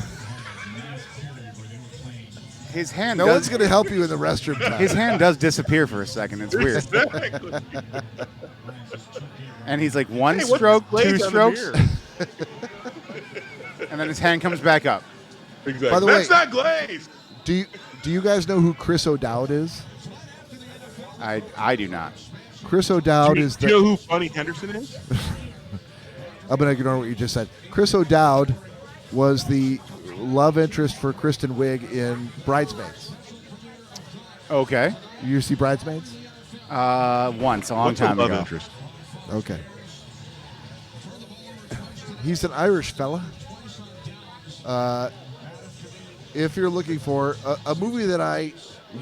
His hand. No one's going to help you in the restroom. Time. His hand does disappear for a second. It's weird. Exactly. And he's like, Hey, what's stroke, this glaze 2 on the strokes, mirror? and then his hand comes back up. Exactly. By the That's way, not glaze. Do you guys know who Chris O'Dowd is? I do not. Chris O'Dowd is Do you know who Funny Henderson is? I'm going to ignore what you just said. Chris O'Dowd was the love interest for Kristen Wiig in Bridesmaids. Okay. You see Bridesmaids? Once, a long What's time a love ago. interest? Okay. He's an Irish fella. If you're looking for a movie that I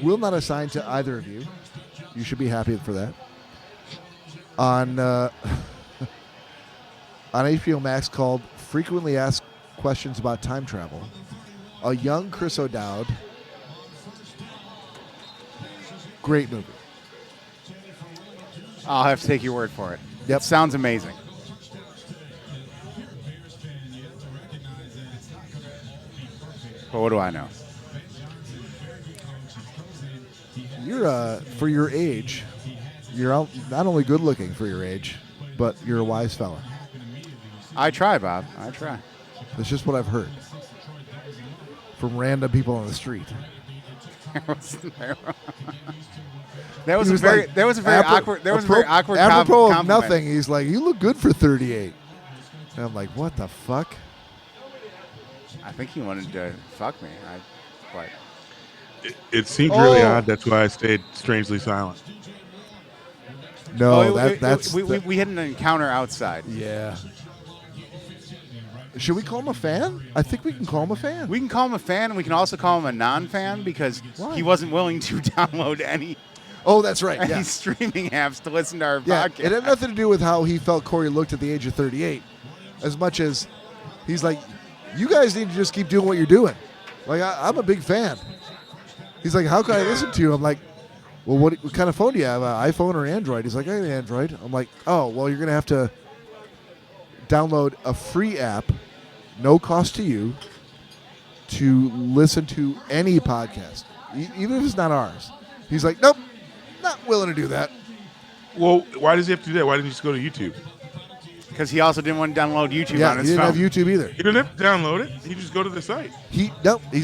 will not assign to either of you, you should be happy for that. On on HBO Max called Frequently Asked Questions About Time Travel, a young Chris O'Dowd. Great movie. I'll have to take your word for it. Yep. It sounds amazing. But what do I know? You're for your age, you're not only good looking for your age, but you're a wise fella. I try, Bob. I try. That's just what I've heard from random people on the street. That was He a very like, that was a very awkward apropos compliment. of nothing. He's like, "You look good for 38." And I'm like, "What the fuck?" I think he wanted to fuck me. But It seemed really odd. That's why I stayed strangely silent. No, we had an encounter outside. Yeah. Should we call him a fan? I think we can call him a fan. We can call him a fan, and we can also call him a non-fan because he wasn't willing to download any Oh, that's right. Yeah. streaming apps to listen to our Yeah. podcast. It had nothing to do with how he felt Cory looked at the age of 38, as much as he's like, "You guys need to just keep doing what you're doing." Like, I'm a big fan. He's like, "How can I listen to you?" I'm like, "Well, what kind of phone do you have? An iPhone or Android?" He's like, "I have an Android." I'm like, "Oh, well, you're going to have to download a free app, no cost to you, to listen to any podcast, even if it's not ours." He's like, "Nope, not willing to do that." Well, why does he have to do that? Why didn't he just go to YouTube? Because he also didn't want to download YouTube Yeah, on he his didn't phone. have YouTube either. He didn't have to download it. He just go to the site. He's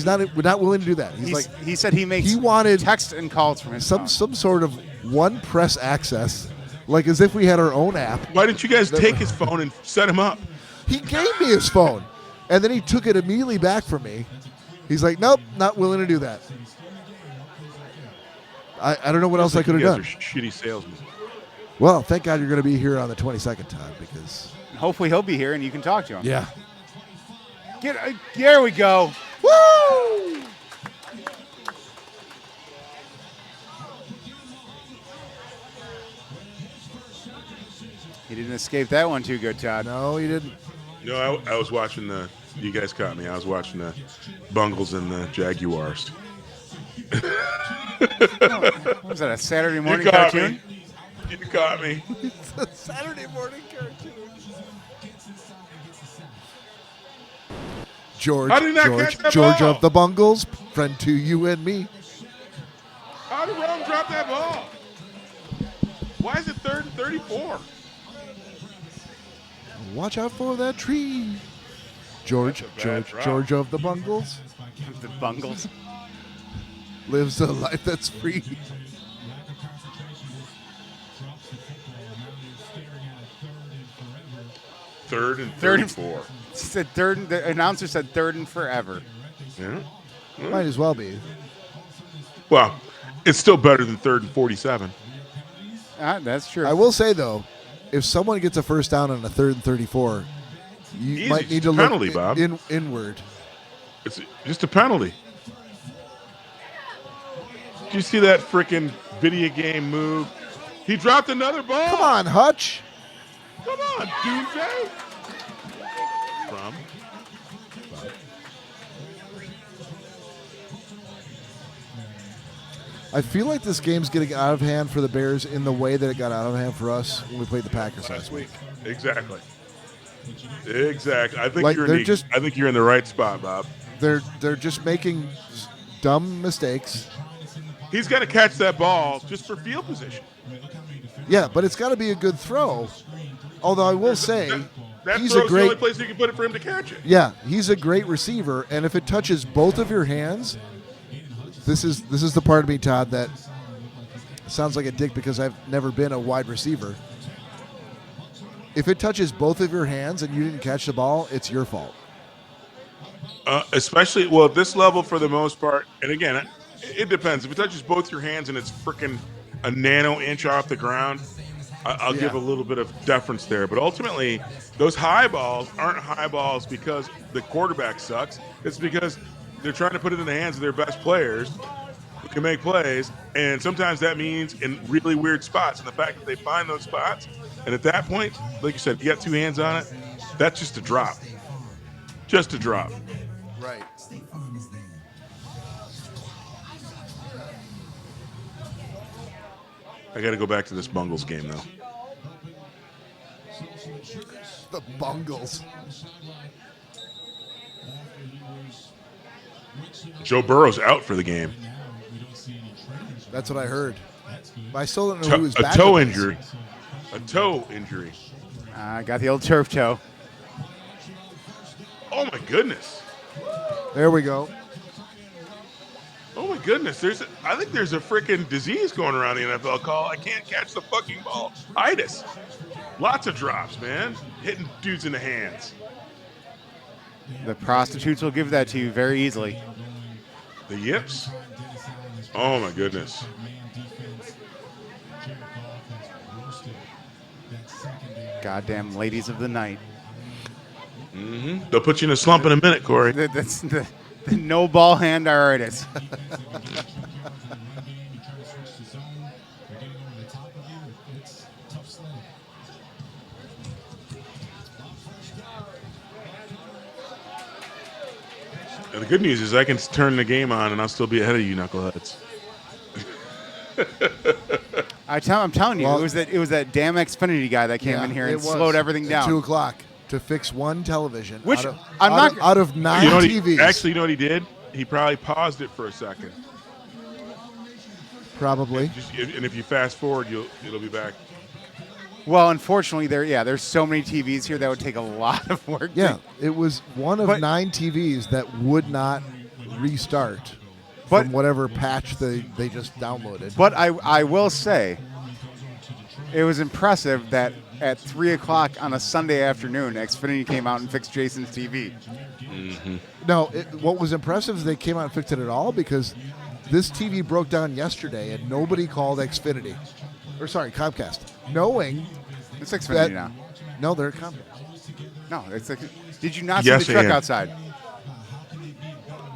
not willing to do that. He's like, he said he makes he wanted text and calls from his phone. some sort of one press access, like as if we had our own app. Why didn't you guys take his phone and set him up? He gave me his phone, and then he took it immediately back from me. He's like, "Nope, not willing to do that." I don't know what else I could have You guys done. are shitty salesmen. Well, thank God you're going to be here on the 22nd, Todd, because Hopefully he'll be here and you can talk to him. yeah. There we go. Woo! He didn't escape that one too good, Todd. No, he didn't. No, I was watching the. You guys caught me. I was watching the Bungles and the Jaguars. What was that, a Saturday morning You caught cartoon? me. You caught me. It's a Saturday morning cartoon. George, How did that catch that George ball? of the Bungles, friend to you and me. How did Rome drop that ball? Why is it 3rd and 34? Watch out for that tree. George That's a bad drop. George of the Bungles The Bungles. lives a life that's free. Third and Third and 34. Said third. The announcer said third and forever. Yeah. Might as well be. Well, it's still better than 3rd and 47. That's true. I will say though, if someone gets a first down on a 3rd and 34, you Easy, might need just to penalty, look Bob. inward. It's just a penalty. Did you see that freaking video game move? He dropped another ball. Come on, Hutch. Come on, Doomsday. From. I feel like this game's getting out of hand for the Bears in the way that it got out of hand for us when we played the Packers last week. Exactly. I think Like, you're they're in just- I think you're in the right spot, Bob. They're just making dumb mistakes. He's got to catch that ball just for field position. Yeah, but it's got to be a good throw. Although I will say, That he's throw's a the only great. place you can put it for him to catch it. Yeah, he's a great receiver, and if it touches both of your hands, this is the part of me, Todd, that sounds like a dick because I've never been a wide receiver. If it touches both of your hands and you didn't catch the ball, it's your fault. Especially, well, at this level for the most part, and again, it depends. If it touches both your hands and it's freaking a nano inch off the ground, I'll give a little bit of deference there. But ultimately, those high balls aren't high balls because the quarterback sucks. It's because they're trying to put it in the hands of their best players who can make plays. And sometimes that means in really weird spots. And the fact that they find those spots, and at that point, like you said, you got two hands on it, that's just a drop. Just a drop. Right. I got to go back to this Bungles game, though. The Bungles. Joe Burrow's out for the game. That's what I heard. But I still don't know who his A backup toe is. injury. A toe injury. I got the old turf toe. Oh, my goodness. There we go. Oh, my goodness. I think there's a freaking disease going around the NFL called I can't catch the fucking ball. Itis. Lots of drops, man. Hitting dudes in the hands. The prostitutes will give that to you very easily. The yips. Oh, my goodness. Goddamn ladies of the night. Mm-hmm. They'll put you in a slump in a minute, Corey. That's the no ball hand artists. And the good news is I can turn the game on and I'll still be ahead of you, knuckleheads. I'm telling you, Well, it was that damn Xfinity guy that came in here and slowed everything down. At 2 o'clock to fix one television. Which out of 9 TVs. Actually, you know what he did? He probably paused it for a second. Probably. And if you fast forward, it'll be back. Well, unfortunately, there's so many TVs here that would take a lot of work. Yeah, it was one of 9 TVs that would not restart But- from whatever patch they just downloaded. But I will say, it was impressive that at 3 o'clock on a Sunday afternoon, Xfinity came out and fixed Jason's TV. Mm-hmm. No, what was impressive is they came out and fixed it at all because this TV broke down yesterday and nobody called Xfinity. Or sorry, Comcast. Knowing It's Xfinity that, now. No, they're Comcast. No, did you not Yes, see the truck and. outside?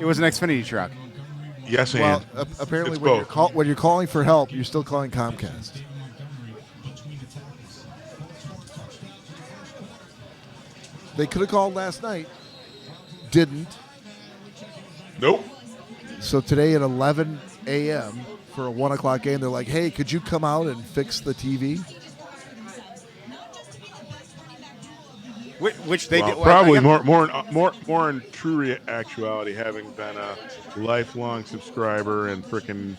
It was an Xfinity truck. Yes, Well, and. apparently It's when both. when you're calling for help, you're still calling Comcast. They could have called last night. Didn't. Nope. So today at 11 a.m. for a 1 o'clock game, they're like, hey, could you come out and fix the TV? Which they Well, did. probably again, more in true actuality, having been a lifelong subscriber and freaking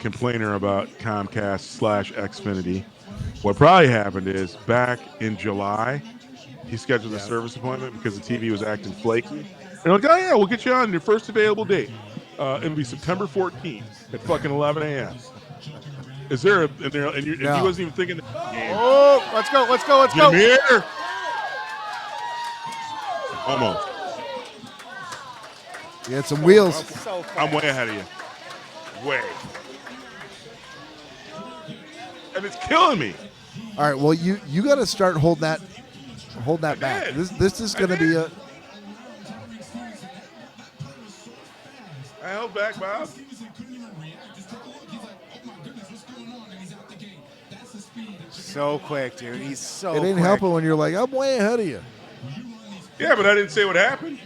complainer about Comcast / Xfinity. What probably happened is back in July, he scheduled a service appointment because the TV was acting flaky. And they're like, oh yeah, we'll get you on your first available date. It'll be September 14th at fucking 11 a.m. Is there and he wasn't even thinking the game. Oh, let's go. Get him here. Almost. You had some wheels. I'm way ahead of you. Way. And it's killing me. All right, well, you got to start holding that back. did. This is going to be a. I hope back, Bob? So quick, dude. He's so It ain't quick. helping when you're like, I'm way ahead of you. Yeah, but I didn't say what happened.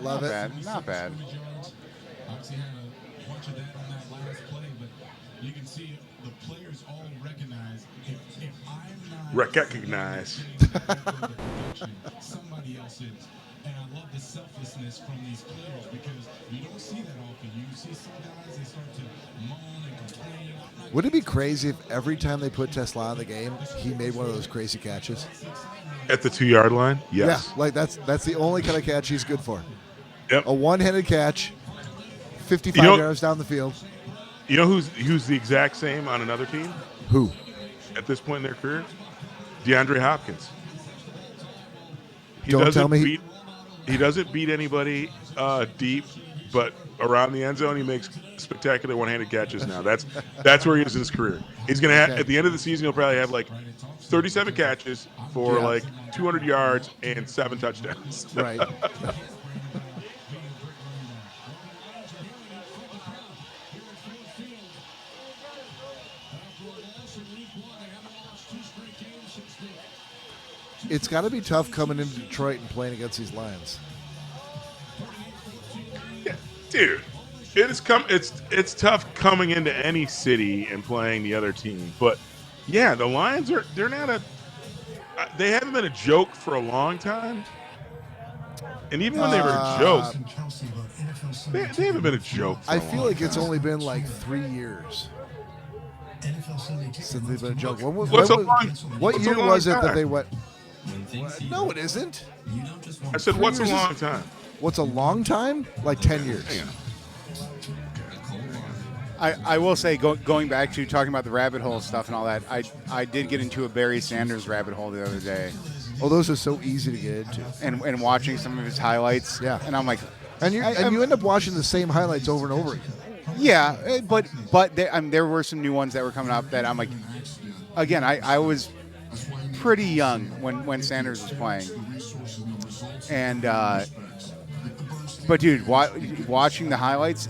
Love it. Not bad. Obviously had a bunch of that on that last play, but you can see the players all recognize if I'm not Recognize. somebody else is. And I love the selflessness from these players because you don't see that often. You see some guys, they start to moan and complain. Would it be crazy if every time they put Tesla in the game, he made one of those crazy catches? At the 2-yard line? Yes. Yeah, like that's the only kind of catch he's good for. Yep. A one-handed catch, 55 yards down the field. You know who's the exact same on another team Who? at this point in their career? DeAndre Hopkins. Don't tell me. He doesn't beat anybody deep, but around the end zone, he makes spectacular one-handed catches now. That's where he is in his career. He's going to have, at the end of the season, he'll probably have like 37 catches for like 200 yards and 7 touchdowns. Right. It's got to be tough coming into Detroit and playing against these Lions. Yeah, dude, it's tough coming into any city and playing the other team. But yeah, the Lions they're not they haven't been a joke for a long time. And even when they were a joke, they haven't been a joke for I a feel long like it's time. only been like 3 years since they've been a joke. What year was it that they went? No, it isn't. I said, what's a long time? What's a long time? Like 10 years. Hang on. I will say, going back to talking about the rabbit hole stuff and all that, I did get into a Barry Sanders rabbit hole the other day. Oh, those are so easy to get into. And watching some of his highlights. Yeah. And I'm like... And you end up watching the same highlights over and over again. Yeah, but there were some new ones that were coming up that I'm like... Again, I was pretty young when Sanders was playing. And... but, dude, watching the highlights,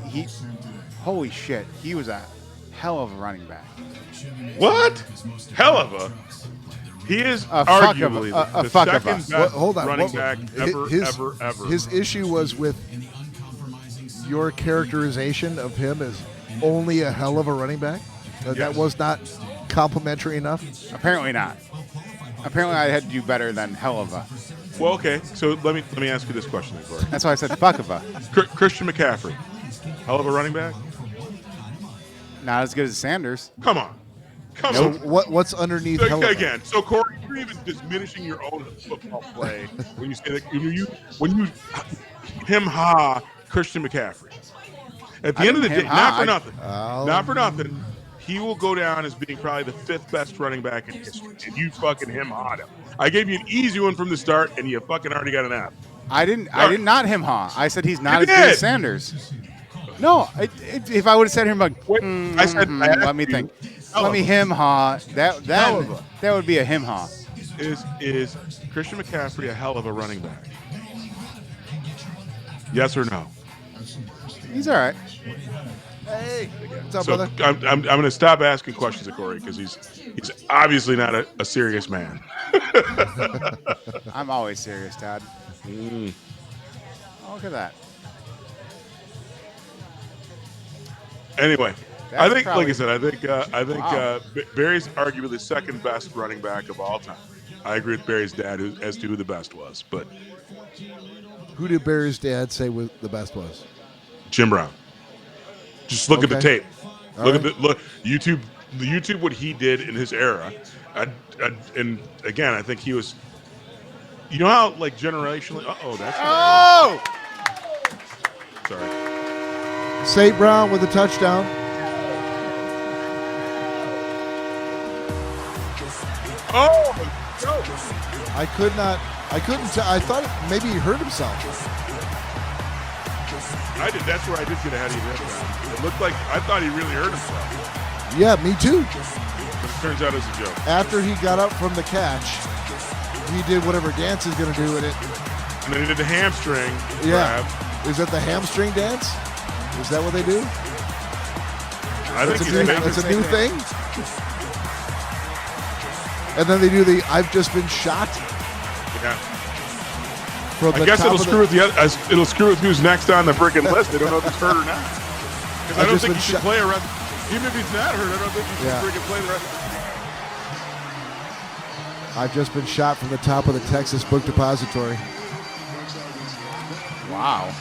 holy shit, he was a hell of a running back. What? Hell of a... He is arguably the second best running back ever. His issue was with your characterization of him as only a hell of a running back. That was not complimentary enough. Apparently not. Apparently I had to do better than hell of a. Well, okay. So let me ask you this question, then, Cory. That's why I said fuck of a. Christian McCaffrey, hell of a running back. Not as good as Sanders. Come on. So what's underneath? So, again, so Cory, you're even diminishing your own football play when you say that when you Christian McCaffrey. At the end of the day, not for nothing, he will go down as being probably the 5th best running back in history, and you fucking him him. I gave you an easy one from the start, and you fucking already got an F. I did not him ha. I said he's not as good as Sanders. No, if I would have said him, like, I said, let me think. Let me him ha. That would be a him ha. Is Christian McCaffrey a hell of a running back? Yes or no? He's all right. Hey, what's up, So brother? I'm going to stop asking questions of Cory because he's obviously not a serious man. I'm always serious, Todd. Oh, look at that. Anyway, I think, probably- like I said, I think Barry's arguably the 2nd best running back of all time. I agree with Barry's dad as to who the best was, but Who did Barry's dad say the best was? Jim Brown. Just look at the tape. Look YouTube what he did in his era, and again, I think he was. You know how like generationally. Sorry. St. Brown with a touchdown. Oh, no. I could not I couldn't tell. I thought maybe he hurt himself. I did. That's where I did get ahead of you. It looked like I thought he really hurt himself. Yeah, me too. But it turns out it was a joke. After he got up from the catch, he did whatever dance he's going to do with it. And then he did the hamstring Yeah. grab. Is that the hamstring dance? Is that what they do? I think That's a new thing. And then they do the "I've just been shot." Yeah. From I the guess top it'll of screw with it'll screw with who's next on the freaking list. They don't know if he's hurt or not. Because I don't think he should play a rest. Even if he's not hurt, I don't think he should freaking play the rest. I've just been shot from the top of the Texas Book Depository. Wow.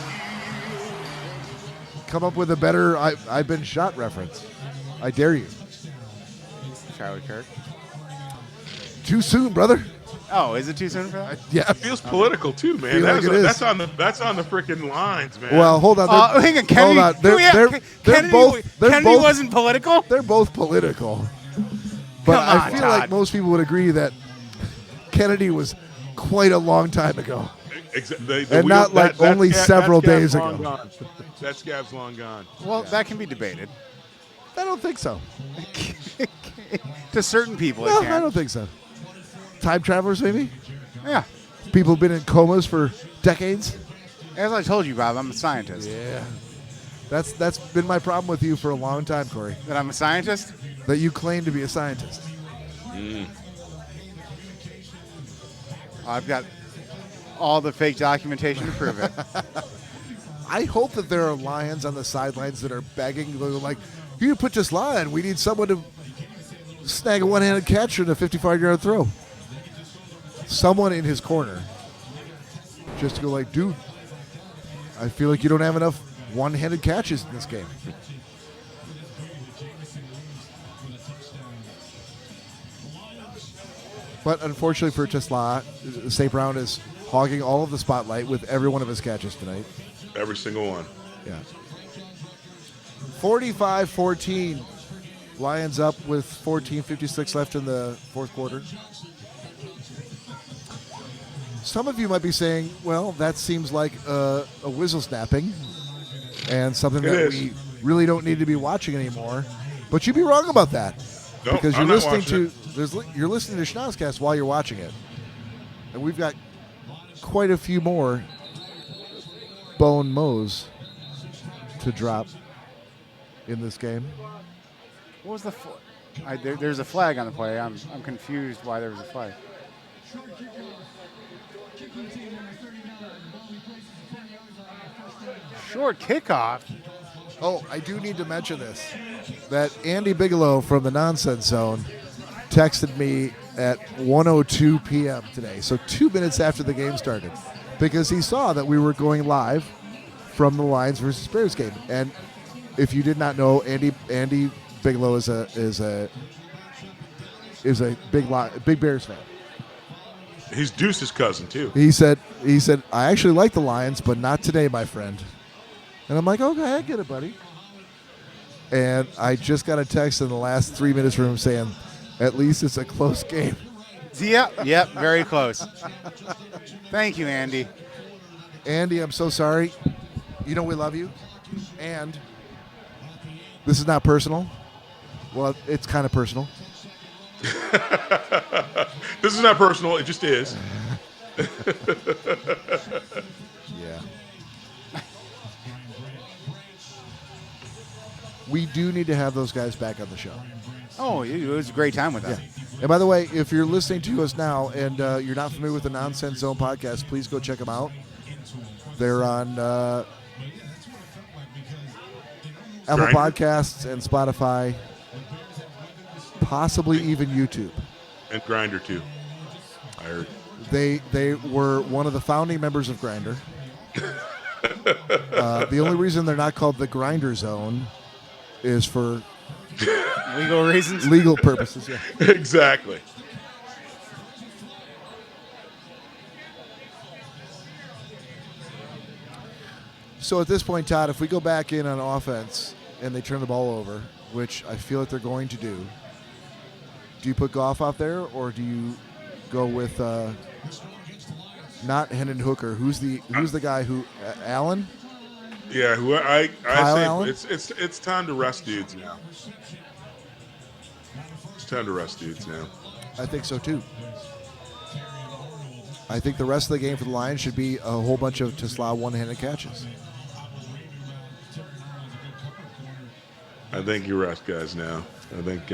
Come up with a better I've been shot reference. I dare you. Charlie Kirk. Too soon, brother. Oh, is it too soon for that? Yeah. It feels political too, man. That's on the freaking lines, man. Well, hold on. Hang on, Kennedy. Hold on. They're both. Kennedy wasn't political. They're both political. But Come on, I feel Todd. like most people would agree that Kennedy was quite a long time ago. And not like only several days ago. That scab's long gone. Well, that can be debated. I don't think so. To certain people, No, it can. I don't think so. Time travelers, maybe? Yeah. People have been in comas for decades? As I told you, Bob, I'm a scientist. Yeah. That's been my problem with you for a long time, Corey. That I'm a scientist? That you claim to be a scientist. I've got all the fake documentation to prove it. I hope that there are lions on the sidelines that are begging. They're like, you put this line. We need someone to snag a one-handed catch and a 55-yard throw. Someone in his corner. Just to go like, dude, I feel like you don't have enough one-handed catches in this game. But unfortunately for Tesla, St. Brown is hogging all of the spotlight with every one of his catches tonight. Every single one. Yeah. 45-14. Lions up with 14:56 left in the fourth quarter. Some of you might be saying, well, that seems like a whistle snapping and something that we really don't need to be watching anymore. But you'd be wrong about that. No, because I'm you're not listening watching you're listening to Schnozzcast while you're watching it. And we've got quite a few more bone mows to drop in this game. What was the there's a flag on the play. I'm confused why there was a flag. Short kickoff. Oh, I do need to mention this. That Andy Bigelow from the Nonsense Zone texted me at 1:02 p.m. today, so 2 minutes after the game started, because he saw that we were going live from the Lions versus Bears game. And if you did not know, Andy Bigelow is a big Bears fan. He's Deuce's cousin too. He said, I actually like the Lions, but not today, my friend. And I'm like, okay, I get it, buddy. And I just got a text in the last 3 minutes from him saying, at least it's a close game. Yep, very close. Thank you, Andy. Andy, I'm so sorry. You know we love you. And this is not personal. Well, it's kind of personal. This is not personal. It just is. Yeah. We do need to have those guys back on the show. Oh, it was a great time with them. Yeah. And by the way, if you're listening to us now and you're not familiar with the Nonsense Zone podcast, please go check them out. They're on Apple Podcasts and Spotify, possibly even YouTube. And Grindr too. I heard. They were one of the founding members of Grindr. The only reason they're not called the Grinder Zone is for legal reasons, legal purposes. Yeah. Exactly. So at this point, Todd, if we go back in on offense and they turn the ball over, which I feel like they're going to do you put Goff out there or do you go with not Hendon Hooker. Who's the guy who Allen? Yeah, who I Kyle say Allen? it's time to rest dudes now. It's time to rest dudes now. I think so too. I think the rest of the game for the Lions should be a whole bunch of Tesla one-handed catches. I think you rest guys now. I think.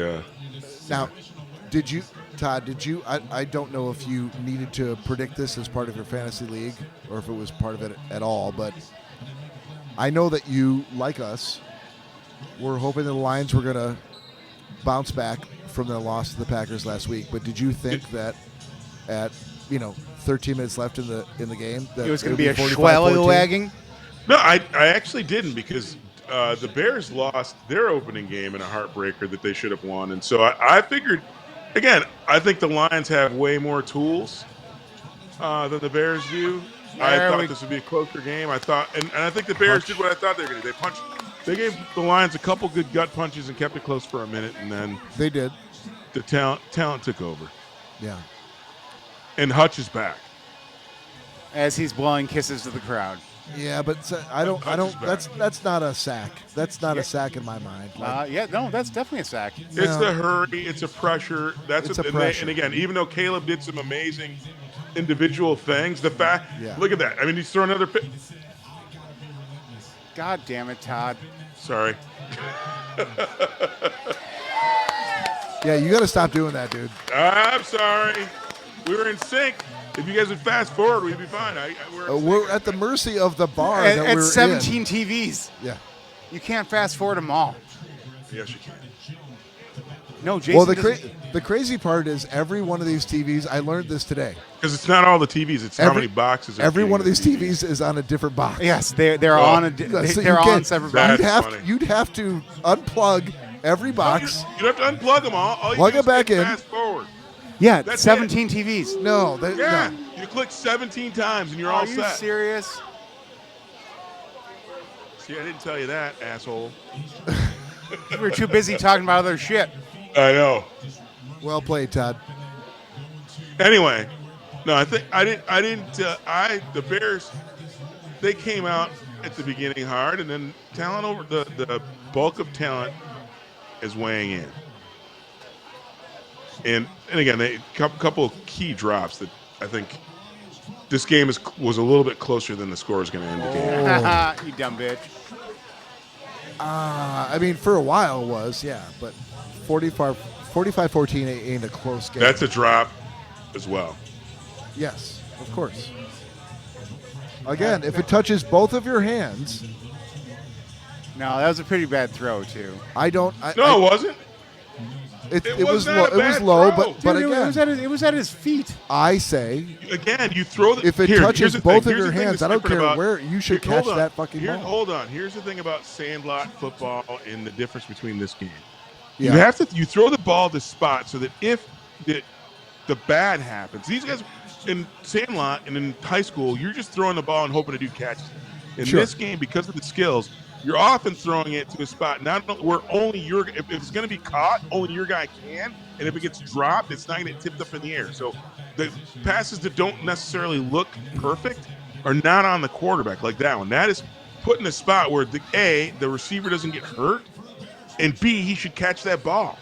Now, Todd, I don't know if you needed to predict this as part of your fantasy league or if it was part of it at all, but I know that you, like us, were hoping the Lions were going to bounce back from their loss to the Packers last week. But did you think that at 13 minutes left in the game that It was going to be a 45-14? schwally-wagging? No, I actually didn't because the Bears lost their opening game in a heartbreaker that they should have won. And so I figured, again, I think the Lions have way more tools than the Bears do. I thought this would be a closer game. I thought, and I think the Bears did what I thought they were going to do. They gave the Lions a couple good gut punches and kept it close for a minute, and then they did. The talent took over. Yeah. And Hutch is back. As he's blowing kisses to the crowd. Yeah, but I don't. That's not a sack. That's not a sack in my mind. That's definitely a sack. It's the hurry. It's a pressure. That's a pressure. And again, even though Caleb did some amazing individual things, the fact. Yeah. Look at that. I mean, he's throwing another. God damn it, Todd. Sorry. Yeah, you got to stop doing that, dude. I'm sorry. We were in sync. If you guys would fast forward, we'd be fine. We're at the mercy of the bar that we're 17 in. TVs. Yeah. You can't fast forward them all. Yes, you can. No, Jason. Well, the crazy part is every one of these TVs, I learned this today. Because it's not all the TVs, it's how many boxes. Every one of these TVs is on a different box. Yes, they're on separate boxes. You'd have to unplug every box. You don't have to unplug them all. Plug it back in. Fast forward. Yeah, That's 17 TVs. No. Yeah, no. you click 17 times and you're all set. Are you serious? See, I didn't tell you that, asshole. We were too busy talking about other shit. I know. Well played, Todd. Anyway, no, I think the Bears, they came out at the beginning hard, and then talent over the bulk of talent is weighing in. And again, a couple of key drops that I think this game was a little bit closer than the score is going to end the game. You dumb bitch. I mean, for a while it was, yeah, but 45-14 ain't a close game. That's a drop as well. Yes, of course. Again, if it touches both of your hands. No, that was a pretty bad throw, too. It wasn't. It was low, but again, it was at his feet. I say again, you throw the. If it touches both of your hands, I don't care where you should catch that fucking ball. Hold on. Here's the thing about sandlot football and the difference between this game. Yeah. You throw the ball to spot so that if the bad happens, these guys in sandlot and in high school, you're just throwing the ball and hoping to do catches. In this game, because of the skills, you're often throwing it to a spot where only if it's going to be caught, only your guy can, and if it gets dropped, it's not going to get tipped up in the air. So the passes that don't necessarily look perfect are not on the quarterback like that one. That is put in a spot where the receiver doesn't get hurt, and B, he should catch that ball.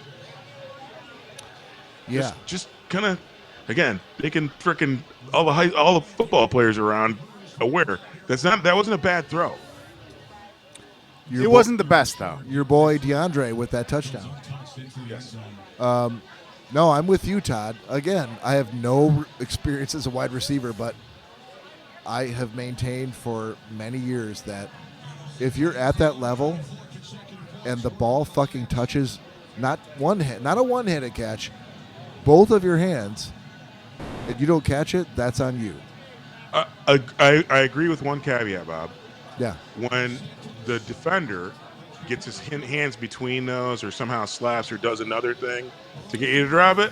Yeah, just kind of again making freaking all the football players around aware that wasn't a bad throw. It wasn't the best, though. Your boy DeAndre with that touchdown. Yes. No, I'm with you, Todd. Again, I have no experience as a wide receiver, but I have maintained for many years that if you're at that level and the ball fucking touches not a one-handed catch, both of your hands, and you don't catch it, that's on you. I agree with one caveat, Bob. Yeah. When the defender gets his hands between those or somehow slaps or does another thing to get you to drop it,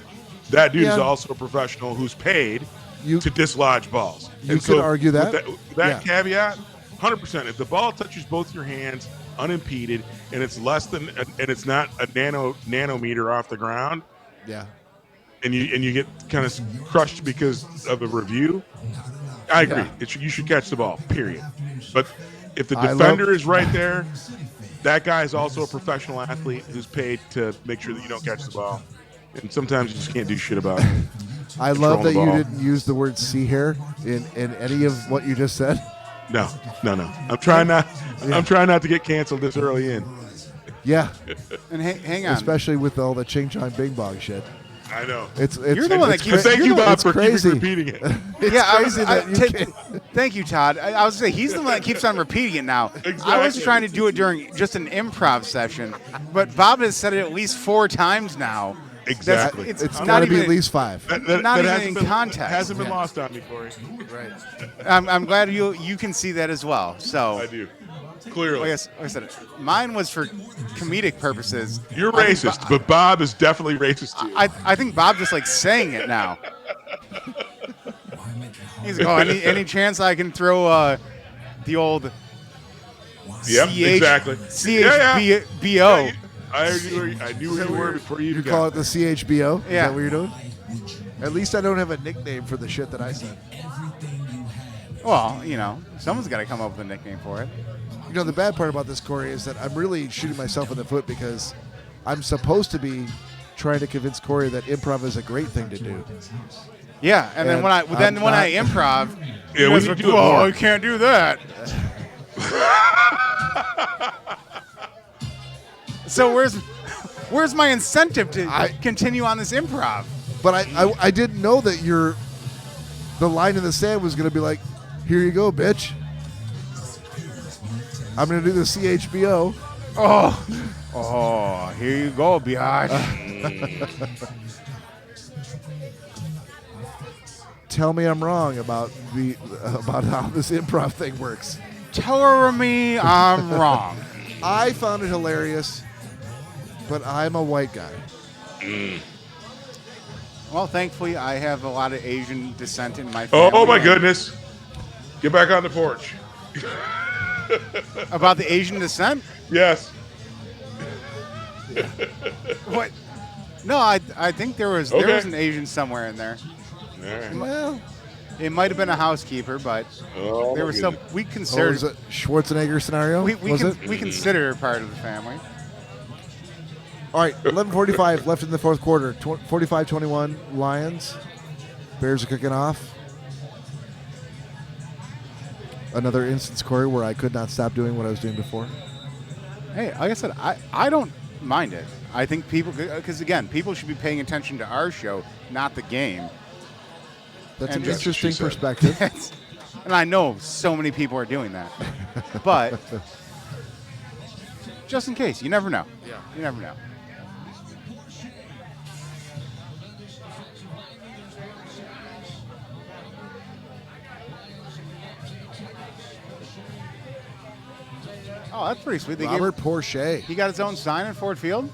that dude is also a professional who's paid to dislodge balls. You could argue that. With that caveat, 100%. If the ball touches both your hands unimpeded and it's less than and it's not a nanometer off the ground, and you get kind of crushed because of a review, I agree. Yeah. You should catch the ball, period. But if the I defender love- is right there, that guy is also a professional athlete who's paid to make sure that you don't catch the ball. And sometimes you just can't do shit about it. I love that Controlling the you ball. didn't use the word sea hair in any of what you just said. No. I'm trying not to get canceled this early in. Yeah, And hang on. especially with all the ching chong bing bong shit. I know. It's You're the one that it's keeps- cra- Thank you, Bob, it's for crazy. keeping repeating it. Yeah, crazy that you can't- thank you, Todd. I was going to say, he's the one that keeps on repeating it now. I was Exactly. trying to do it during just an improv session, but Bob has said it at least 4 times now. Exactly. It's It's not got to be even at least 5. not even hasn't in been- context. Hasn't been lost on me, Cory. Right. I'm glad you can see that as well. So, I do. Clearly. like I said, mine was for comedic purposes. You're I think racist, but Bob is definitely racist too. I think Bob just likes saying it now. He's like, oh, any chance I can throw the old Yep, exactly. CHBO. I knew where you were before you You got call it the CHBO? Is Yeah. that what you're doing? At least I don't have a nickname for the shit that I said. Well, someone's got to come up with a nickname for it. You know, the bad part about this, Cory, is that I'm really shooting myself in the foot because I'm supposed to be trying to convince Cory that improv is a great thing to do. Yeah, and then And when I I'm improv, Yeah, you we guys need are to do it "Whoa, more." you can't do that. So where's my incentive to continue on this improv? But I didn't know that the line in the sand was going to be like, here you go, bitch. I'm going to do the CHBO. Oh, here you go, biatch. Tell me I'm wrong about how this improv thing works. Tell me I'm wrong. I found it hilarious, but I'm a white guy. Well, thankfully, I have a lot of Asian descent in my family. Oh my goodness! Get back on the porch. About the Asian descent? Yes. What? No, I think there was Okay. an Asian somewhere in there. All right. Well, It might have been a housekeeper, but Oh, there my was some. goodness. We was considered it Schwarzenegger scenario? we was it? consider her part of the family. All right, 11:45 left in the fourth quarter. 45-21 Lions. Bears are kicking off. Another instance, Cory, where I could not stop doing what I was doing before. Hey, like I said, I don't mind it. I think because again, people should be paying attention to our show, not the game. That's And an just- interesting she said. perspective. And I know so many people are doing that, but just in case, you never know. Yeah, you never know. Oh, that's pretty sweet. Robert Porsche. He got his own sign in Ford Field.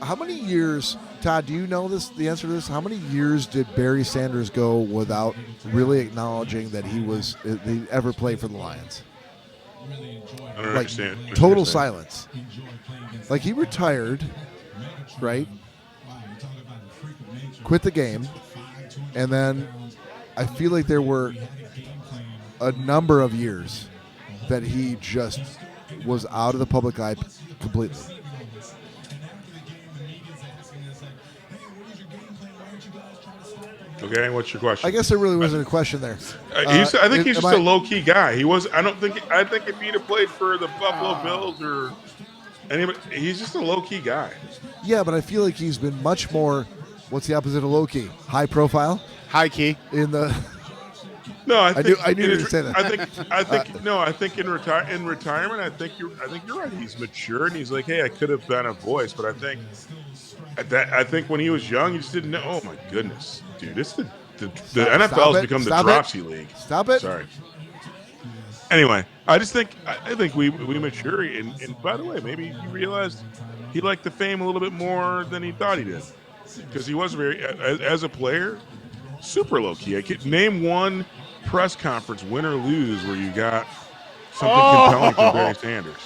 How many years, Todd, do you know the answer to this? How many years did Barry Sanders go without really acknowledging that he ever played for the Lions? I don't Like, understand. total silence. Like, he retired, right? Quit the game, and then I feel like there were a number of years that he just was out of the public eye completely. Okay, what's your question? I guess there really wasn't a question there. I think he's am just I- a low key guy. He was. I think if he'd have played for the Buffalo Bills or anybody, he's just a low key guy. Yeah, but I feel like he's been much more. What's the opposite of low key? High profile High key. in the. No, I I think knew you were gonna say that. I think in retirement, I think you're right. He's mature and he's like, hey, I could have been a voice, but I think when he was young, he just didn't know. Oh my goodness, dude, the NFL stop has it. become the Stop it. dropsy league. Stop it. Sorry. Anyway, I think we mature, and by the way, maybe you realized he liked the fame a little bit more than he thought he did, because he was very as a player, super low key. I could name one press conference, win or lose, where you got something compelling from Barry Sanders.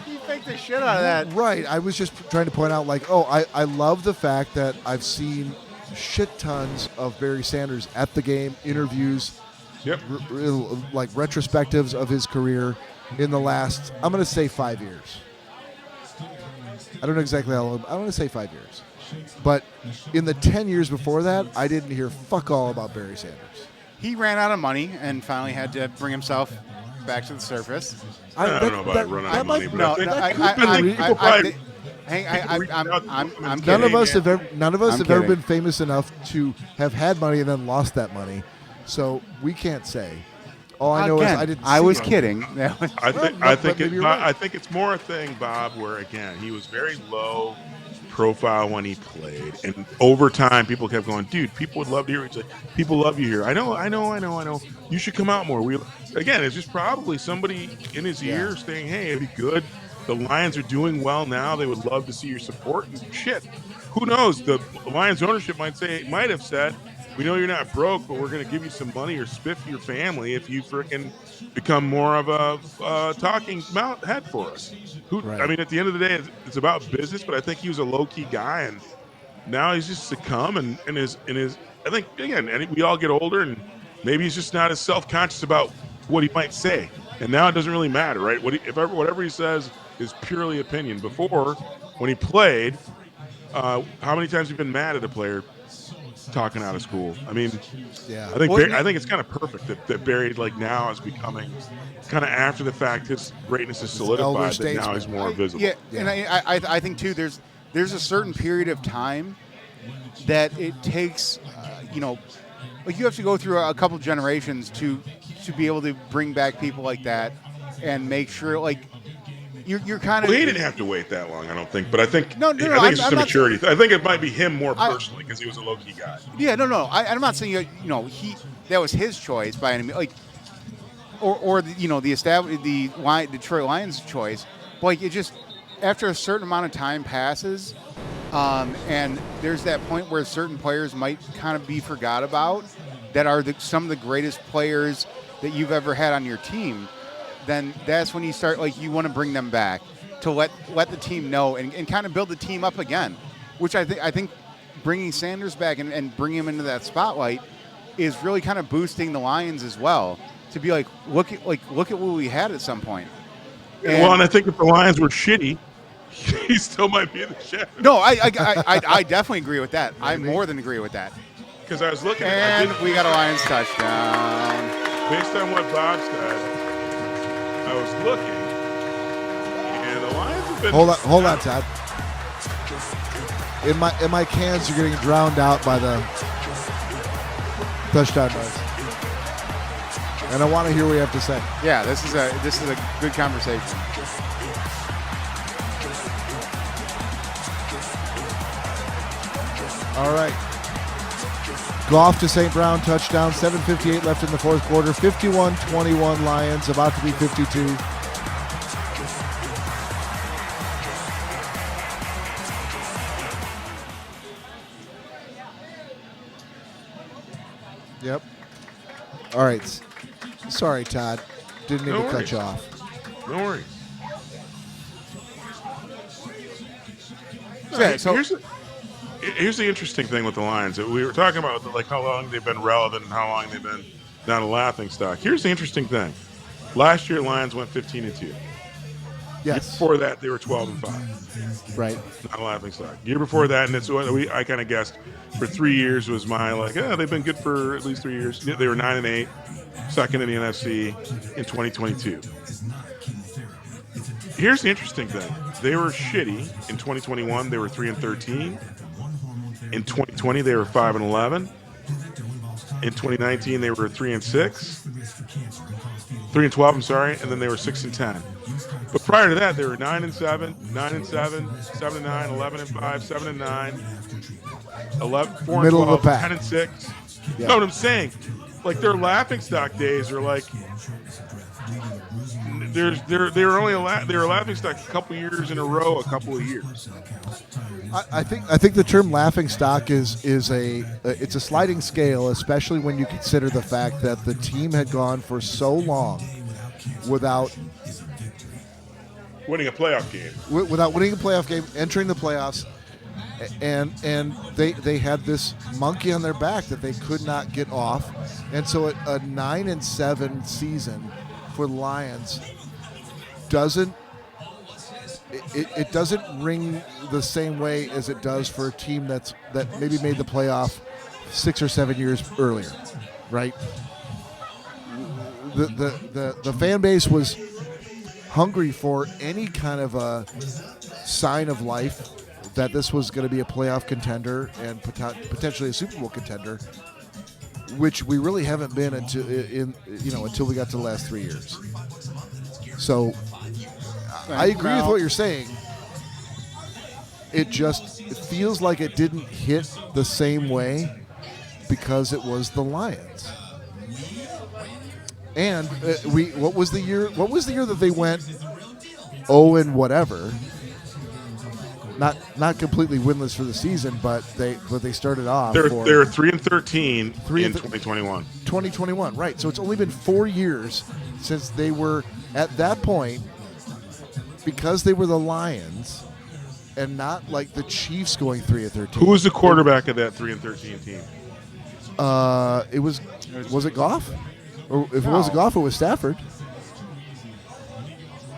He like the shit out of that. Right. I was just trying to point out, like, I love the fact that I've seen shit tons of Barry Sanders at the game, interviews, like retrospectives of his career in the last, I'm going to say 5 years. I don't know exactly how long. I want to say 5 years. But in the 10 years before that, I didn't hear fuck all about Barry Sanders. He ran out of money and finally had to bring himself back to the surface. I don't know about running out of money, but I'm None of us kidding. have ever been famous enough to have had money and then lost that money. So we can't say. All I know is I didn't. I was it. kidding. I think it's more a thing, Bob, where again he was very low profile when he played, and over time people kept going, dude, people would love to hear you. People love you here. I know. You should come out more. It's just probably somebody in his ear saying, hey, it'd be good. The Lions are doing well now. They would love to see your support. And shit, who knows? The Lions ownership might have said, we know you're not broke, but we're going to give you some money or spiff your family if you frickin' become more of a talking head for us. I mean, at the end of the day, it's about business, but I think he was a low-key guy, and now he's just succumbed in his. I think, again, we all get older, and maybe he's just not as self-conscious about what he might say. And now it doesn't really matter, right? Whatever he says is purely opinion. Before, when he played, how many times have you been mad at a player talking out of school? I mean, I think it's kind of perfect that Barry now is becoming kind of after the fact his greatness is solidified, that now he's more visible. And I think too there's a certain period of time that it takes like you have to go through a couple generations to be able to bring back people like that and make sure you're kind of. Well, he didn't have to wait that long, I don't think. But I think I think it's just a maturity. I think it might be him more personally because he was a low key guy. Yeah, no. I'm not saying that was his choice by any means, or the Detroit Lions choice. But it just after a certain amount of time passes, and there's that point where certain players might kind of be forgot about that are some of the greatest players that you've ever had on your team. Then that's when you start, you want to bring them back to let the team know and kind of build the team up again, which I think bringing Sanders back and bringing him into that spotlight is really kind of boosting the Lions as well to be look at what we had at some point. And I think if the Lions were shitty, he still might be in the shadow. No, I definitely agree with that. I more than agree with that. Because I was looking and we got a Lions touchdown. Based on what Bob said, I was looking, and the Lions have been. Hold on, Todd. In my cans, you're getting drowned out by the touchdown noise, and I want to hear what you have to say. Yeah, this is a good conversation. All right. Goff to St. Brown touchdown. 7:58 left in the fourth quarter. 51-21 Lions, about to be 52. Yep. All right. Sorry, Todd. Didn't mean to cut you off. No worries. Yeah, so here's the interesting thing with the Lions. We were talking about how long they've been relevant and how long they've been not a laughing stock. Here's the interesting thing. Last year, Lions went 15-2. Yes. Before that, they were 12-5. Right. Not a laughing stock. Year before that, and it's what I kind of guessed for 3 years was my they've been good for at least 3 years. They were 9-8, second in the NFC in 2022. Here's the interesting thing. They were shitty in 2021. They were 3-13. In 2020, they were 5-11. In 2019, they were 3-6. 3-12, I'm sorry, and then they were 6-10. But prior to that, they were 9-7, 9-7, 7-9, 11-5, 7-9, 11, 4-12, Middle of the pack. 10-6. Yeah. You know what I'm saying? Their laughingstock days are they were a laughingstock a couple years in a row, a couple of years. I think the term laughingstock is it's a sliding scale, especially when you consider the fact that the team had gone for so long without winning a playoff game. Without winning a playoff game, entering the playoffs, and they had this monkey on their back that they could not get off, and so a 9-7 season for the Lions doesn't ring the same way as it does for a team that maybe made the playoff 6 or 7 years earlier, right? The fan base was hungry for any kind of a sign of life that this was going to be a playoff contender and potentially a Super Bowl contender, which we really haven't been until we got to the last 3 years. So I agree with what you're saying. It feels like it didn't hit the same way because it was the Lions. And what was the year that they went 0 and whatever? Not completely winless for the season, but they started off. They're 3-13 in 2021. 2021, right? So it's only been 4 years since they were at that point, because they were the Lions, and not like the Chiefs going 3-13. Who was the quarterback of that 3-13 team? Was it Goff? Or if it wasn't Goff, it was Stafford.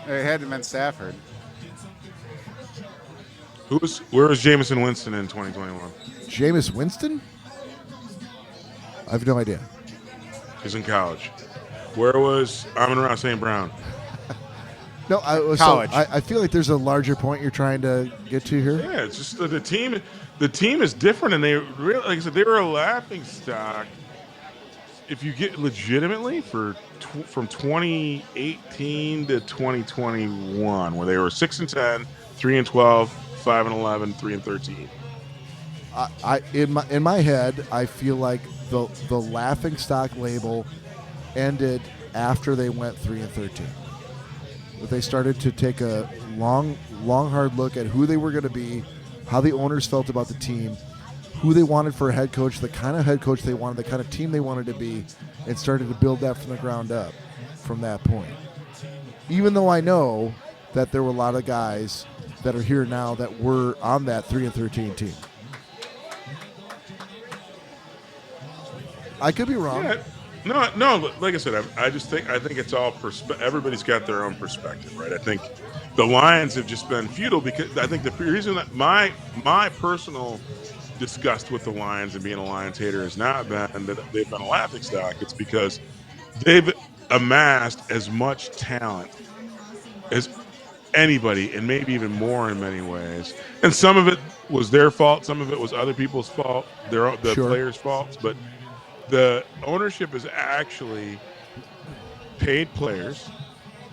It had to been Stafford. Where was Jameson Winston in 2021? Jameis Winston? I have no idea. He's in college. Where was Amon-Ra St. Brown? No, college. I feel like there's a larger point you're trying to get to here. Yeah, it's just the team. The team is different, and they really, like I said, they were a laughing stock. If you get legitimately from 2018 to 2021, where they were 6-10, 3-12, 5-11, 3-13. In my head, I feel like the laughing stock label ended after they went 3-13. They started to take a long, hard look at who they were going to be, how the owners felt about the team, who they wanted for a head coach, the kind of head coach they wanted, the kind of team they wanted to be, and started to build that from the ground up from that point. Even though I know that there were a lot of guys that are here now that were on that 3-13 team. I could be wrong. Yeah. No. But like I said, I think it's all everybody's got their own perspective, right? I think the Lions have just been futile because I think the reason that my personal disgust with the Lions and being a Lions hater has not been that they've been a laughingstock. It's because they've amassed as much talent as anybody, and maybe even more in many ways. And some of it was their fault, some of it was other people's fault, the players' faults, but the ownership has actually paid players,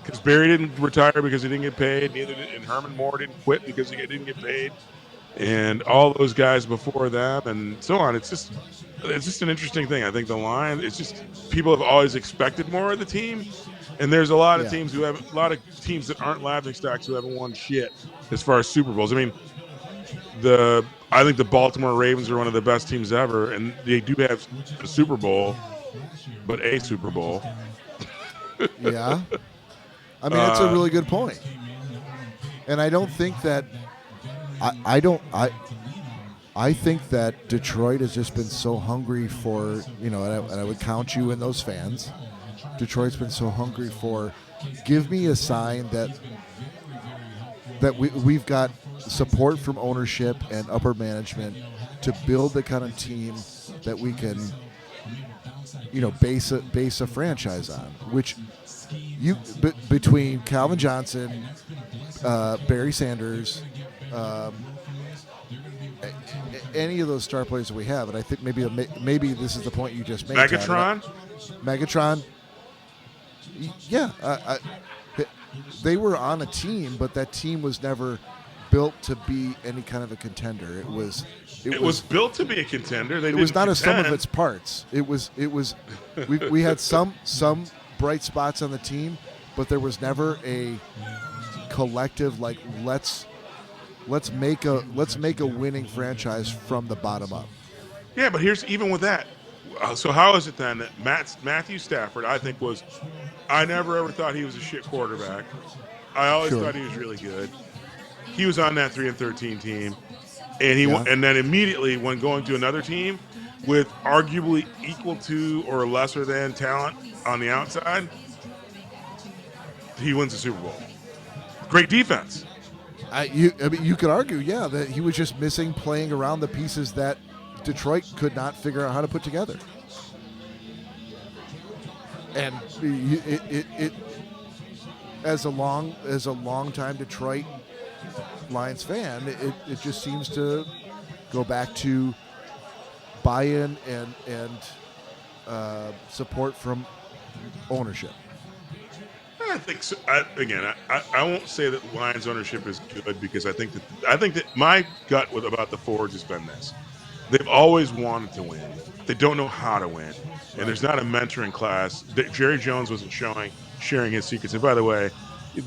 because Barry didn't retire because he didn't get paid, and Herman Moore didn't quit because he didn't get paid, and all those guys before them, and so on. It's just an interesting thing. I think the line, it's just people have always expected more of the team, and there's a lot of teams that aren't laughing stocks who haven't won shit as far as Super Bowls. I mean, I think the Baltimore Ravens are one of the best teams ever, and they do have a Super Bowl, but a Super Bowl. Yeah. I mean, that's a really good point. And I don't think that I think that Detroit has just been so hungry for, and I would count you in those fans. Detroit's been so hungry for, give me a sign that we've got support from ownership and upper management to build the kind of team that we can, base a franchise on. Which between Calvin Johnson, Barry Sanders, any of those star players that we have, and I think maybe this is the point you just made. Megatron. Yeah, they were on a team, but that team was never built to be any kind of a contender. It was built to be a contender. It was not a sum of its parts. It was. We had some bright spots on the team, but there was never a collective let's make a winning franchise from the bottom up. Yeah, but here's even with that. So how is it then that Matthew Stafford, I think I never ever thought he was a shit quarterback. I always Sure. thought he was really good. He was on that 3-13 team, and Yeah. and then immediately when going to another team with arguably equal to or lesser than talent on the outside, he wins the Super Bowl. Great defense. I mean, you could argue, yeah, that he was just missing playing around the pieces that Detroit could not figure out how to put together. And it as a long time Detroit Lions fan, it just seems to go back to buy-in and support from ownership. I think so. I won't say that Lions ownership is good because I think that my gut about the Fords has been this: they've always wanted to win. They don't know how to win, and there's not a mentoring class. Jerry Jones wasn't sharing his secrets. And by the way,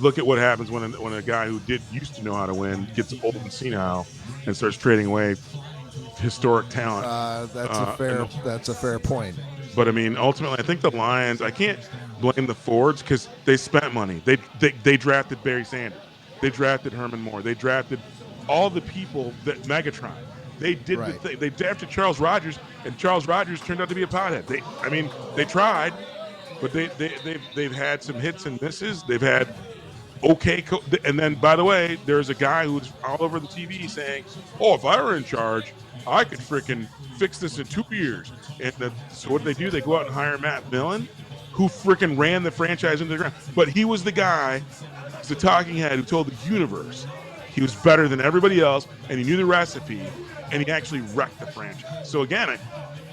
look at what happens when a guy who used to know how to win gets old and senile and starts trading away historic talent. That's a fair point. But I mean, ultimately, I think the Lions. I can't blame the Fords because they spent money. They drafted Barry Sanders. They drafted Herman Moore. They drafted all the people that Megatron. They did the thing. They drafted Charles Rogers, and Charles Rogers turned out to be a pothead. They tried, but they've had some hits and misses. They've had and then, by the way, there's a guy who's all over the TV saying, "Oh, if I were in charge, I could freaking fix this in 2 years." And so what do? They go out and hire Matt Millen, who freaking ran the franchise into the ground. But he was the guy, the talking head, who told the universe he was better than everybody else, and he knew the recipe, and he actually wrecked the franchise. So again,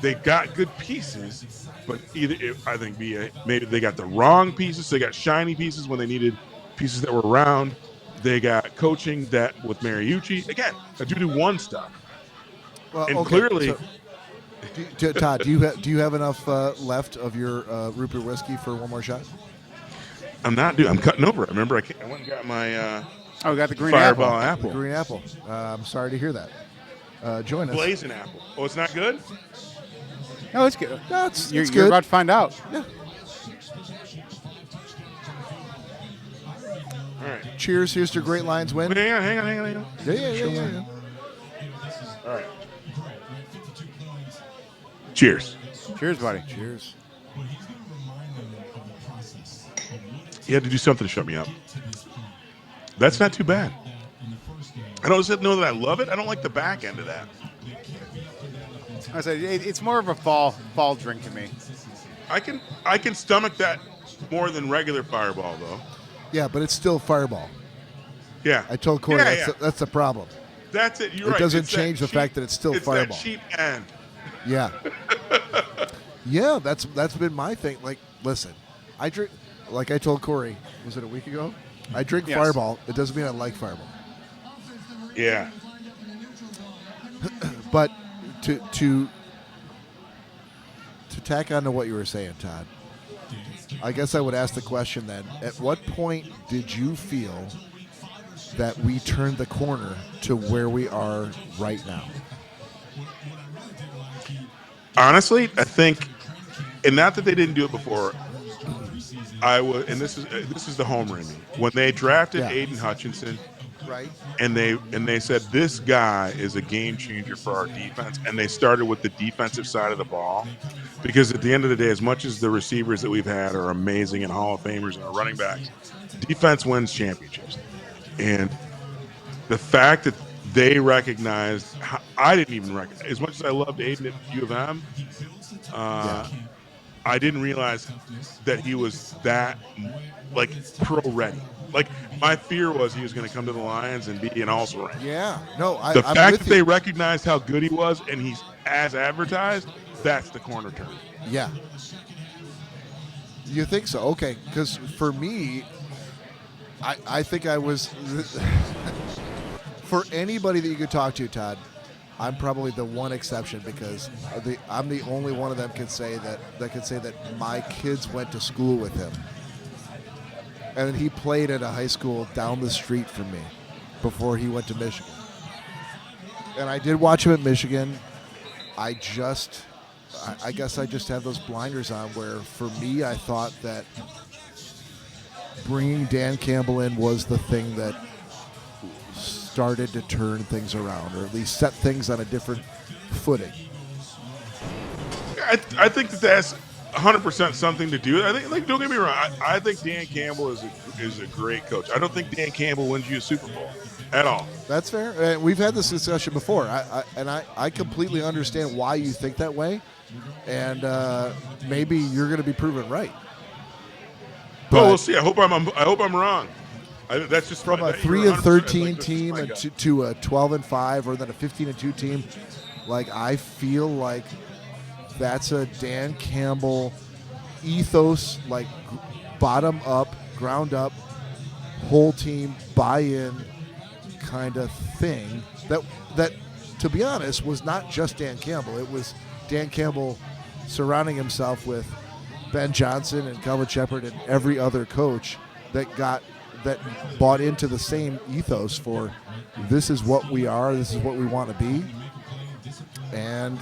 they got good pieces, but maybe they got the wrong pieces. So they got shiny pieces when they needed pieces that were round. They got coaching that with Mariucci. Again, a dude who won stuff. Well, and okay, clearly... Todd, do you have enough left of your root beer whiskey for one more shot? I'm not, dude. I'm cutting over. Remember, I went and got my we got the green Fireball apple. The green apple. I'm sorry to hear that. Join us. Blazing apple. Oh, it's not good? No, it's good. No, it's You're good. about to find out. Yeah. All right. Cheers. Here's to Great Lions win. Hang on. Yeah. All right. Cheers. Cheers, buddy. Cheers. You had to do something to shut me up. That's not too bad. I don't know that I love it. I don't like the back end of that. I said it's more of a fall drink to me. I can stomach that more than regular Fireball though. Yeah, but it's still Fireball. Yeah. I told Cory that's the problem. That's it. You're it right. doesn't change the fact that it's still Fireball. That cheap end. Yeah. Yeah, that's been my thing. Like, listen, I drink, like I told Cory, was it a week ago? I drink Fireball. It doesn't mean I like Fireball. Yeah. But to tack on to what you were saying, Todd, I guess I would ask the question then, at what point did you feel that we turned the corner to where we are right now? Honestly, I think, and not that they didn't do it before, I would, and this is the homer in me. When they drafted Aiden Hutchinson, right, and they said this guy is a game changer for our defense, and they started with the defensive side of the ball, because at the end of the day, as much as the receivers that we've had are amazing and Hall of Famers and our running backs, defense wins championships, and the fact that they recognized, I didn't even recognize, as much as I loved Aiden at U of M, I didn't realize that he was that, like, pro ready. Like, my fear was he was going to come to the Lions and be an also-ran. Yeah. No, the fact that they recognized how good he was and he's as advertised, that's the corner turn. Yeah. You think so? Okay. Because for me, I think I was... For anybody that you could talk to, Todd, I'm probably the one exception, because I'm the only one of them can say that my kids went to school with him, and he played at a high school down the street from me before he went to Michigan. And I did watch him at Michigan. I guess I just have those blinders on where, for me, I thought that bringing Dan Campbell in was the thing that started to turn things around, or at least set things on a different footing. I think that's 100% something to do. I think, like, don't get me wrong. I think Dan Campbell is a great coach. I don't think Dan Campbell wins you a Super Bowl at all. That's fair. We've had this discussion before, I completely understand why you think that way, and maybe you're going to be proven right. But we'll see. I hope I'm wrong. That's just from a 3-13 team to a 12-5, or then a 15-2 team. Like, I feel like that's a Dan Campbell ethos, like bottom up, ground up, whole team buy-in kind of thing. That, to be honest, was not just Dan Campbell. It was Dan Campbell surrounding himself with Ben Johnson and Calvin Shepard and every other coach that bought into the same ethos for this is what we are, this is what we want to be, and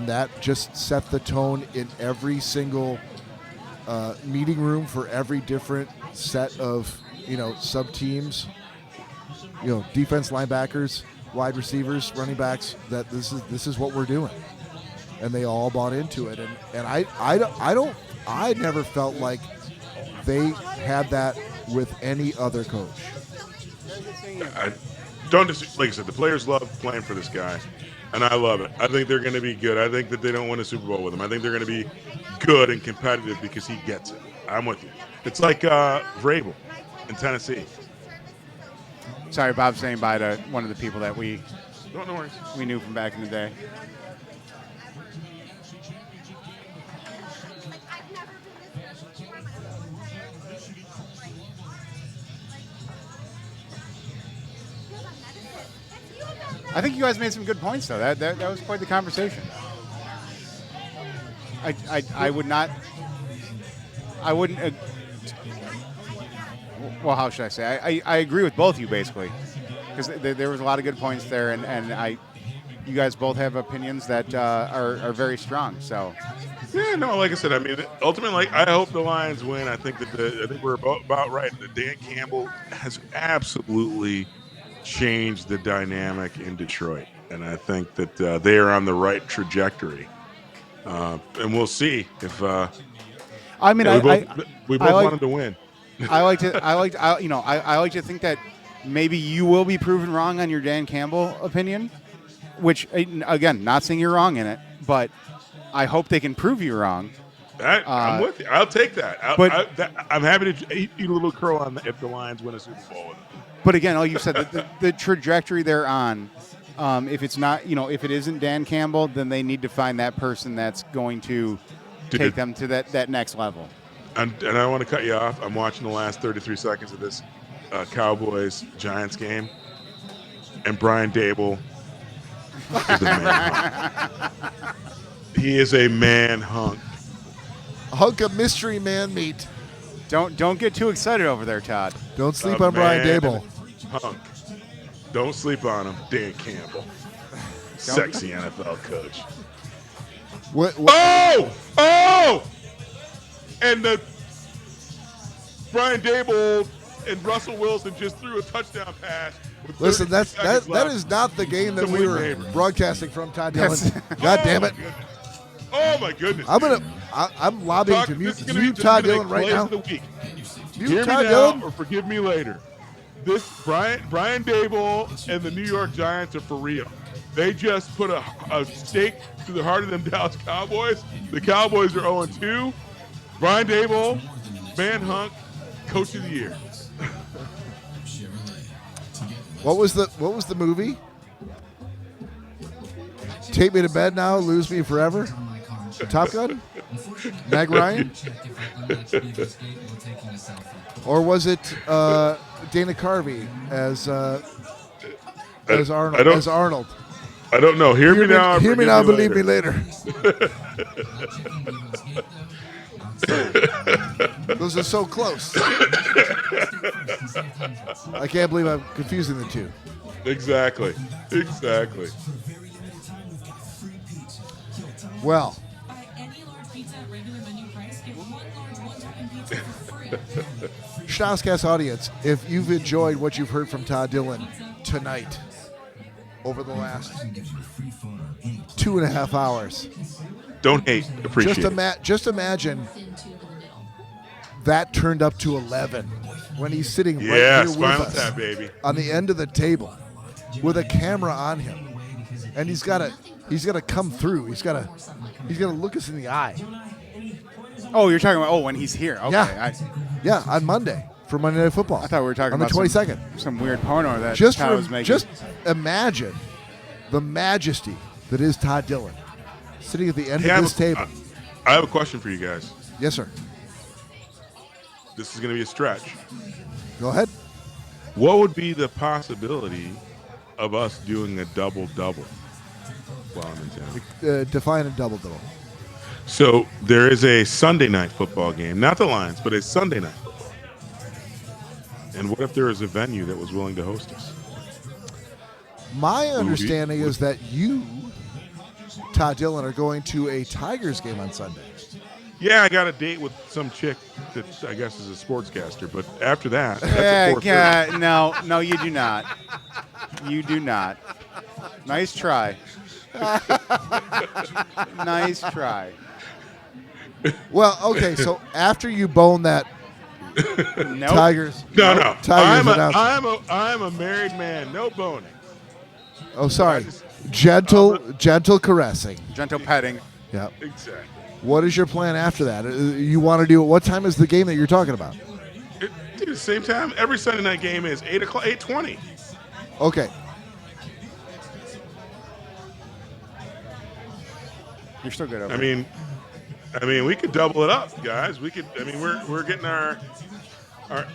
that just set the tone in every single meeting room for every different set of sub teams, defense, linebackers, wide receivers, running backs. That this is what we're doing, and they all bought into it. And I never felt like they had that with any other coach. I don't like I said, the players love playing for this guy, and I love it. I think they're going to be good. I think that they don't win a Super Bowl with him. I think they're going to be good and competitive because he gets it. I'm with you. It's like Vrabel in Tennessee. Sorry, Bob's saying bye to one of the people that we No worries. knew from back in the day. I think you guys made some good points, though. That was quite the conversation. I would not. I wouldn't. Well, how should I say? I agree with both of you basically, because there was a lot of good points there, and you guys both have opinions that are very strong. So. Yeah, no, like I said, I mean, ultimately, I hope the Lions win. I think that we're about right. That Dan Campbell has absolutely changed the dynamic in Detroit, and I think that they are on the right trajectory. And we'll see if. I mean, we both wanted to win. I like to think that maybe you will be proven wrong on your Dan Campbell opinion, which again, not saying you're wrong in it, but I hope they can prove you wrong. I'm with you. I'll take that. I'm happy to eat a little crow on if the Lions win a Super Bowl with them. But again, like you said, the trajectory they're on, if it's not, if it isn't Dan Campbell, then they need to find that person that's going to take them to that next level. And I want to cut you off. I'm watching the last 33 seconds of this Cowboys-Giants game, and Brian Dable is a man. He is a man hunk. A hunk of mystery man meat. Don't get too excited over there, Todd. Don't sleep on Brian Dable. Hunk. Don't sleep on him, Dan Campbell. Sexy NFL coach. What? Oh! And Brian Dable and Russell Wilson just threw a touchdown pass. Listen, that is not the game that we were broadcasting from, Todd Dillon. God damn it! Oh my goodness! I'm lobbying to mute Todd Dillon right now. Hear me now or forgive me later. This Brian Dable and the New York Giants are for real. They just put a stake through the heart of them Dallas Cowboys. The Cowboys are 0-2. Brian Dable, man hunk, coach of the year. What was the movie? Take Me to Bed Now, Lose Me Forever? Top Gun? Meg Ryan? Or was it Dana Carvey as Arnold? I don't know. Hear me now, believe me later. Those are so close. I can't believe I'm confusing the two. Exactly. Well. Buy any large pizza at regular menu price. Get one large one-topping pizza for free. Schnozzcast audience, if you've enjoyed what you've heard from Todd Dillon tonight over the last 2.5 hours, Don't hate, appreciate. just imagine that turned up to 11 when he's sitting right here with Spinal us Tap, baby. on the end of the table with a camera on him, and he's got to come through. He's got to look us in the eye. Oh, you're talking about when he's here. Okay. Yeah. Yeah, on Monday for Monday Night Football. I thought we were talking on about the 22nd. Some weird porno that Just Todd was making. just imagine the majesty that is Todd Dillon sitting at the end of this table. I have a question for you guys. Yes, sir. This is going to be a stretch. Go ahead. What would be the possibility of us doing a double-double while I'm in town? Define a double-double. So there is a Sunday night football game, not the Lions, but a Sunday night football. And what if there is a venue that was willing to host us? My understanding is that you, Todd Dillon, are going to a Tigers game on Sunday. Yeah, I got a date with some chick that I guess is a sportscaster, but after that, that's at 4:30. No, you do not. You do not. Nice try. Nice try. Well, okay, so after you bone that Nope. Tigers, No. Tigers announcement. I'm a married man. No boning. Oh, sorry. Gentle caressing. Gentle petting. Yeah. Exactly. What is your plan after that? You want to do it? What time is the game that you're talking about? Dude, the same time every Sunday night game is 8 o'clock, 8:20. Okay. You're still good over I mean, we could double it up, guys. We could. I mean, we're getting our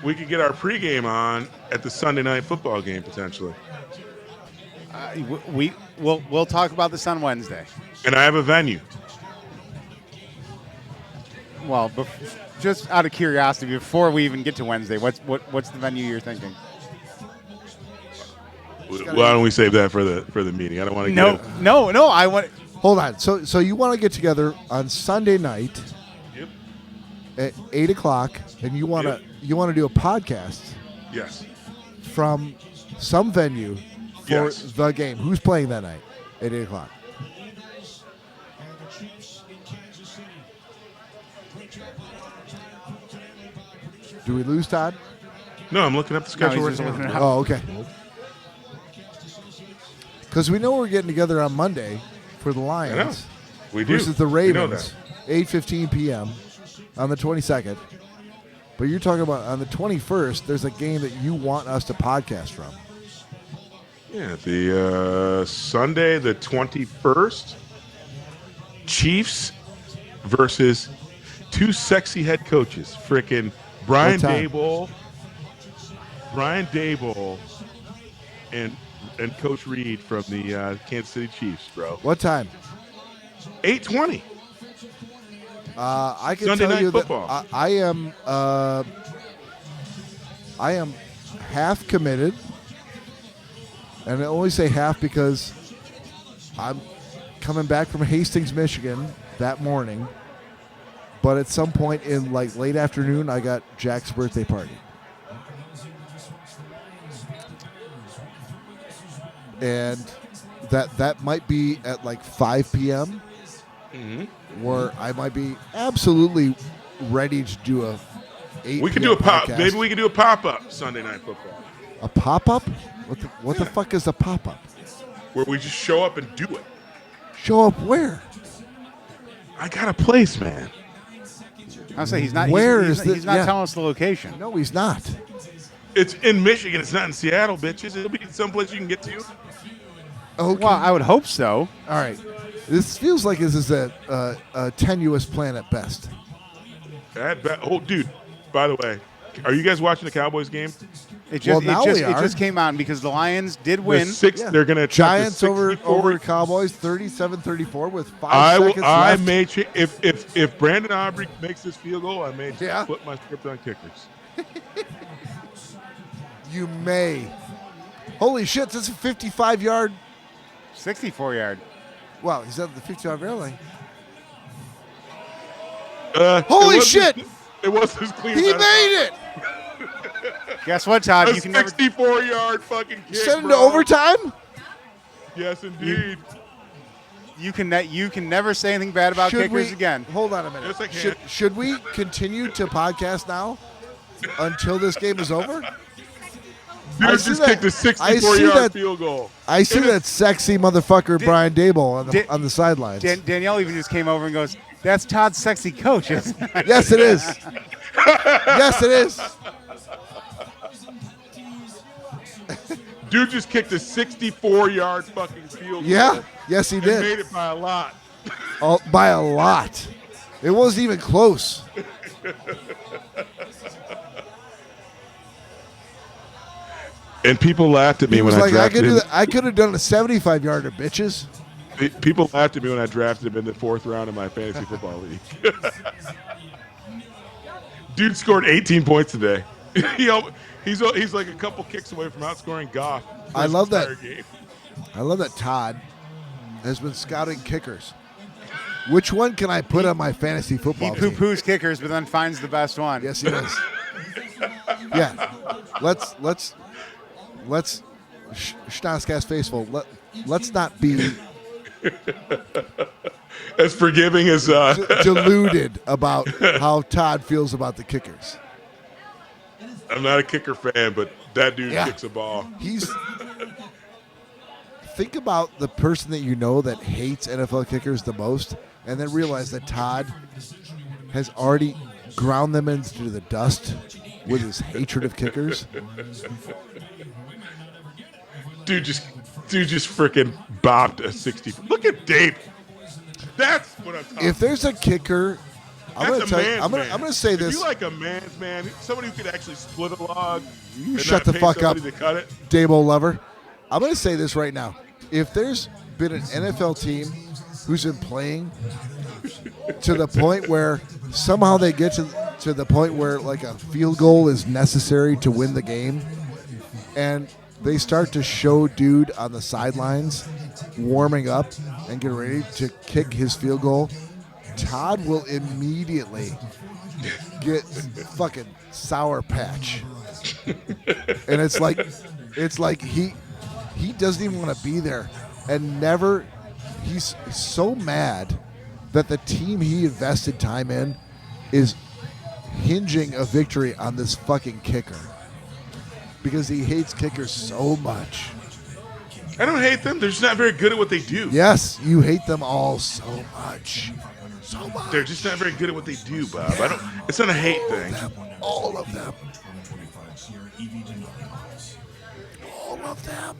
we could get our pregame on at the Sunday night football game potentially. We'll talk about this on Wednesday. And I have a venue. Well, just out of curiosity, before we even get to Wednesday, what's the venue you're thinking? Why don't we save that for the meeting? I don't want to get No. I want. Hold on. So you want to get together on Sunday night at 8 o'clock, and you want to do a podcast Yes. from some venue for Yes. the game. Who's playing that night at 8 o'clock? Do we lose Todd? No, I'm looking up the schedule right now. Oh, okay. Because we know we're getting together on Monday for the Lions We do. versus the We know Ravens, 8:15 p.m. on the 22nd. But you're talking about on the 21st, there's a game that you want us to podcast from. Yeah, the Sunday the 21st, Chiefs versus two sexy head coaches, frickin' Brian What time? Daboll, and Coach Reed from the Kansas City Chiefs, bro. What time? 8:20. I can Sunday tell night you football. that I am half committed, and I only say half because I'm coming back from Hastings, Michigan that morning. But at some point in like late afternoon, I got Jack's birthday party. And that might be at like 5 p.m. where I might be absolutely ready to do a 8 We could p.m. do a pop. podcast. Maybe we could do a pop-up Sunday night football A pop-up? What the fuck is a pop-up? where we just show up and do it. Show up where? I got a place, man. I'll say he's not. Where he's, is he's not yeah. telling us the location. No, he's not. It's in Michigan. It's not in Seattle, bitches. It'll be someplace you can get to. Okay. Well, I would hope so. All right. This feels like this is a tenuous plan at best. Oh, dude. By the way, are you guys watching the Cowboys game? It just, Well, now it we are. just came on because the Lions did win. Yeah. They're going to Giants over Cowboys 37-34 with 5 seconds I left. may if Brandon Aubrey makes this field goal, I may Yeah. flip my script on kickers. You may. Holy shit, this is a 55-yard. 64-yard. Wow, he's at the 55-yard line. It Holy wasn't- shit! It wasn't as clean. He as made it. Guess what, Todd? A You can never. 64-yard fucking kick. Send him to bro. overtime. Yes, indeed. You can never say anything bad about kickers again. Hold on a minute. Yes, I can. Should we continue to podcast now until this game is over? Dude I see just that- kicked a I see 64-yard that- field goal. I see that sexy motherfucker Brian Dable on the sidelines. Danielle even just came over and goes, "That's Todd's sexy coach." Isn't it?" Yes, it is. Yes, it is. Dude just kicked a 64-yard fucking field goal. Yeah. Yes, he And did. made it by a lot. Oh, by a lot. It wasn't even close. And people laughed at me He when was I like, drafted him. I could have done a 75-yarder, bitches. People laughed at me when I drafted him in the 4th round of my fantasy football league. Dude scored 18 points today. He's like a couple kicks away from outscoring Goff. for I his love that. entire game. I love that Todd has been scouting kickers. Which one can I put on my fantasy He football team? poo-poos kickers, but then finds the best one. Yes, he does. Yeah. Let's Schnozzcast faithful. Let's not be As forgiving as deluded about how Todd feels about the kickers. I'm not a kicker fan, but that dude Yeah. kicks a ball. Think about the person that you know that hates NFL kickers the most, and then realize that Todd has already ground them into the dust with his hatred of kickers. Dude just freaking bopped a 60. Look at Dave. That's what I'm talking If there's a kicker, I'm That's going a to tell you. man's man. I'm going to say If this. you like a man's man, somebody who could actually split a log. You and shut not the pay fuck up, somebody to cut it. Dabo lover. I'm going to say this right now. If there's been an NFL team who's been playing to the point where somehow they get to the point where like a field goal is necessary to win the game, and they start to show dude on the sidelines warming up and get ready to kick his field goal, Todd will immediately get fucking sour patch. And it's like he doesn't even want to be there, and never. He's so mad that the team he invested time in is hinging a victory on this fucking kicker because he hates kickers so much. I don't hate them. They're just not very good at what they do. Yes, you hate them all so much. So much. They're just not very good at what they do, Bob. It's not a hate thing. All of them. All of them.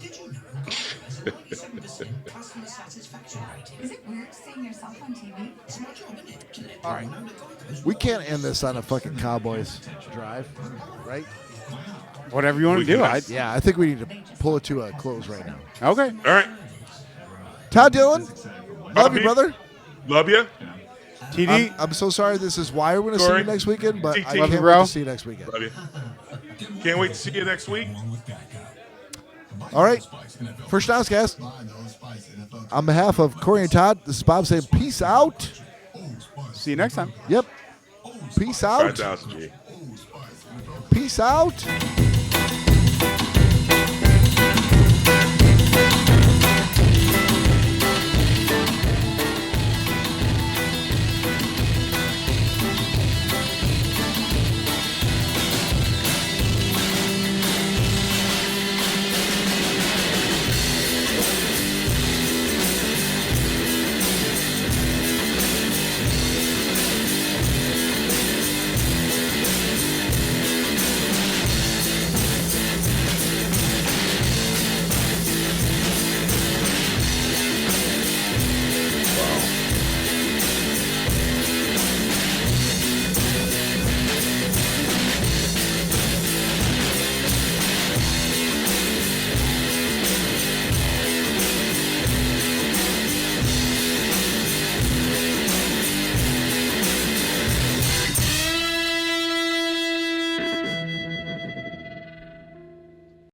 Is it weird seeing yourself on TV? All right. We can't end this on a fucking Cowboys drive, right? Whatever you want to do. Yeah, I think we need to pull it to a close right now. Okay. All right. Todd Dillon, love you, brother. Love you. TD. I'm so sorry. This is why we're going to see Cory. you next weekend, but I Love can't you, wait bro. to see you next weekend. Love you. Can't wait to see you next week. All right. For Schnozzcast, on behalf of Cory and Todd, this is Bob saying peace out. See you next time. Yep. Peace out. 5,000 G. Peace out.